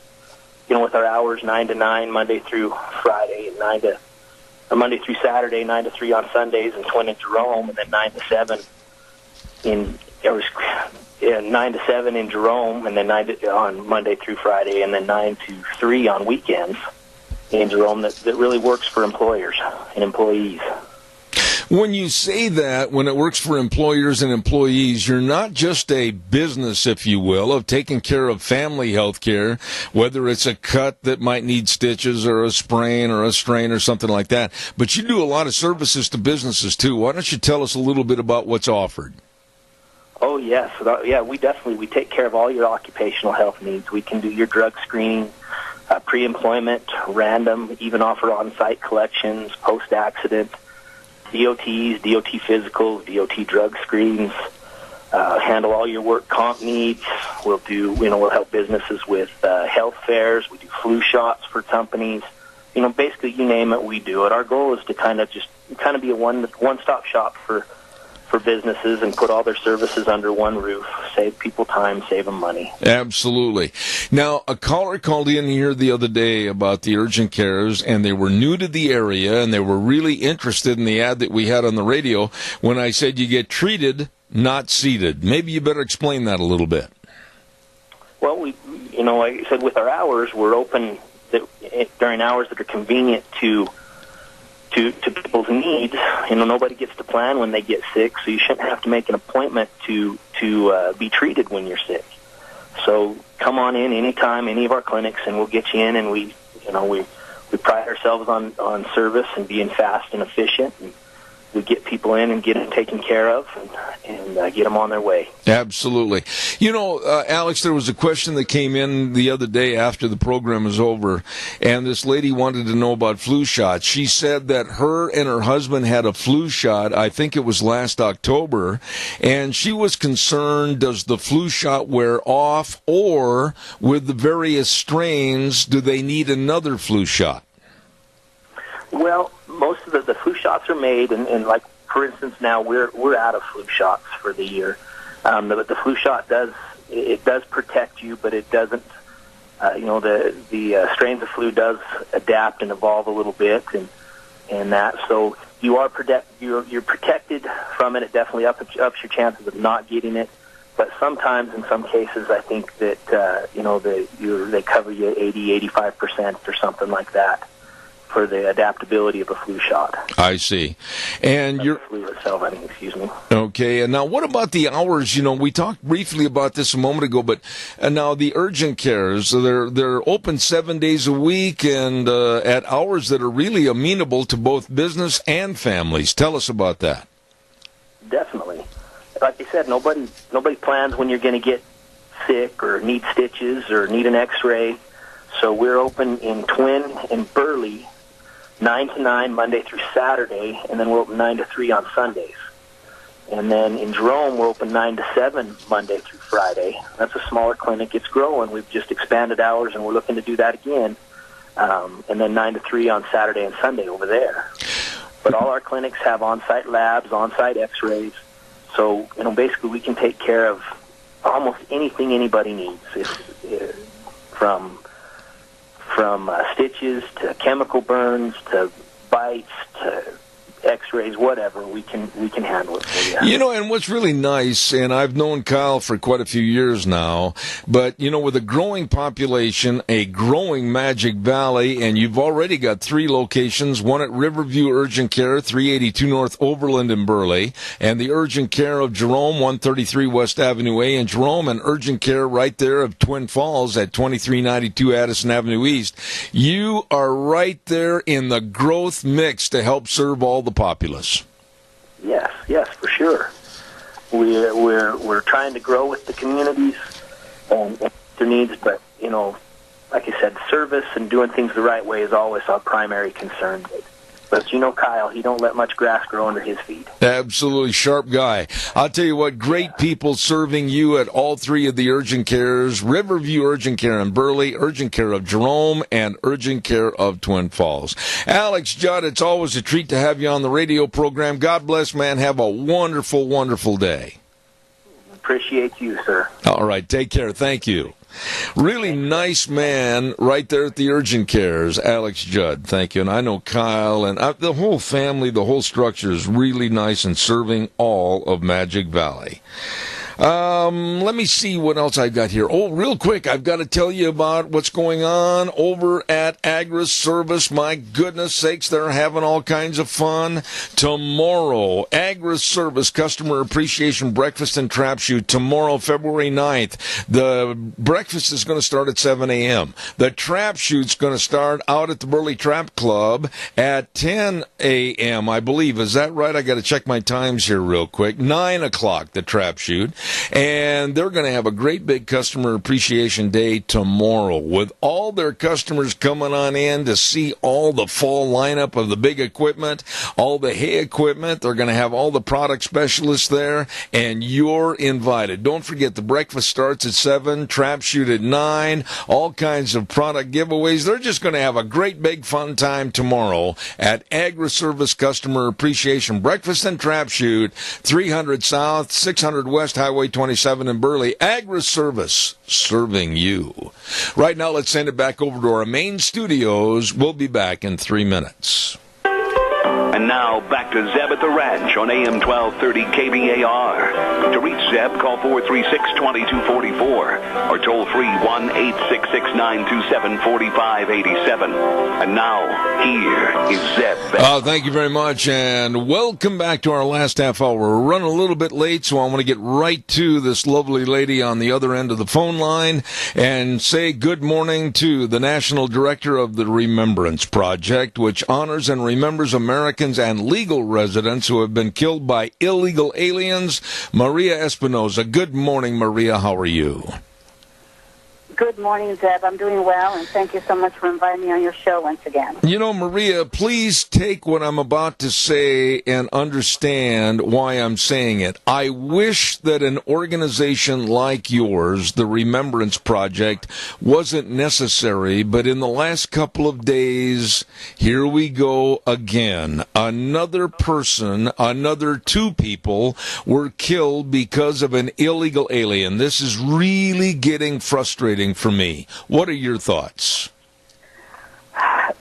our hours 9 to 9 Monday through Friday, and Monday through Saturday, 9 to 3 on Sundays, and Twin and Jerome, and then 9 to 7 9 to 7 in Jerome, and then on Monday through Friday, and then 9 to 3 on weekends in Jerome. That really works for employers and employees. When you say that, when it works for employers and employees, you're not just a business, if you will, of taking care of family health care, whether it's a cut that might need stitches or a sprain or a strain or something like that, but you do a lot of services to businesses, too. Why don't you tell us a little bit about what's offered? Oh, yes. We take care of all your occupational health needs. We can do your drug screening, pre-employment, random, even offer on-site collections, post-accident, DOTs, DOT physicals, DOT drug screens, handle all your work comp needs. We'll help businesses with health fairs. We do flu shots for companies. Basically you name it, we do it. Our goal is to kind of be a one-stop shop for businesses and put all their services under one roof, save people time, save them money. Absolutely. Now, a caller called in here the other day about the Urgent Cares, and they were new to the area, and they were really interested in the ad that we had on the radio when I said you get treated, not seated. Maybe you better explain that a little bit. Well, like I said, with our hours, we're open during hours that are convenient to people's needs. Nobody gets to plan when they get sick, so you shouldn't have to make an appointment to be treated when you're sick. So come on in anytime, any of our clinics, and we'll get you in. And we pride ourselves on service and being fast and efficient. get people in and get them taken care of and get them on their way. Absolutely. You know, Alex, there was a question that came in the other day after the program was over, and this lady wanted to know about flu shots. She said that her and her husband had a flu shot, I think it was last October, and she was concerned, does the flu shot wear off, or with the various strains, do they need another flu shot? Well, most of the flu shots are made, and like, for instance, now we're out of flu shots for the year. But the flu shot does protect you, but it doesn't. The strains of flu does adapt and evolve a little bit, and that. So you are you're protected from it. It definitely ups your chances of not getting it. But sometimes, in some cases, I think that they cover you 80-85% or something like that for the adaptability of a flu shot. I see. And you're flu itself, I mean, excuse me. Okay, and now what about the hours? You know, we talked briefly about this a moment ago, but now the urgent cares, they're open 7 days a week and at hours that are really amenable to both business and families. Tell us about that. Definitely. Like I said, nobody plans when you're going to get sick or need stitches or need an X-ray. So we're open in Twin and Burley 9 to 9 Monday through Saturday, and then we're open 9 to 3 on Sundays. And then in Jerome, we're open 9 to 7 Monday through Friday. That's a smaller clinic. It's growing. We've just expanded hours, and we're looking to do that again. And then 9 to 3 on Saturday and Sunday over there. But all our clinics have on-site labs, on-site X-rays. So, basically we can take care of almost anything anybody needs, from stitches to chemical burns to bites to X-rays, whatever, we can handle it for you. You know, and what's really nice, and I've known Kyle for quite a few years now, but, with a growing population, a growing Magic Valley, and you've already got 3 locations, one at Riverview Urgent Care, 382 North Overland in Burley, and the Urgent Care of Jerome, 133 West Avenue A in Jerome, and Urgent Care right there of Twin Falls at 2392 Addison Avenue East. You are right there in the growth mix to help serve all the populace. Yes, for sure. We're trying to grow with the communities and their needs, but like I said, service and doing things the right way is always our primary concern. But Kyle, he don't let much grass grow under his feet. Absolutely sharp guy. I'll tell you what, great people serving you at all 3 of the urgent cares, Riverview Urgent Care in Burley, Urgent Care of Jerome, and Urgent Care of Twin Falls. Alex Judd, it's always a treat to have you on the radio program. God bless, man. Have a wonderful, wonderful day. Appreciate you, sir. All right, take care. Thank you. Really nice man right there at the Urgent Cares, Alex Judd. Thank you. And I know Kyle and the whole family, the whole structure is really nice in serving all of Magic Valley. Let me see what else I've got here. Oh, real quick, I've got to tell you about what's going on over at Agri Service. My goodness sakes, they're having all kinds of fun. Tomorrow, Agri Service Customer Appreciation Breakfast and Trap Shoot. Tomorrow, February 9th. The breakfast is going to start at 7 a.m. The Trap Shoot's going to start out at the Burley Trap Club at 10 a.m., I believe. Is that right? I got to check my times here real quick. 9 o'clock, the Trap Shoot. And they're going to have a great big customer appreciation day tomorrow with all their customers coming on in to see all the fall lineup of the big equipment, all the hay equipment. They're going to have all the product specialists there, and you're invited. Don't forget, the breakfast starts at 7, Trap Shoot at 9, all kinds of product giveaways. They're just going to have a great big fun time tomorrow at Agri Service Customer Appreciation Breakfast and Trap Shoot, 300 South, 600 West Highway 27 in Burley. Agri Service, serving you. Right now, let's send it back over to our main studios. We'll be back in 3 minutes. And now, back to Zeb at the Ranch on AM 1230 KBAR. To reach Zeb, call 436-2244 or toll free 1-866-927-4587. And now, here is Zeb. Thank you very much, and welcome back to our last half hour. We're running a little bit late, so I want to get right to this lovely lady on the other end of the phone line and say good morning to the National Director of the Remembrance Project, which honors and remembers Americans Americans and legal residents who have been killed by illegal aliens. Maria Espinoza. Good morning, Maria. How are you? Good morning, Zeb. I'm doing well, and thank you so much for inviting me on your show once again. You know, Maria, please take what I'm about to say and understand why I'm saying it. I wish that an organization like yours, the Remembrance Project, wasn't necessary, but in the last couple of days, here we go again. Another person, another two people were killed because of an illegal alien. This is really getting frustrating for me. What are your thoughts?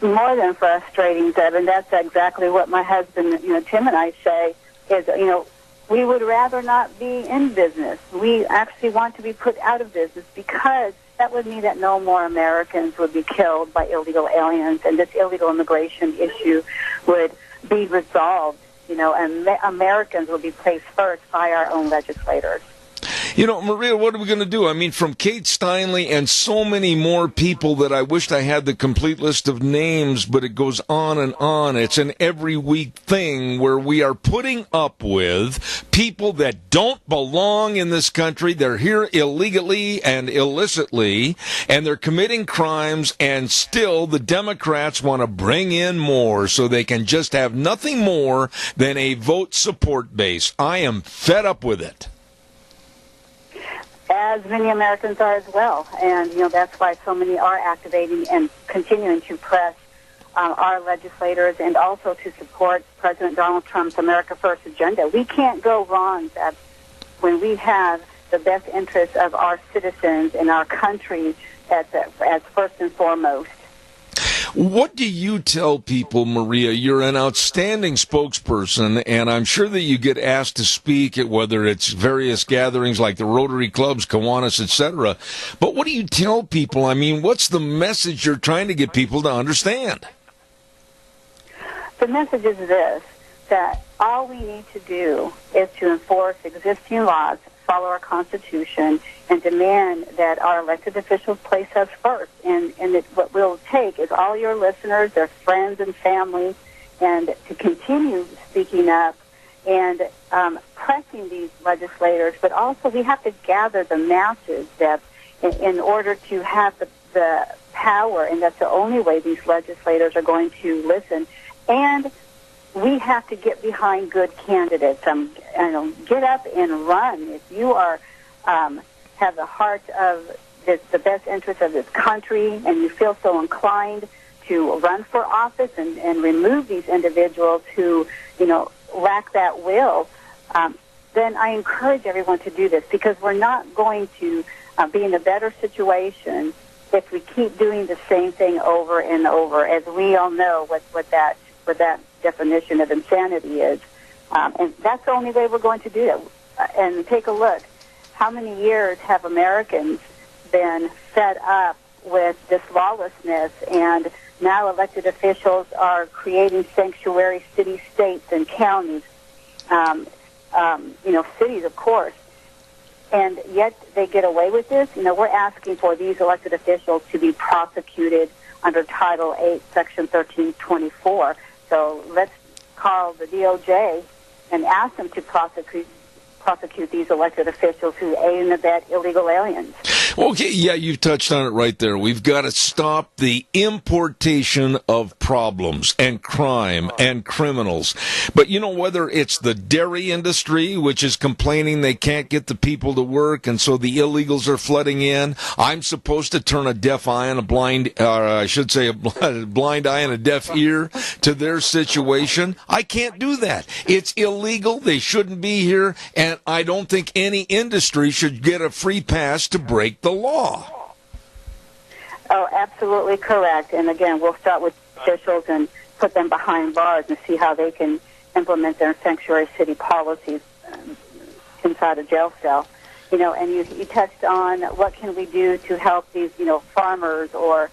More than frustrating, Deb, and that's exactly what my husband, Tim and I say, is, we would rather not be in business. We actually want to be put out of business because that would mean that no more Americans would be killed by illegal aliens, and this illegal immigration issue would be resolved, and Americans would be placed first by our own legislators. Maria, what are we going to do? I mean, from Kate Steinle and so many more people that I wished I had the complete list of names, but it goes on and on. It's an every week thing where we are putting up with people that don't belong in this country. They're here illegally and illicitly, and they're committing crimes, and still the Democrats want to bring in more so they can just have nothing more than a vote support base. I am fed up with it. As many Americans are as well. And, that's why so many are activating and continuing to press our legislators and also to support President Donald Trump's America First agenda. We can't go wrong, Zeb, when we have the best interests of our citizens and our country as first and foremost. What do you tell people, Maria? You're an outstanding spokesperson, and I'm sure that you get asked to speak at whether it's various gatherings like the Rotary Clubs, Kiwanis, etc. But what do you tell people? I mean, what's the message you're trying to get people to understand? The message is this, that all we need to do is to enforce existing laws, follow our Constitution, and demand that our elected officials place us first. And what we'll take is all your listeners, their friends and family, and to continue speaking up and pressing these legislators. But also we have to gather the masses that in order to have the power, and that's the only way these legislators are going to listen. And we have to get behind good candidates. Get up and run. If you are have the heart of the best interest of this country, and you feel so inclined to run for office and remove these individuals who, lack that will, then I encourage everyone to do this, because we're not going to be in a better situation if we keep doing the same thing over and over, as we all know what that definition of insanity is. And that's the only way we're going to do it. And take a look. How many years have Americans been fed up with this lawlessness, and now elected officials are creating sanctuary city states and counties, cities, of course, and yet they get away with this? We're asking for these elected officials to be prosecuted under Title 8, Section 1324. So let's call the DOJ and ask them to prosecute these elected officials who aid and abet illegal aliens. Okay, yeah, you touched on it right there. We've got to stop the importation of problems and crime and criminals. But, whether it's the dairy industry, which is complaining they can't get the people to work, and so the illegals are flooding in. I'm supposed to turn a deaf eye and a blind eye and a deaf ear to their situation. I can't do that. It's illegal. They shouldn't be here. And I don't think any industry should get a free pass to break the law. Oh, absolutely correct. And again, we'll start with officials and put them behind bars and see how they can implement their sanctuary city policies inside a jail cell. And you touched on what can we do to help these, farmers or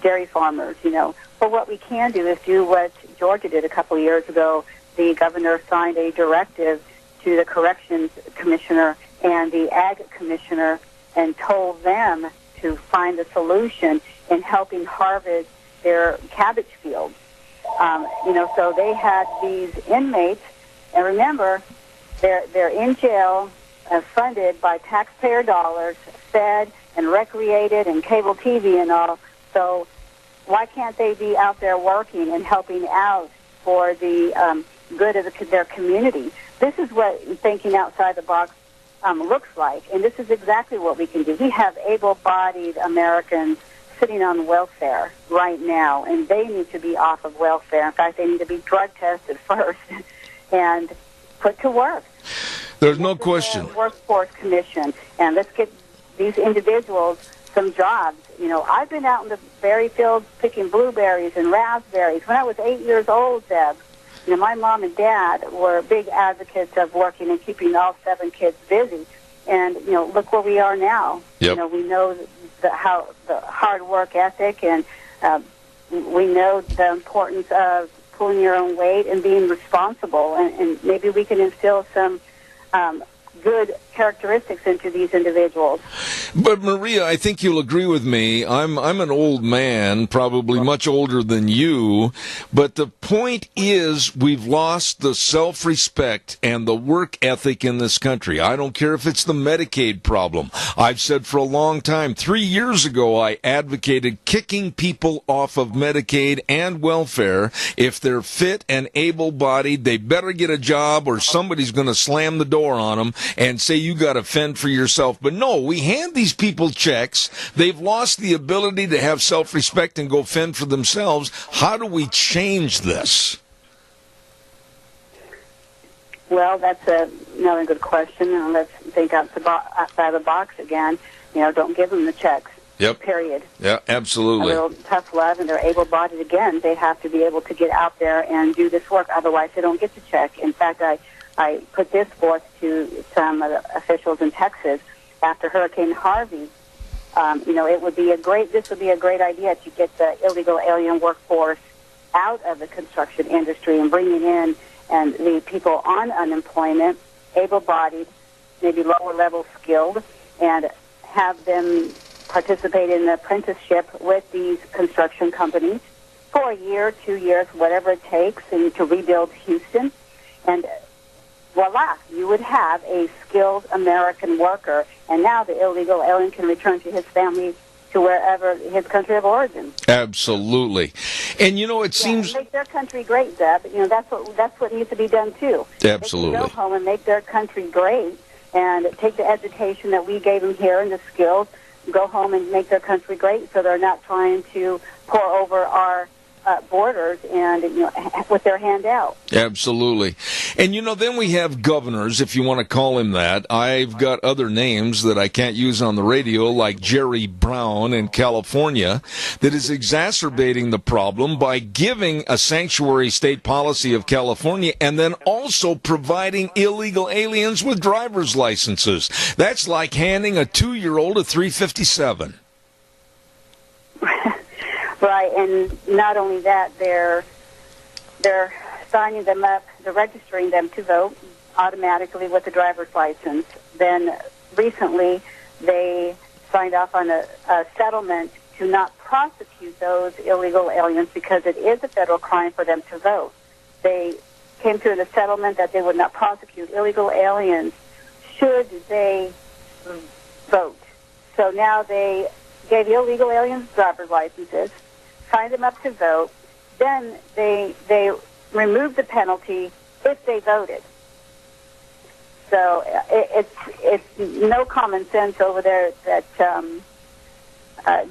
dairy farmers, Well, what we can do is do what Georgia did a couple of years ago. The governor signed a directive to the corrections commissioner and the ag commissioner and told them to find a solution in helping harvest their cabbage fields. So they had these inmates, and remember, they're in jail, funded by taxpayer dollars, fed and recreated and cable TV and all. So why can't they be out there working and helping out for the good of their community? This is what thinking outside the box looks like, and this is exactly what we can do. We have able-bodied Americans sitting on welfare right now, and they need to be off of welfare. In fact, they need to be drug tested first and put to work. There's no question. Workforce Commission, and let's get these individuals some jobs. I've been out in the berry fields picking blueberries and raspberries. When I was 8 years old, Deb, my mom and dad were big advocates of working and keeping all 7 kids busy. And, look where we are now. Yep. We know the hard work ethic, and we know the importance of pulling your own weight and being responsible. And maybe we can instill some good characteristics into these individuals. But Maria, I think you'll agree with me. I'm an old man, probably much older than you, but the point is we've lost the self-respect and the work ethic in this country. I don't care if it's the Medicaid problem. I've said for a long time, 3 years ago, I advocated kicking people off of Medicaid and welfare. If they're fit and able-bodied, they better get a job or somebody's going to slam the door on them and say you got to fend for yourself. But no, we hand these people checks. They've lost the ability to have self-respect and go fend for themselves. How do we change this? Well, that's another good question. And let's think outside the box again. Don't give them the checks. Yep. Period. Yeah, absolutely. A little tough love, and they're able-bodied again. They have to be able to get out there and do this work. Otherwise, they don't get the check. In fact, I put this forth to some of the officials in Texas after Hurricane Harvey. This would be a great idea to get the illegal alien workforce out of the construction industry and bringing in and the people on unemployment, able-bodied, maybe lower-level skilled, and have them participate in an apprenticeship with these construction companies for a year, 2 years, whatever it takes, and to rebuild Houston. And voila, you would have a skilled American worker, and now the illegal alien can return to his family to wherever his country of origin. Absolutely. And it seems make their country great, Deb. That's what needs to be done too. Absolutely. They can go home and make their country great and take the education that we gave them here and the skills, go home and make their country great, so they're not trying to pour over our borders and with their hand out. Absolutely. And then we have governors, if you want to call him that. I've got other names that I can't use on the radio, like Jerry Brown in California, that is exacerbating the problem by giving a sanctuary state policy of California and then also providing illegal aliens with driver's licenses. That's like handing a 2-year-old a 357. Right, and not only that, they're signing them up, they're registering them to vote automatically with a driver's license. Then recently, they signed off on a settlement to not prosecute those illegal aliens because it is a federal crime for them to vote. They came to a settlement that they would not prosecute illegal aliens should they vote. So now they gave illegal aliens driver's licenses, signed them up to vote, then they removed the penalty if they voted. So it's no common sense over there that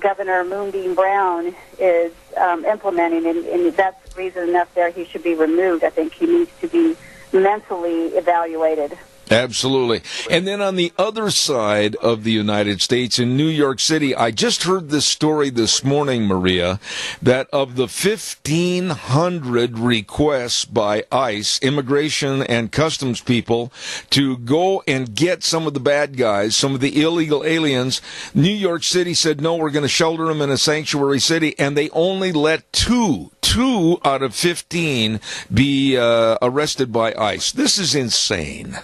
Governor Moonbeam Brown is implementing, and that's reason enough there he should be removed. I think he needs to be mentally evaluated. Absolutely. And then on the other side of the United States, in New York City, I just heard this story this morning, Maria, that of the 1,500 requests by ICE, Immigration and Customs people, to go and get some of the bad guys, some of the illegal aliens, New York City said, no, we're going to shelter them in a sanctuary city, and they only let two out of 15 be arrested by ICE. This is insane.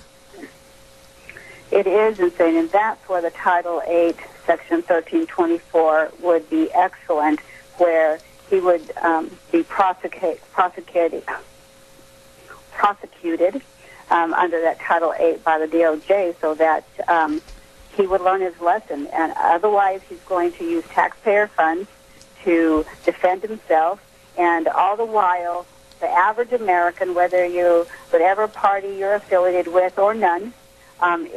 It is insane, and that's where the Title 8, Section 1324 would be excellent, where be prosecuted under that Title 8 by the DOJ, so that he would learn his lesson. And otherwise, he's going to use taxpayer funds to defend himself, and all the while, the average American, whatever party you're affiliated with or none,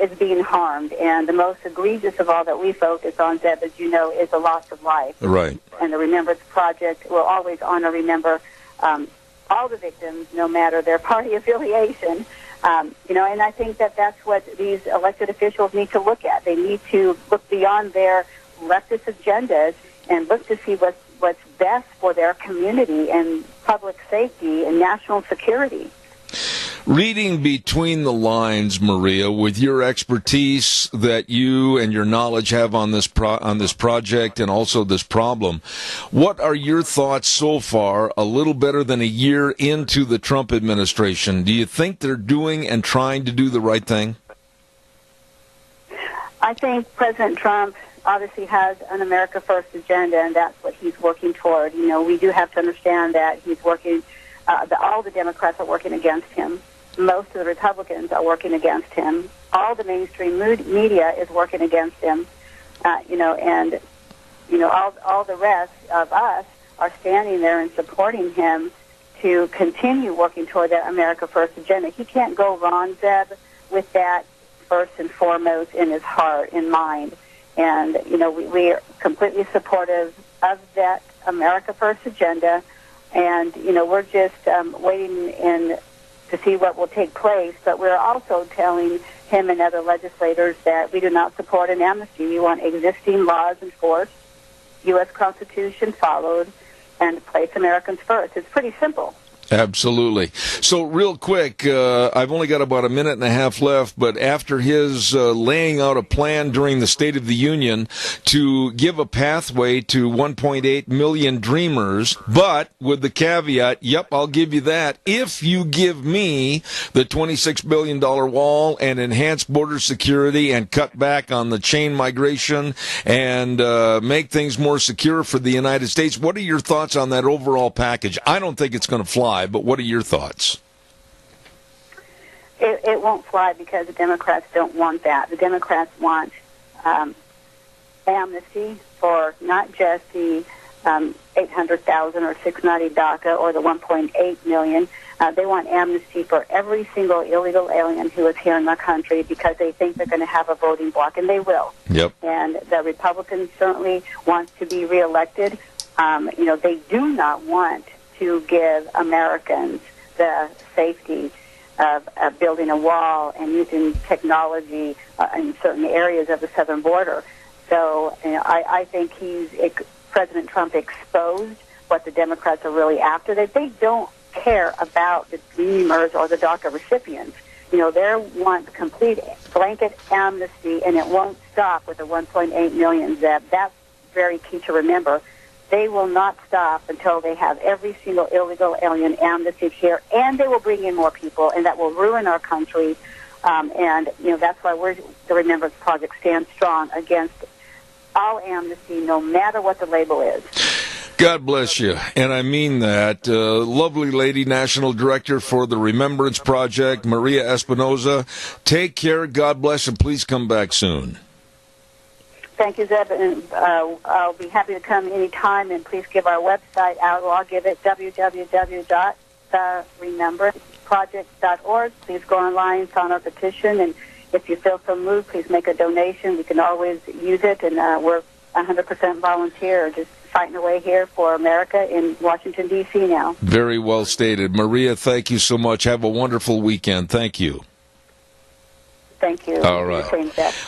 is being harmed. And the most egregious of all that we focus on, Zeb, as you know, is the loss of life. Right. And the Remembrance Project will always honor, remember all the victims, no matter their party affiliation. And I think that that's what these elected officials need to look at. They need to look beyond their leftist agendas and look to see what's best for their community and public safety and national security. Reading between the lines, Maria, with your expertise that you and your knowledge have on this project and also this problem, what are your thoughts so far, a little better than a year into the Trump administration? Do you think they're doing and trying to do the right thing? I think President Trump obviously has an America First agenda, and that's what he's working toward. We do have to understand that he's working, all the Democrats are working against him. Most of the Republicans are working against him. All the mainstream media is working against him. All the rest of us are standing there and supporting him to continue working toward that America First agenda. He can't go wrong, Zeb, with that first and foremost in his heart and mind. And, we are completely supportive of that America First agenda. And, we're just waiting to see what will take place. But we're also telling him and other legislators that we do not support an amnesty. We want existing laws enforced, U.S. Constitution followed, and place Americans first. It's pretty simple. Absolutely. So real quick, I've only got about a minute and a half left, but after his laying out a plan during the State of the Union to give a pathway to 1.8 million dreamers, but with the caveat, yep, I'll give you that, if you give me the $26 billion wall and enhance border security and cut back on the chain migration and make things more secure for the United States. What are your thoughts on that overall package? I don't think it's going to fly. But what are your thoughts? It won't fly because the Democrats don't want that. The Democrats want amnesty for not just the 800,000 or 690 DACA or the 1.8 million. They want amnesty for every single illegal alien who is here in the country because they think they're going to have a voting bloc, and they will. Yep. And the Republicans certainly want to be reelected. They do not want to give Americans the safety of building a wall and using technology in certain areas of the southern border. So I think President Trump exposed what the Democrats are really after. They don't care about the dreamers or the DACA recipients. They want complete blanket amnesty, and it won't stop with the 1.8 million, Zeb. That's very key to remember. They will not stop until they have every single illegal alien amnesty here, and they will bring in more people, and that will ruin our country. That's why the Remembrance Project stands strong against all amnesty, no matter what the label is. God bless you, and I mean that. Lovely lady, National Director for the Remembrance Project, Maria Espinoza. Take care, God bless, and please come back soon. Thank you, Zeb, and I'll be happy to come anytime, and please give our website out, or I'll give it, www.theremembranceproject.org. Please go online, sign our petition, and if you feel so moved, please make a donation. We can always use it, and we're 100% volunteer, just fighting away here for America in Washington, D.C. now. Very well stated. Maria, thank you so much. Have a wonderful weekend. Thank you. Thank you. All right.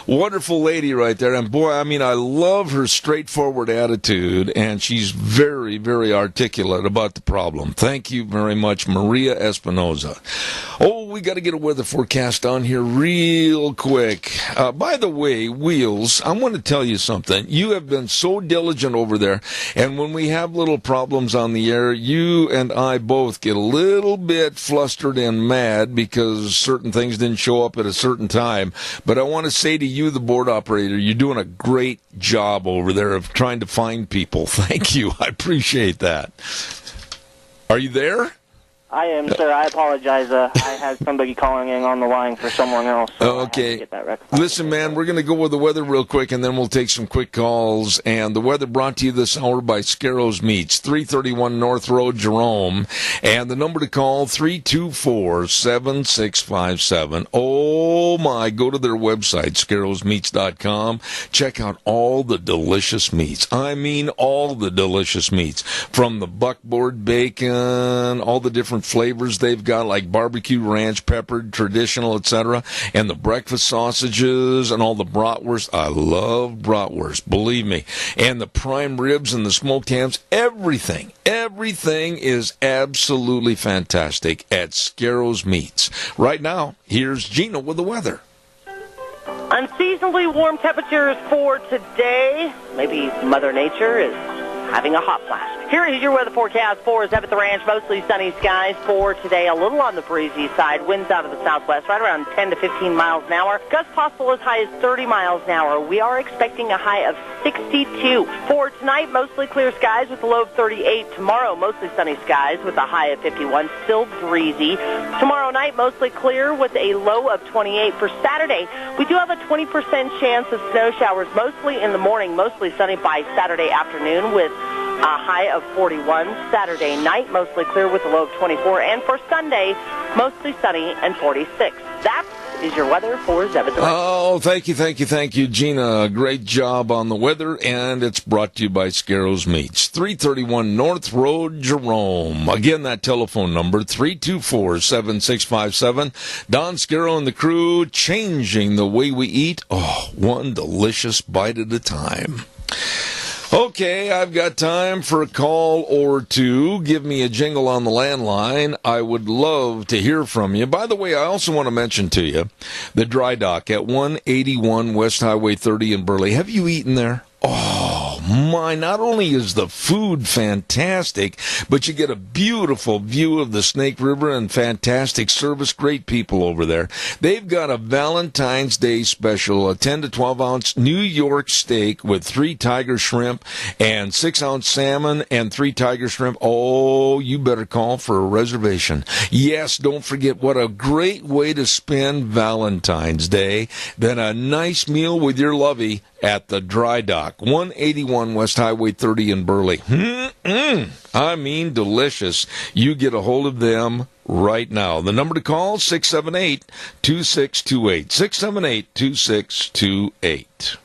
Wonderful lady right there. And boy, I love her straightforward attitude, and she's very, very articulate about the problem. Thank you very much, Maria Espinoza. Oh, we got to get a weather forecast on here real quick. By the way, Wheels, I want to tell you something. You have been so diligent over there, and when we have little problems on the air, you and I both get a little bit flustered and mad because certain things didn't show up at a certain time. time. But I want to say to you, the board operator, you're doing a great job over there of trying to find people. Thank you. I appreciate that. Are you there? I am, sir. I apologize. I had somebody calling in on the line for someone else. So okay. Listen, man, we're going to go with the weather real quick, and then we'll take some quick calls. And the weather brought to you this hour by Scarrows Meats, 331 North Road, Jerome. And the number to call, 324-7657. Oh, my. Go to their website, scarrowsmeats.com. Check out all the delicious meats. I mean all the delicious meats. From the buckboard bacon, all the different flavors they've got, like barbecue, ranch, peppered, traditional, etc., and the breakfast sausages and all the bratwurst. I love bratwurst, believe me. And the prime ribs and the smoked hams, everything is absolutely fantastic at Scarrows Meats. Right now, here's Gina with the weather. Unseasonably warm temperatures for today. Maybe Mother Nature is having a hot flash. Here is your weather forecast for Zeb at the Ranch. Mostly sunny skies for today. A little on the breezy side. Winds out of the southwest, right around 10 to 15 miles an hour. Gusts possible as high as 30 miles an hour. We are expecting a high of 62. For tonight, mostly clear skies with a low of 38. Tomorrow, mostly sunny skies with a high of 51. Still breezy. Tomorrow night, mostly clear with a low of 28. For Saturday, we do have a 20% chance of snow showers, mostly in the morning, mostly sunny by Saturday afternoon with a high of 41. Saturday night, mostly clear with a low of 24. And for Sunday, mostly sunny and 46. That is your weather for Zeb. Oh, thank you, Gina. Great job on the weather, and it's brought to you by Scarrows Meats, 331 North Road, Jerome. Again, that telephone number, 324-7657. Don Scarrow and the crew, changing the way we eat. Oh, one delicious bite at a time. Okay, I've got time for a call or two. Give me a jingle on the landline. I would love to hear from you. By the way, I also want to mention to you the dry dock at 181 West Highway 30 in Burley. Have you eaten there? Oh, my, not only is the food fantastic, but you get a beautiful view of the Snake River and fantastic service, great people over there. They've got a Valentine's Day special, a 10 to 12 ounce New York steak with 3 tiger shrimp and 6 ounce salmon and 3 tiger shrimp. Oh, you better call for a reservation. Yes, don't forget, what a great way to spend Valentine's Day than a nice meal with your lovey at the dry dock, 181 West Highway 30 in Burley. I mean, delicious. You get a hold of them right now. The number to call, 678-2628. 678-2628.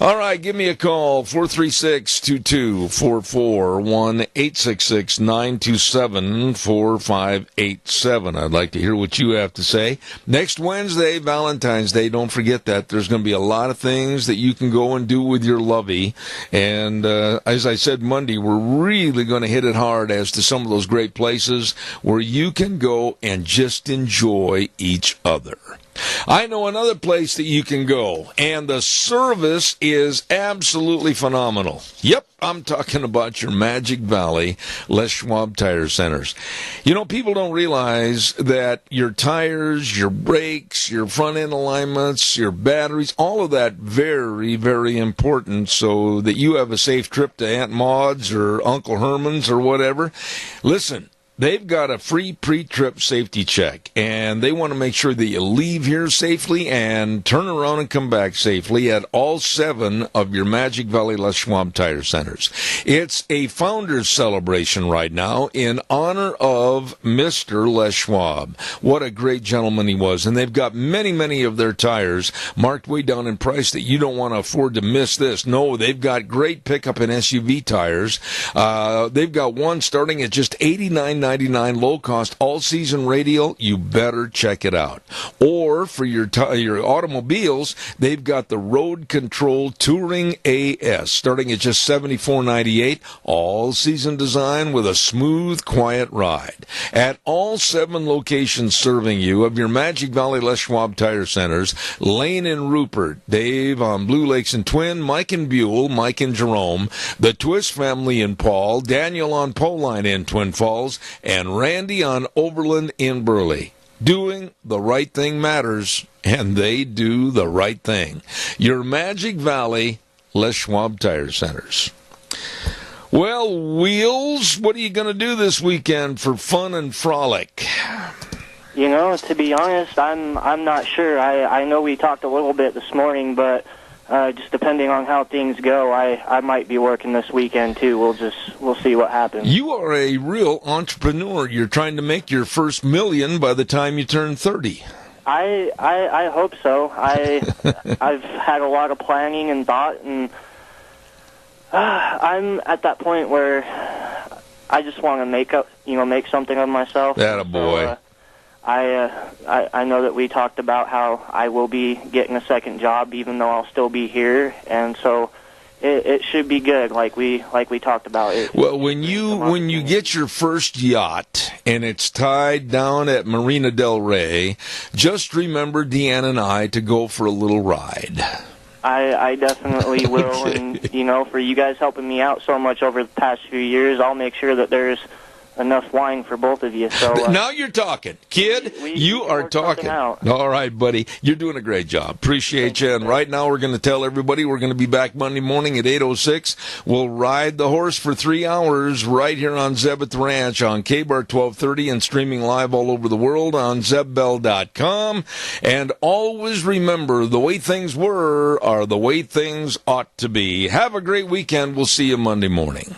All right, give me a call, 436-2244, 1-866-927-4587. I'd like to hear what you have to say. Next Wednesday, Valentine's Day, don't forget that. There's going to be a lot of things that you can go and do with your lovey. And as I said Monday, we're really going to hit it hard as to some of those great places where you can go and just enjoy each other. I know another place that you can go, and the service is absolutely phenomenal. Yep, I'm talking about your Magic Valley Les Schwab Tire Centers. You know, people don't realize that your tires, your brakes, your front end alignments, your batteries, all of that very, very important so that you have a safe trip to Aunt Maud's or Uncle Herman's or whatever. Listen. They've got a free pre-trip safety check, and they want to make sure that you leave here safely and turn around and come back safely at all 7 of your Magic Valley Les Schwab Tire Centers. It's a founder's celebration right now in honor of Mr. Les Schwab. What a great gentleman he was, and they've got many, many of their tires marked way down in price that you don't want to afford to miss this. No, they've got great pickup and SUV tires. They've got one starting at just $89.99 low cost all season radial. You better check it out. Or for your automobiles, they've got the Road Control Touring AS starting at just $74.98 all season design with a smooth, quiet ride. At all 7 locations serving you of your Magic Valley Les Schwab Tire Centers, Lane and Rupert, Dave on Blue Lakes and Twin, Mike and Buell, Mike and Jerome, the Twist family in Paul, Daniel on Poline in Twin Falls, and Randy on Overland in Burley. Doing the right thing matters, and they do the right thing. Your Magic Valley Les Schwab Tire Centers. Well, Wheels, what are you going to do this weekend for fun and frolic? You know, to be honest, I'm not sure. I know we talked a little bit this morning, but just depending on how things go, I might be working this weekend too. We'll see what happens. You are a real entrepreneur. You're trying to make your first $1 million by the time you turn 30. I hope so. I've had a lot of planning and thought, and I'm at that point where I just want to make something of myself. Attaboy. So, I know that we talked about how I will be getting a second job, even though I'll still be here, and so it should be good, like we talked about it. Well, when you get your first yacht and it's tied down at Marina del Rey, just remember Deanna and I to go for a little ride. I definitely will, Okay. And for you guys helping me out so much over the past few years, I'll make sure that there's enough wine for both of you. So now you're talking, kid. You are talking. All right, buddy. You're doing a great job. Appreciate you. And right now we're going to tell everybody we're going to be back Monday morning at 8:06. We'll ride the horse for 3 hours right here on Zeb at the Ranch on KBAR 1230 and streaming live all over the world on ZebBell.com. And always remember, the way things were are the way things ought to be. Have a great weekend. We'll see you Monday morning.